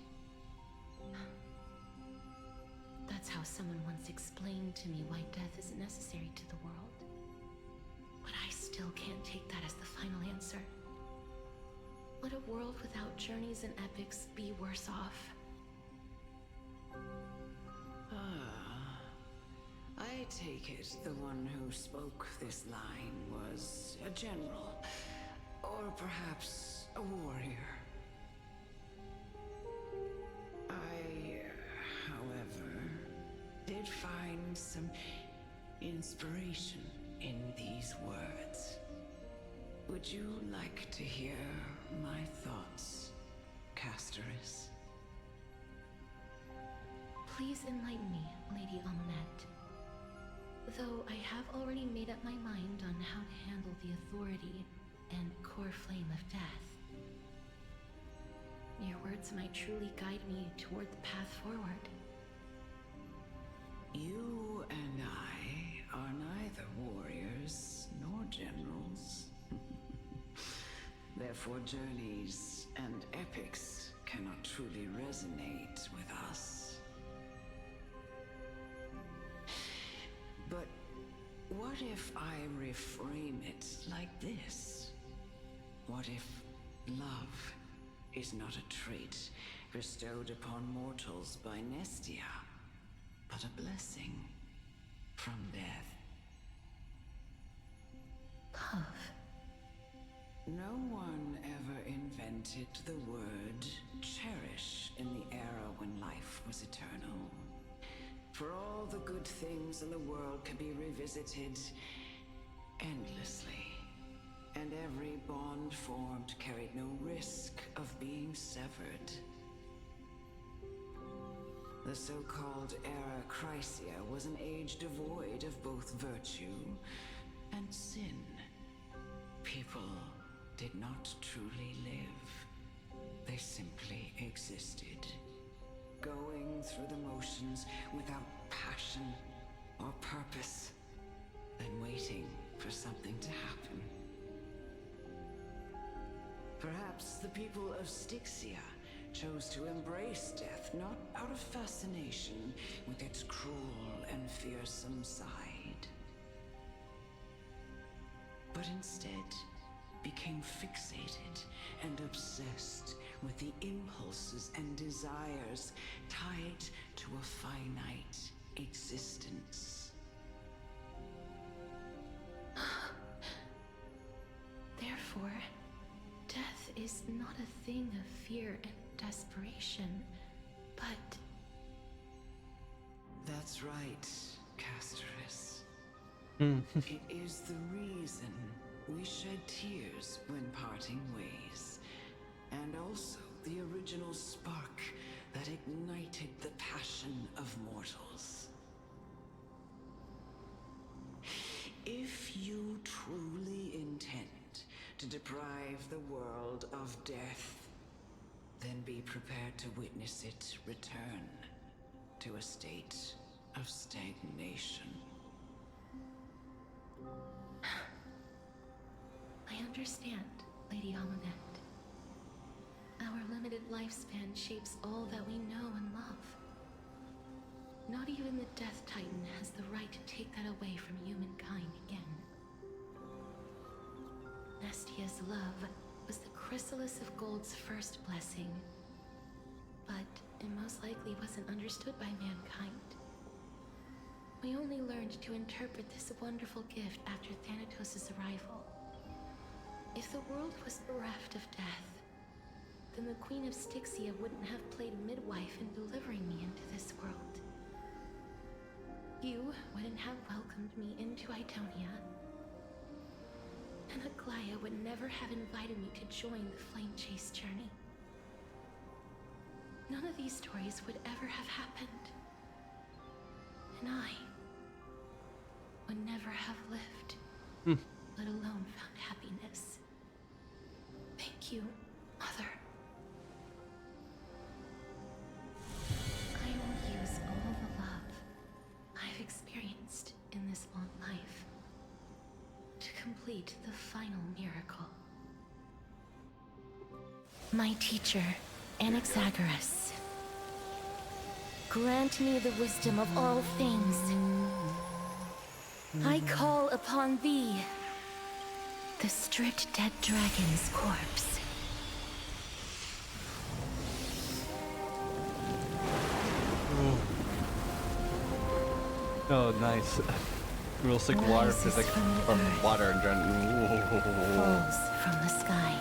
That's how someone once explained to me why death is necessary to the world. But I still can't take that as the final answer. Would a world without journeys and epics be worse off? I take it the one who spoke this line was a general, or perhaps a warrior. I, however, did find some inspiration in these words. Would you like to hear my thoughts, Casterus? Please enlighten me, Lady Almanette. Though I have already made up my mind on how to handle the authority and core flame of death. Your words might truly guide me toward the path forward. You and I are neither warriors nor generals. Therefore, journeys and epics cannot truly resonate with us. But what if I reframe it like this? What if love is not a trait bestowed upon mortals by Nestia, but a blessing from death? Love. No one ever invented the word cherish in the era when life was eternal. For all the good things in the world can be revisited endlessly, and every bond formed carried no risk of being severed. The so-called Era Chrysia was an age devoid of both virtue and sin. People did not truly live. They simply existed, going through the motions without passion or purpose, then waiting for something to happen. Perhaps the people of Styxia chose to embrace death not out of fascination with its cruel and fearsome side, but instead became fixated and obsessed with the impulses and desires tied to a finite existence. Therefore, death is not a thing of fear and desperation, but... That's right, Casterus. It is the reason we shed tears when parting ways, and also the original spark that ignited the passion of mortals. If you truly intend to deprive the world of death, then be prepared to witness it return to a state of stagnation. I understand, Lady Amunet. Our limited lifespan shapes all that we know and love. Not even the Death Titan has the right to take that away from humankind again. Nestia's love was the chrysalis of Gold's first blessing, but it most likely wasn't understood by mankind. We only learned to interpret this wonderful gift after Thanatos' arrival. If the world was bereft of death, then the Queen of Styxia wouldn't have played midwife in delivering me into this world. You wouldn't have welcomed me into Idonia, and Aglaya would never have invited me to join the Flame Chase journey. None of these stories would ever have happened, and I would never have lived, let alone found happiness. Thank you, Mother. I will use all the love I've experienced in this long life to complete the final miracle. My teacher, Anaxagoras, grant me the wisdom of all things. I call upon thee, the stripped dead dragon's corpse. Oh, nice. Real sick water physics from water and Falls from the sky.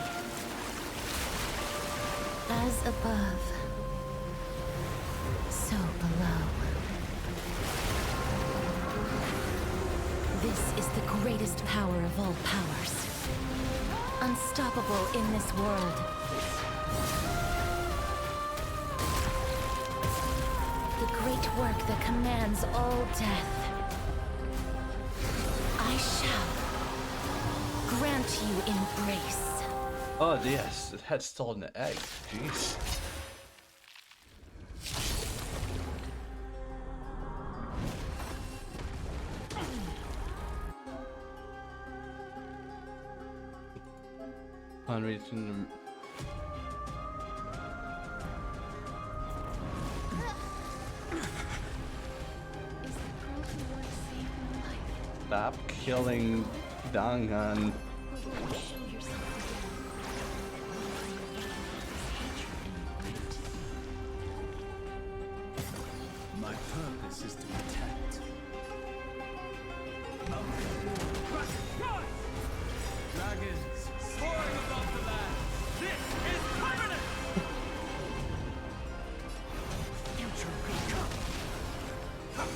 As above, so below. This is the greatest power of all powers. Unstoppable in this world. The great work that commands all death. I shall grant you embrace. Oh yes, it had stolen the egg. Jeez. On reaching the... Stop killing Dangan. My purpose is to protect. Dragons soaring above the land. This is permanent. Future will come.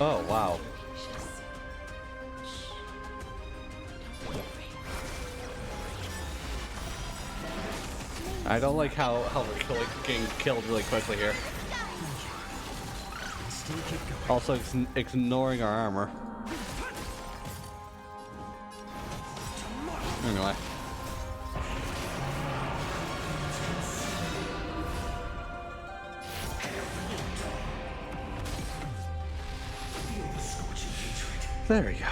Oh, wow. I don't like how we're getting killed really quickly here. Also ignoring our armor. Anyway. There we go.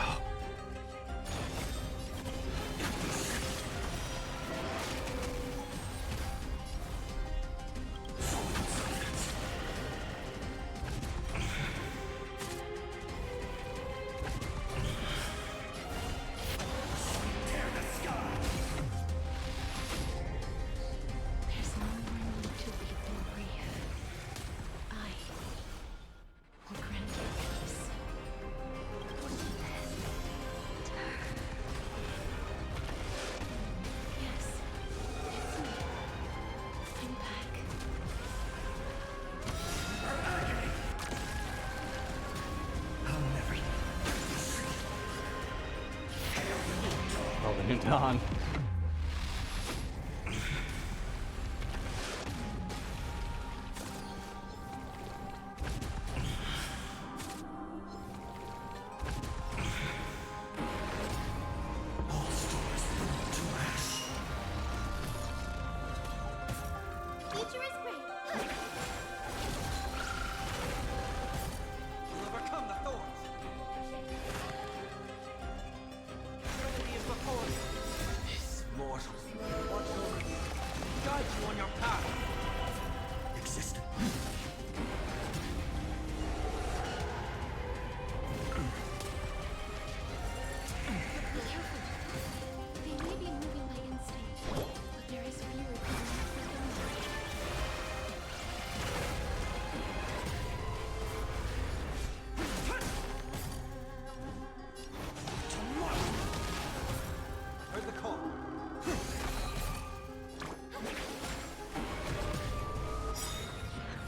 New dawn.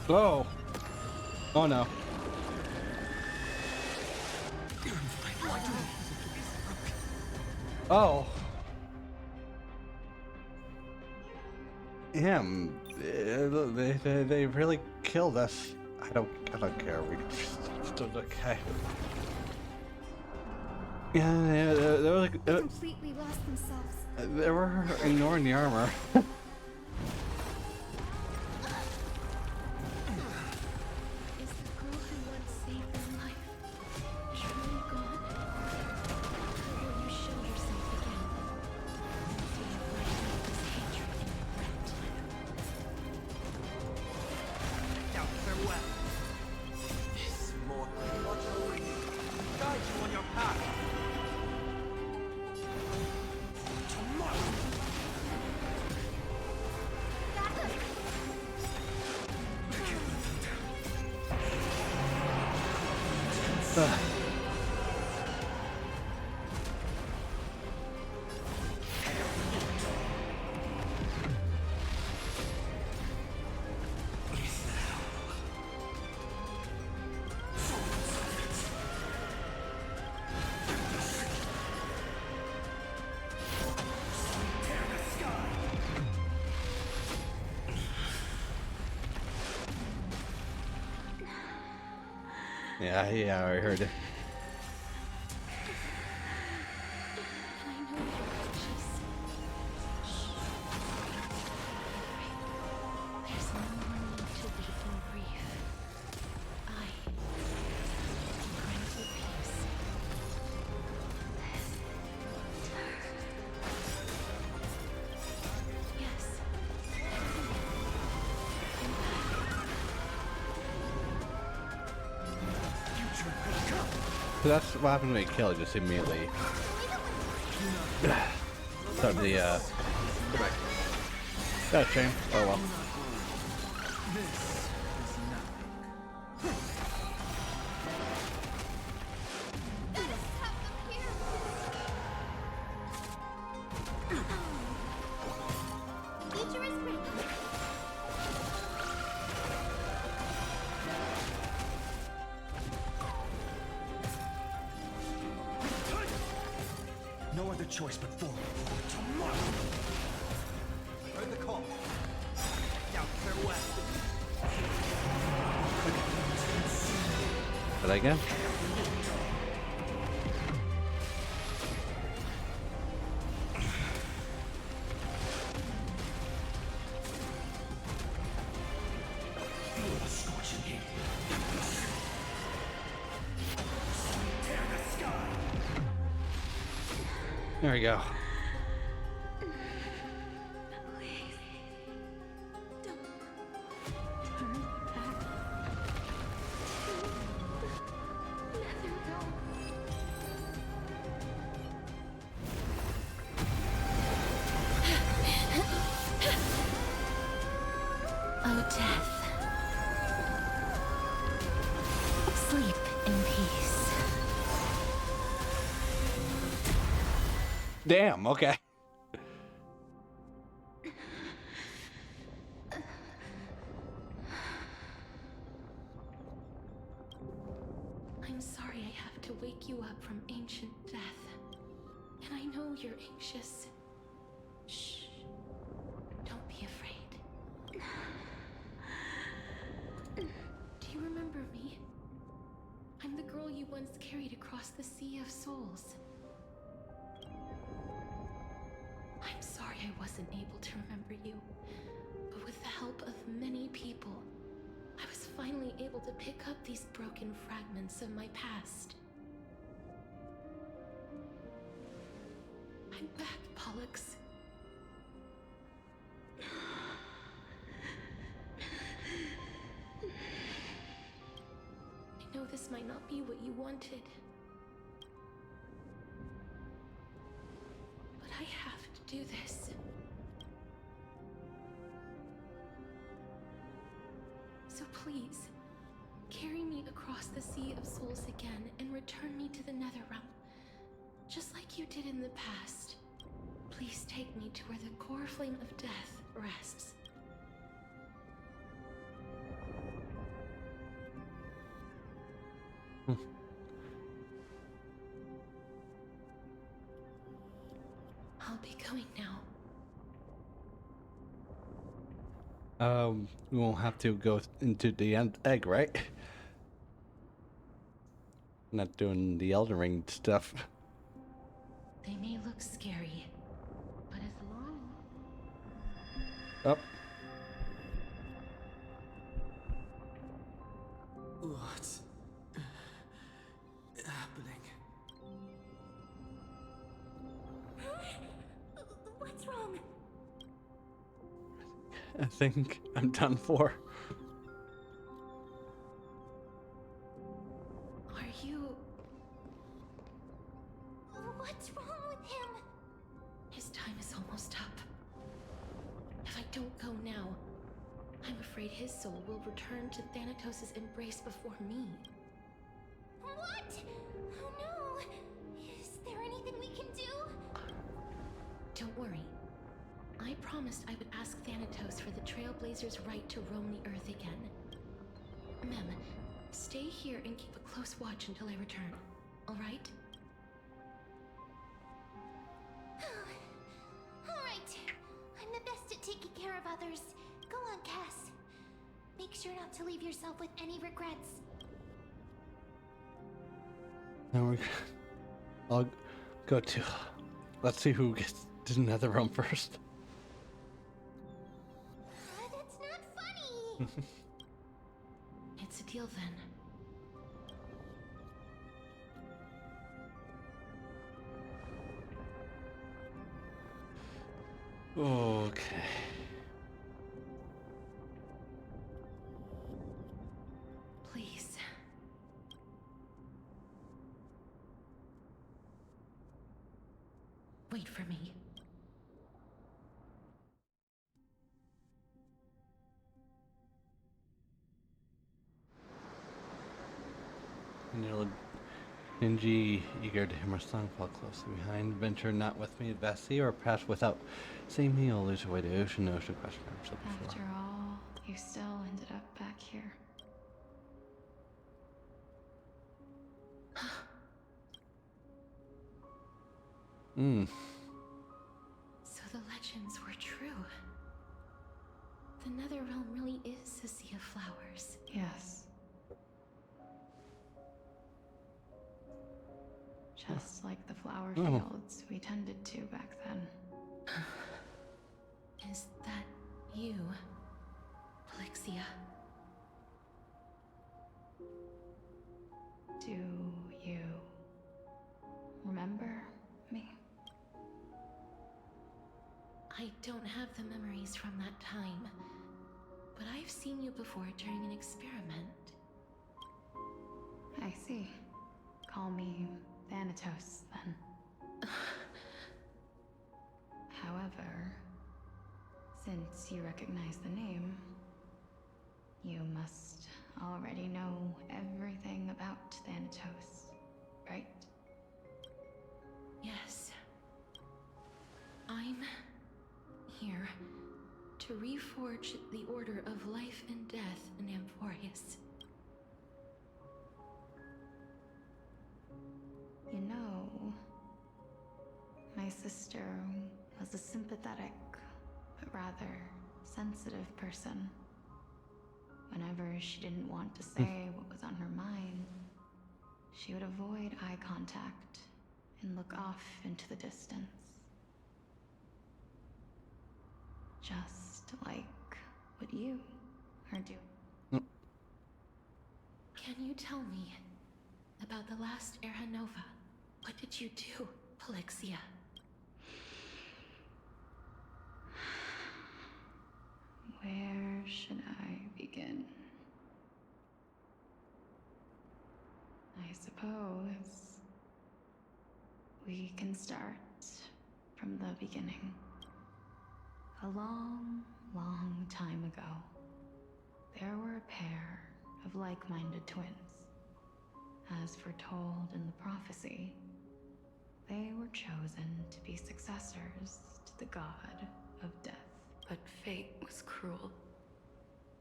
Oh. Oh no. Oh. Damn. They really killed us. I don't care. We just okay. Yeah, they were like completely lost themselves. they were ignoring the armor. Yeah, I heard it. So that's what happened when we kill, just immediately. So the go back. That's a shame. Oh well. choice but forward or tomorrow. Heard the call. Now clear west. Did I get? There we go. Oh, death. Sleep in peace. Damn, okay. I'm sorry I have to wake you up from ancient death. And I know you're anxious. Shh. Don't be afraid. Do you remember me? I'm the girl you once carried across the Sea of Souls. I'm sorry I wasn't able to remember you, but with the help of many people, I was finally able to pick up these broken fragments of my past. I'm back, Pollux. I know this might not be what you wanted, but I have to do this. So please, carry me across the Sea of Souls again and return me to the Netherrealm, just like you did in the past. Please take me to where the core flame of death rests. I'll be going now. We won't have to go into the egg, right? Not doing the Elden Ring stuff. They may look scary, but as long... Up. What's happening? What's wrong? I think I'm done for. Are you... What's wrong with him? His time is almost up. If I don't go now, I'm afraid his soul will return to Thanatos' embrace before me. What? Oh no! Is there anything we can do? Don't worry. I promised I would ask Thanatos for the Trailblazers' right to roam the Earth again. Mem, stay here and keep a close watch until I return, alright? Alright. I'm the best at taking care of others. Go on, Cass. Make sure not to leave yourself with any regrets. Now I'll go to... Let's see who gets to the Netherrealm first. That's not funny! It's a deal then. Okay. Please. Wait for me. Ninji, eager to hear my song, fall closely behind. Venture not with me to vast sea, or pass without seeing me, or lose your way to ocean, question mark. So before. After all, you still ended up back here. Mm. So the legends were true. The Netherrealm really is a sea of flowers. Yes. Just like the flower fields we tended to back then. Is that you, Alexia? Do you remember me? I don't have the memories from that time, but I've seen you before during an experiment. I see. Call me Thanatos, then. However, since you recognize the name, you must already know everything about Thanatos, right? Yes. I'm here to reforge the order of life and death in Amphoreous. You know, my sister was a sympathetic, but rather sensitive person. Whenever she didn't want to say what was on her mind, she would avoid eye contact and look off into the distance. Just like what you are doing. Can you tell me about the last Era Nova? What did you do, Alexia? Where should I begin? I suppose we can start from the beginning. A long, long time ago, there were a pair of like-minded twins. As foretold in the prophecy, they were chosen to be successors to the god of death. But fate was cruel.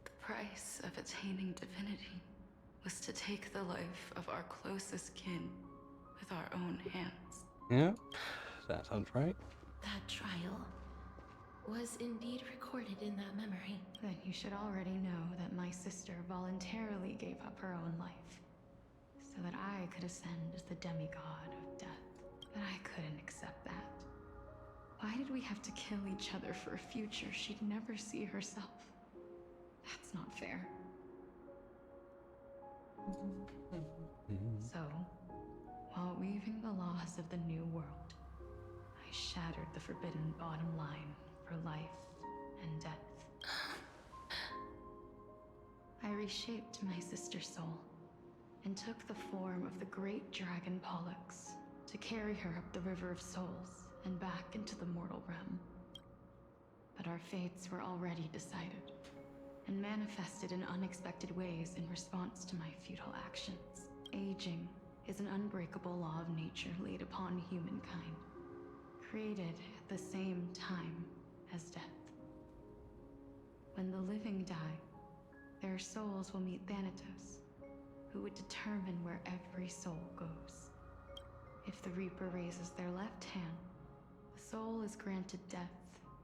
The price of attaining divinity was to take the life of our closest kin with our own hands. Yeah, that sounds right. That trial was indeed recorded in that memory. Then you should already know that my sister voluntarily gave up her own life, so that I could ascend as the demigod of death. But I couldn't accept that. Why did we have to kill each other for a future she'd never see herself? That's not fair. So, while weaving the laws of the new world, I shattered the forbidden bottom line for life and death. I reshaped my sister's soul and took the form of the great dragon Pollux to carry her up the River of Souls and back into the mortal realm. But our fates were already decided and manifested in unexpected ways in response to my futile actions. Aging is an unbreakable law of nature laid upon humankind, created at the same time as death. When the living die, their souls will meet Thanatos, who would determine where every soul goes. If the Reaper raises their left hand, the soul is granted death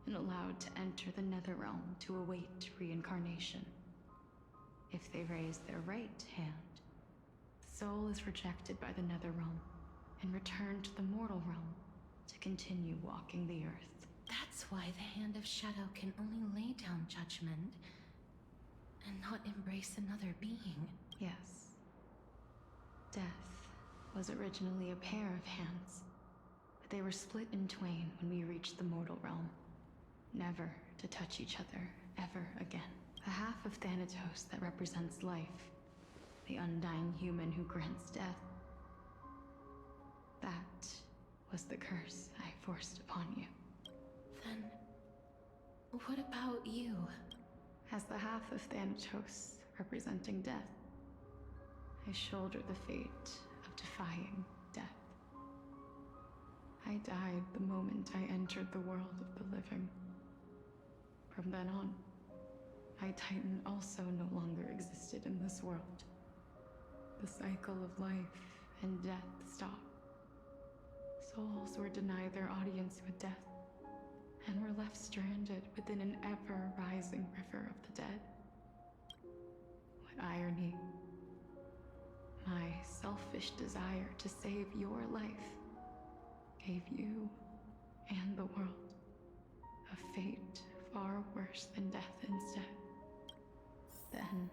and allowed to enter the Netherrealm to await reincarnation. If they raise their right hand, the soul is rejected by the Netherrealm and returned to the mortal realm to continue walking the earth. That's why the Hand of Shadow can only lay down judgment and not embrace another being. Yes. Death was originally a pair of hands, but they were split in twain when we reached the mortal realm, never to touch each other ever again. The half of Thanatos that represents life, the undying human who grants death, that was the curse I forced upon you. Then, what about you? As the half of Thanatos representing death, I shoulder the fate of defying death. I died the moment I entered the world of the living. From then on, my Titan also no longer existed in this world. The cycle of life and death stopped. Souls were denied their audience with death, and were left stranded within an ever-rising river of the dead. What irony. My selfish desire to save your life gave you and the world a fate far worse than death instead. Then,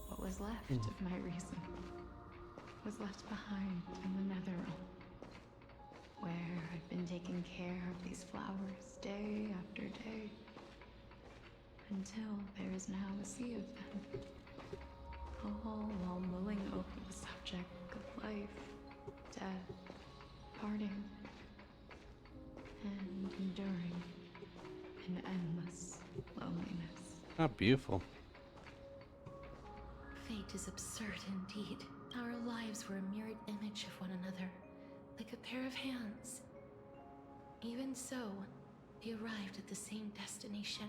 what was left of my reason was left behind in the Netherrealm, where I've been taking care of these flowers day after day, until there is now a sea of them, all while mulling over the subject of life, death, parting, and enduring an endless loneliness. Ah, beautiful. Fate is absurd indeed. Our lives were a mirrored image of one another, like a pair of hands. Even so, we arrived at the same destination.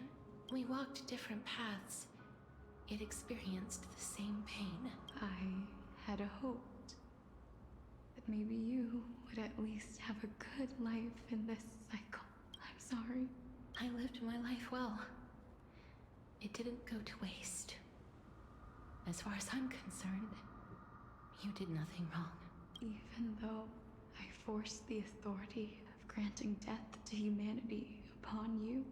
We walked different paths, yet experienced the same pain. I had hoped that maybe you would at least have a good life in this cycle. I'm sorry. I lived my life well. It didn't go to waste. As far as I'm concerned, you did nothing wrong. Even though I forced the authority of granting death to humanity upon you,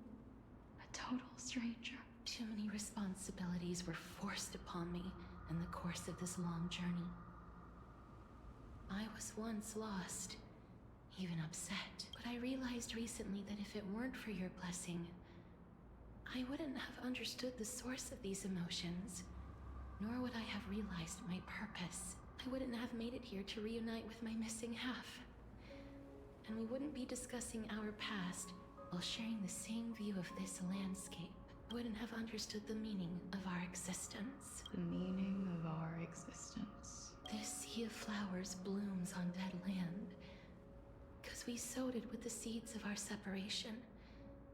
a total stranger. Too many responsibilities were forced upon me in the course of this long journey. I was once lost, even upset, but I realized recently that if it weren't for your blessing, I wouldn't have understood the source of these emotions, nor would I have realized my purpose. I wouldn't have made it here to reunite with my missing half. And we wouldn't be discussing our past while sharing the same view of this landscape. I wouldn't have understood the meaning of our existence. The meaning of our existence. This sea of flowers blooms on dead land, because we sowed it with the seeds of our separation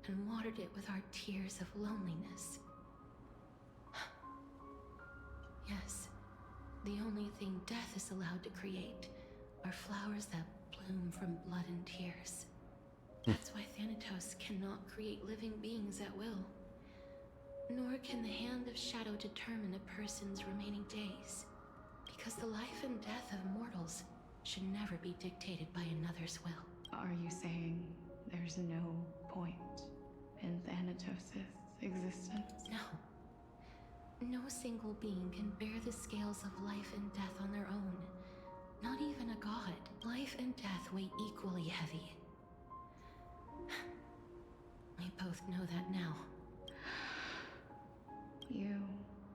and watered it with our tears of loneliness. Yes, the only thing death is allowed to create are flowers that bloom from blood and tears. That's why Thanatos cannot create living beings at will. Nor can the hand of shadow determine a person's remaining days. Because the life and death of mortals should never be dictated by another's will. Are you saying there's no point in Thanatos' existence? No. No single being can bear the scales of life and death on their own. Not even a god. Life and death weigh equally heavy. We both know that now. You,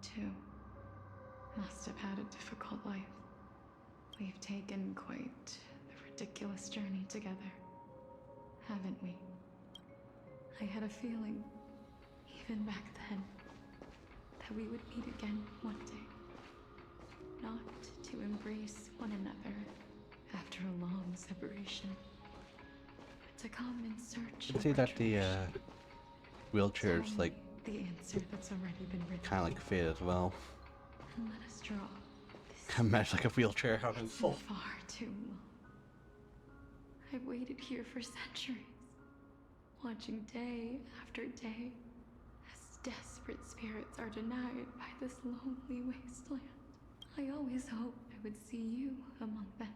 too, must have had a difficult life. We've taken quite the ridiculous journey together, haven't we? I had a feeling, even back then, that we would meet again one day. Not to embrace one another after a long separation, but to come in search of See that the wheelchair's Tell like me the answer that's already been written. kind of like Fate as well. And let us draw Imagine like a wheelchair out in full. far too long. I've waited here for centuries, watching day after day as desperate spirits are denied by this lonely wasteland. I always hoped I would see you among them.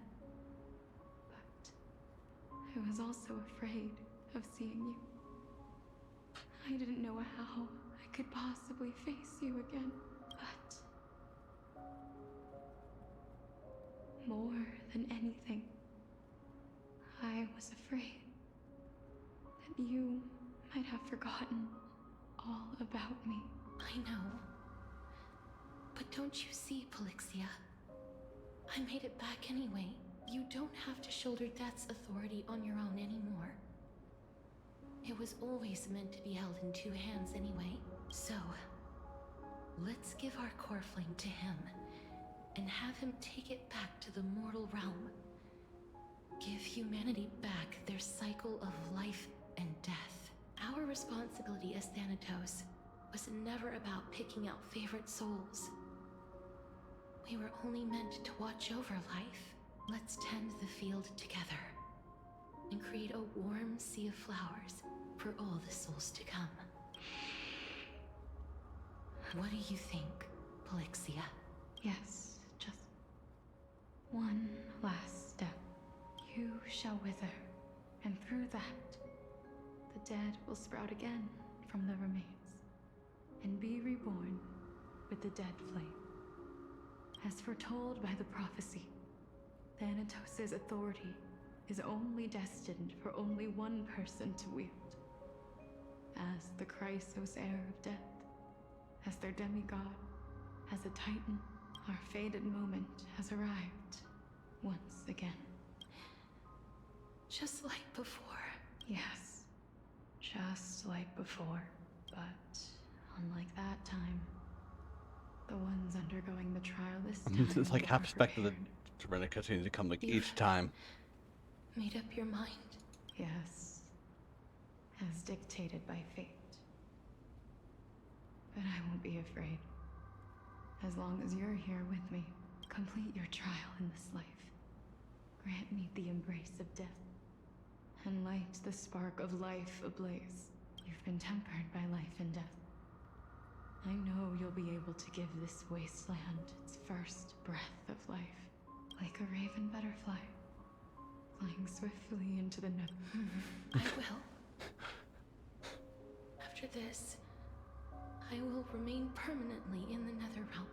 But I was also afraid of seeing you. I didn't know how I could possibly face you again, but more than anything, I was afraid that you might have forgotten all about me. I know. But don't you see, Polixia? I made it back anyway. You don't have to shoulder death's authority on your own anymore. It was always meant to be held in two hands anyway. So, let's give our core flame to him, and have him take it back to the mortal realm. Give humanity back their cycle of life and death. Our responsibility as Thanatos was never about picking out favorite souls. We were only meant to watch over life. Let's tend the field together. and create a warm sea of flowers for all the souls to come. What do you think, Polixia? Yes, just one last step. You shall wither, and through that, the dead will sprout again from the remains, and be reborn with the dead flame. As foretold by the prophecy, Thanatos' authority is only destined for only one person to wield. As the Chrysos heir of death, as their demigod, as a titan, our fated moment has arrived once again. Just like before. Yes, just like before. But unlike that time, the ones undergoing the trial this time. It's like half expected the Serena cutscenes to come like each time. Made up your mind? Yes, as dictated by fate. But I won't be afraid. As long as you're here with me, complete your trial in this life. Grant me the embrace of death, and light the spark of life ablaze. You've been tempered by life and death. I know you'll be able to give this wasteland its first breath of life, like a raven butterfly, flying swiftly into the nether. I will. After this, I will remain permanently in the Netherrealm.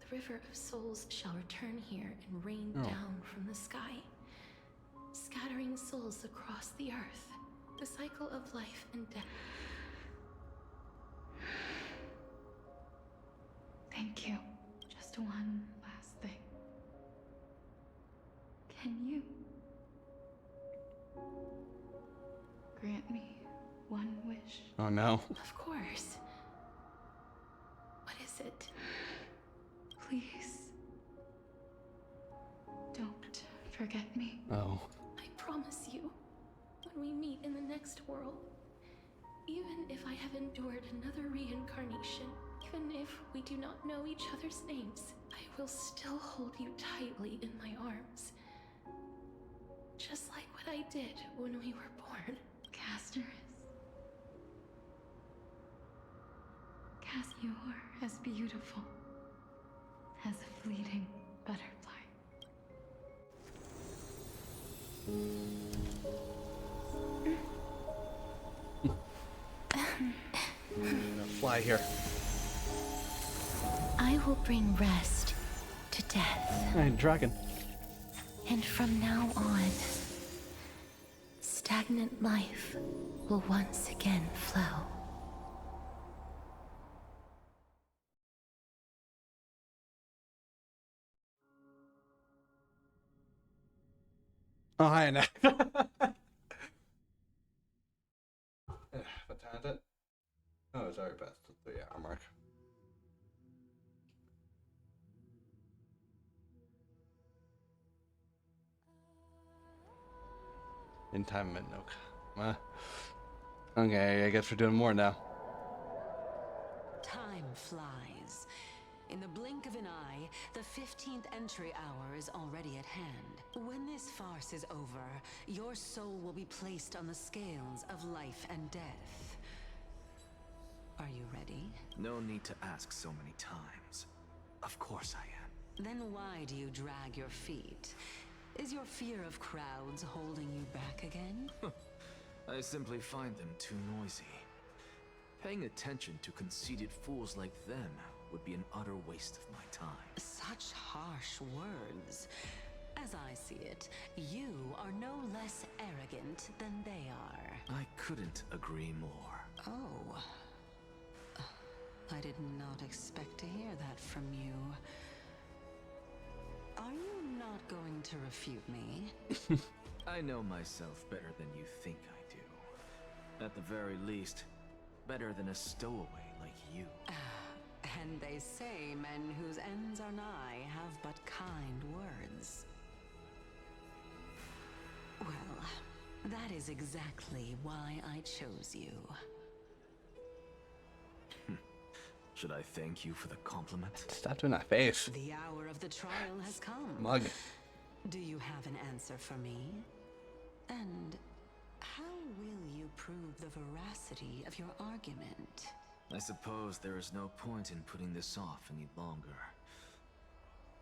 The River of Souls shall return here and rain down from the sky, scattering souls across the earth, the cycle of life and death. Thank you. Just one last thing. Can you grant me one wish? Oh no. Of course. What is it? Please. Don't forget me. Oh. I promise you, when we meet in the next world, even if I have endured another reincarnation, even if we do not know each other's names, I will still hold you tightly in my arms. Just like what I did when we were born. Casterus. You are as beautiful as a fleeting butterfly. Fly here. I will bring rest to death. Hey, dragon. And from now on, stagnant life will once again flow. Oh, hi, Annette. What time is it? Oh, it's already past the 3-hour mark. In time, Midnook. Okay, I guess we're doing more now. Time flies. In the blink of an eye, the 15th entry hour is already at hand. When this farce is over, your soul will be placed on the scales of life and death. Are you ready? No need to ask so many times. Of course I am. Then why do you drag your feet? Is your fear of crowds holding you back again? I simply find them too noisy. Paying attention to conceited fools like them would be an utter waste of my time. Such harsh words. As I see it, you are no less arrogant than they are. I couldn't agree more. Oh. I did not expect to hear that from you. Are you not going to refute me? I know myself better than you think I do. At the very least, better than a stowaway like you. And they say men whose ends are nigh have but kind words. Well, that is exactly why I chose you. Should I thank you for the compliment? Stop doing that face. The hour of the trial has come. Mug. Do you have an answer for me? And how will you prove the veracity of your argument? I suppose there is no point in putting this off any longer.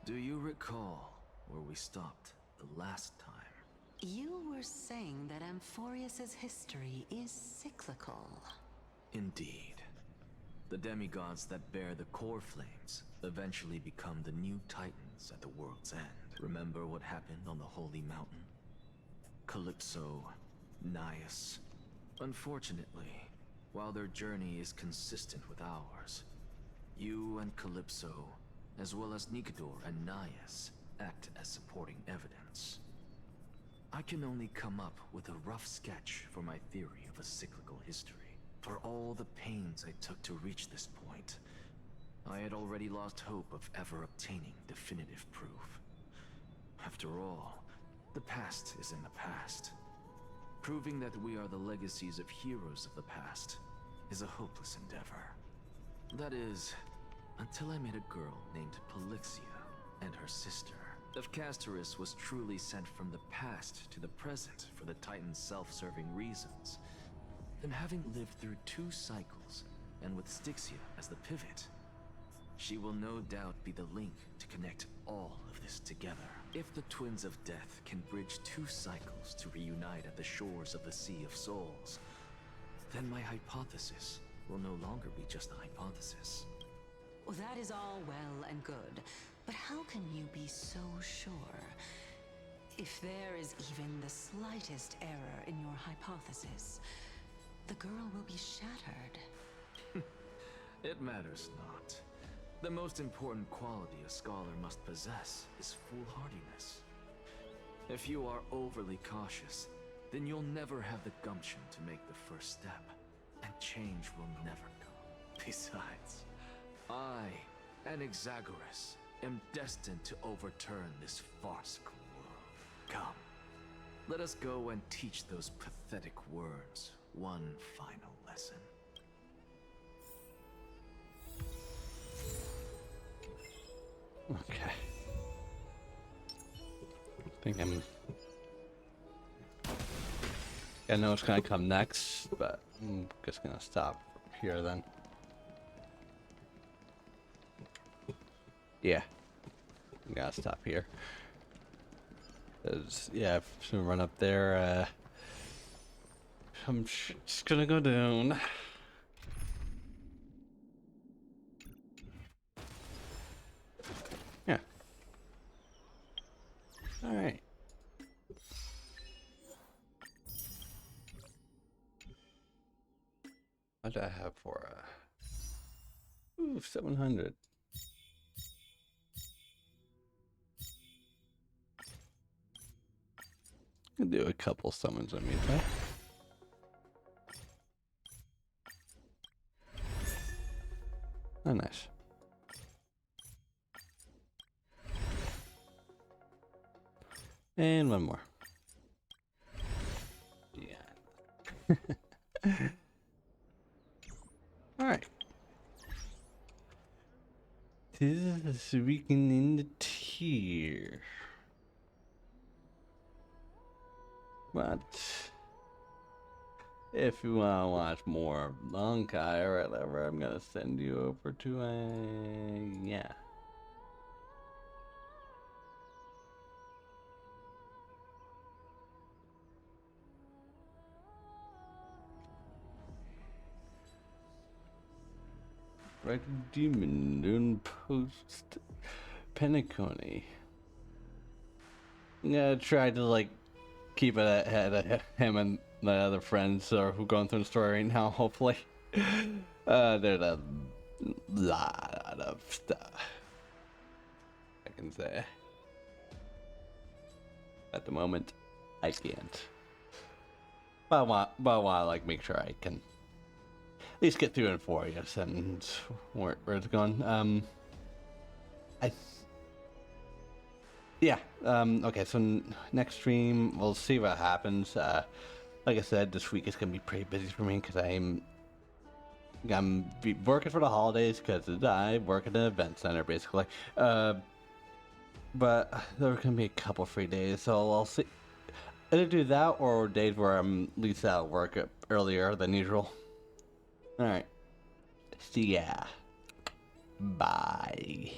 Do you recall where we stopped the last time? You were saying that Amphoreous' history is cyclical. Indeed. The demigods that bear the core flames eventually become the new titans at the world's end. Remember what happened on the Holy Mountain? Calypso, Naias. Unfortunately, while their journey is consistent with ours, you and Calypso, as well as Nikador and Naias, act as supporting evidence. I can only come up with a rough sketch for my theory of a cyclical history. For all the pains I took to reach this point, I had already lost hope of ever obtaining definitive proof. After all, the past is in the past. Proving that we are the legacies of heroes of the past is a hopeless endeavor. That is, until I met a girl named Polixia and her sister. If Castorus was truly sent from the past to the present for the Titan's self-serving reasons, then having lived through 2 cycles, and with Styxia as the pivot, she will no doubt be the link to connect all of this together. If the Twins of Death can bridge 2 cycles to reunite at the shores of the Sea of Souls, then my hypothesis will no longer be just a hypothesis. Well, that is all well and good, but how can you be so sure? If there is even the slightest error in your hypothesis, the girl will be shattered. It matters not. The most important quality a scholar must possess is foolhardiness. If you are overly cautious, then you'll never have the gumption to make the first step, and change will never come. Besides, I, and Exagoras, am destined to overturn this farcical world. Come, let us go and teach those pathetic words one final lesson. Okay. I know it's gonna come next, but I'm just gonna stop here then. Yeah. I'm gonna stop here. 'Cause, yeah, if I run up there, I'm just gonna go down. Yeah. Alright. What do I have for ooh, 700. I'll do a couple summons on me, okay? Oh, nice. And one more. Yeah. Alright. This weekend in the tier. But if you want to watch more of Lonkai or whatever, I'm gonna send you over to a yeah. Red Demon doing post Penacony. I'm gonna try to like keep it ahead of him and the other friends who are going through the story right now, hopefully. There's a lot of stuff I can say. At the moment, I can't. But I want to like make sure I can at least get through Amphoreous and where it's going. Yeah, okay, so next stream, we'll see what happens. Like I said, this week is going to be pretty busy for me because I'm working for the holidays because I work at an event center, basically. But there are going to be a couple free days, so I'll see. Either do that or days where I'm at least out of work earlier than usual. Alright. See ya. Bye.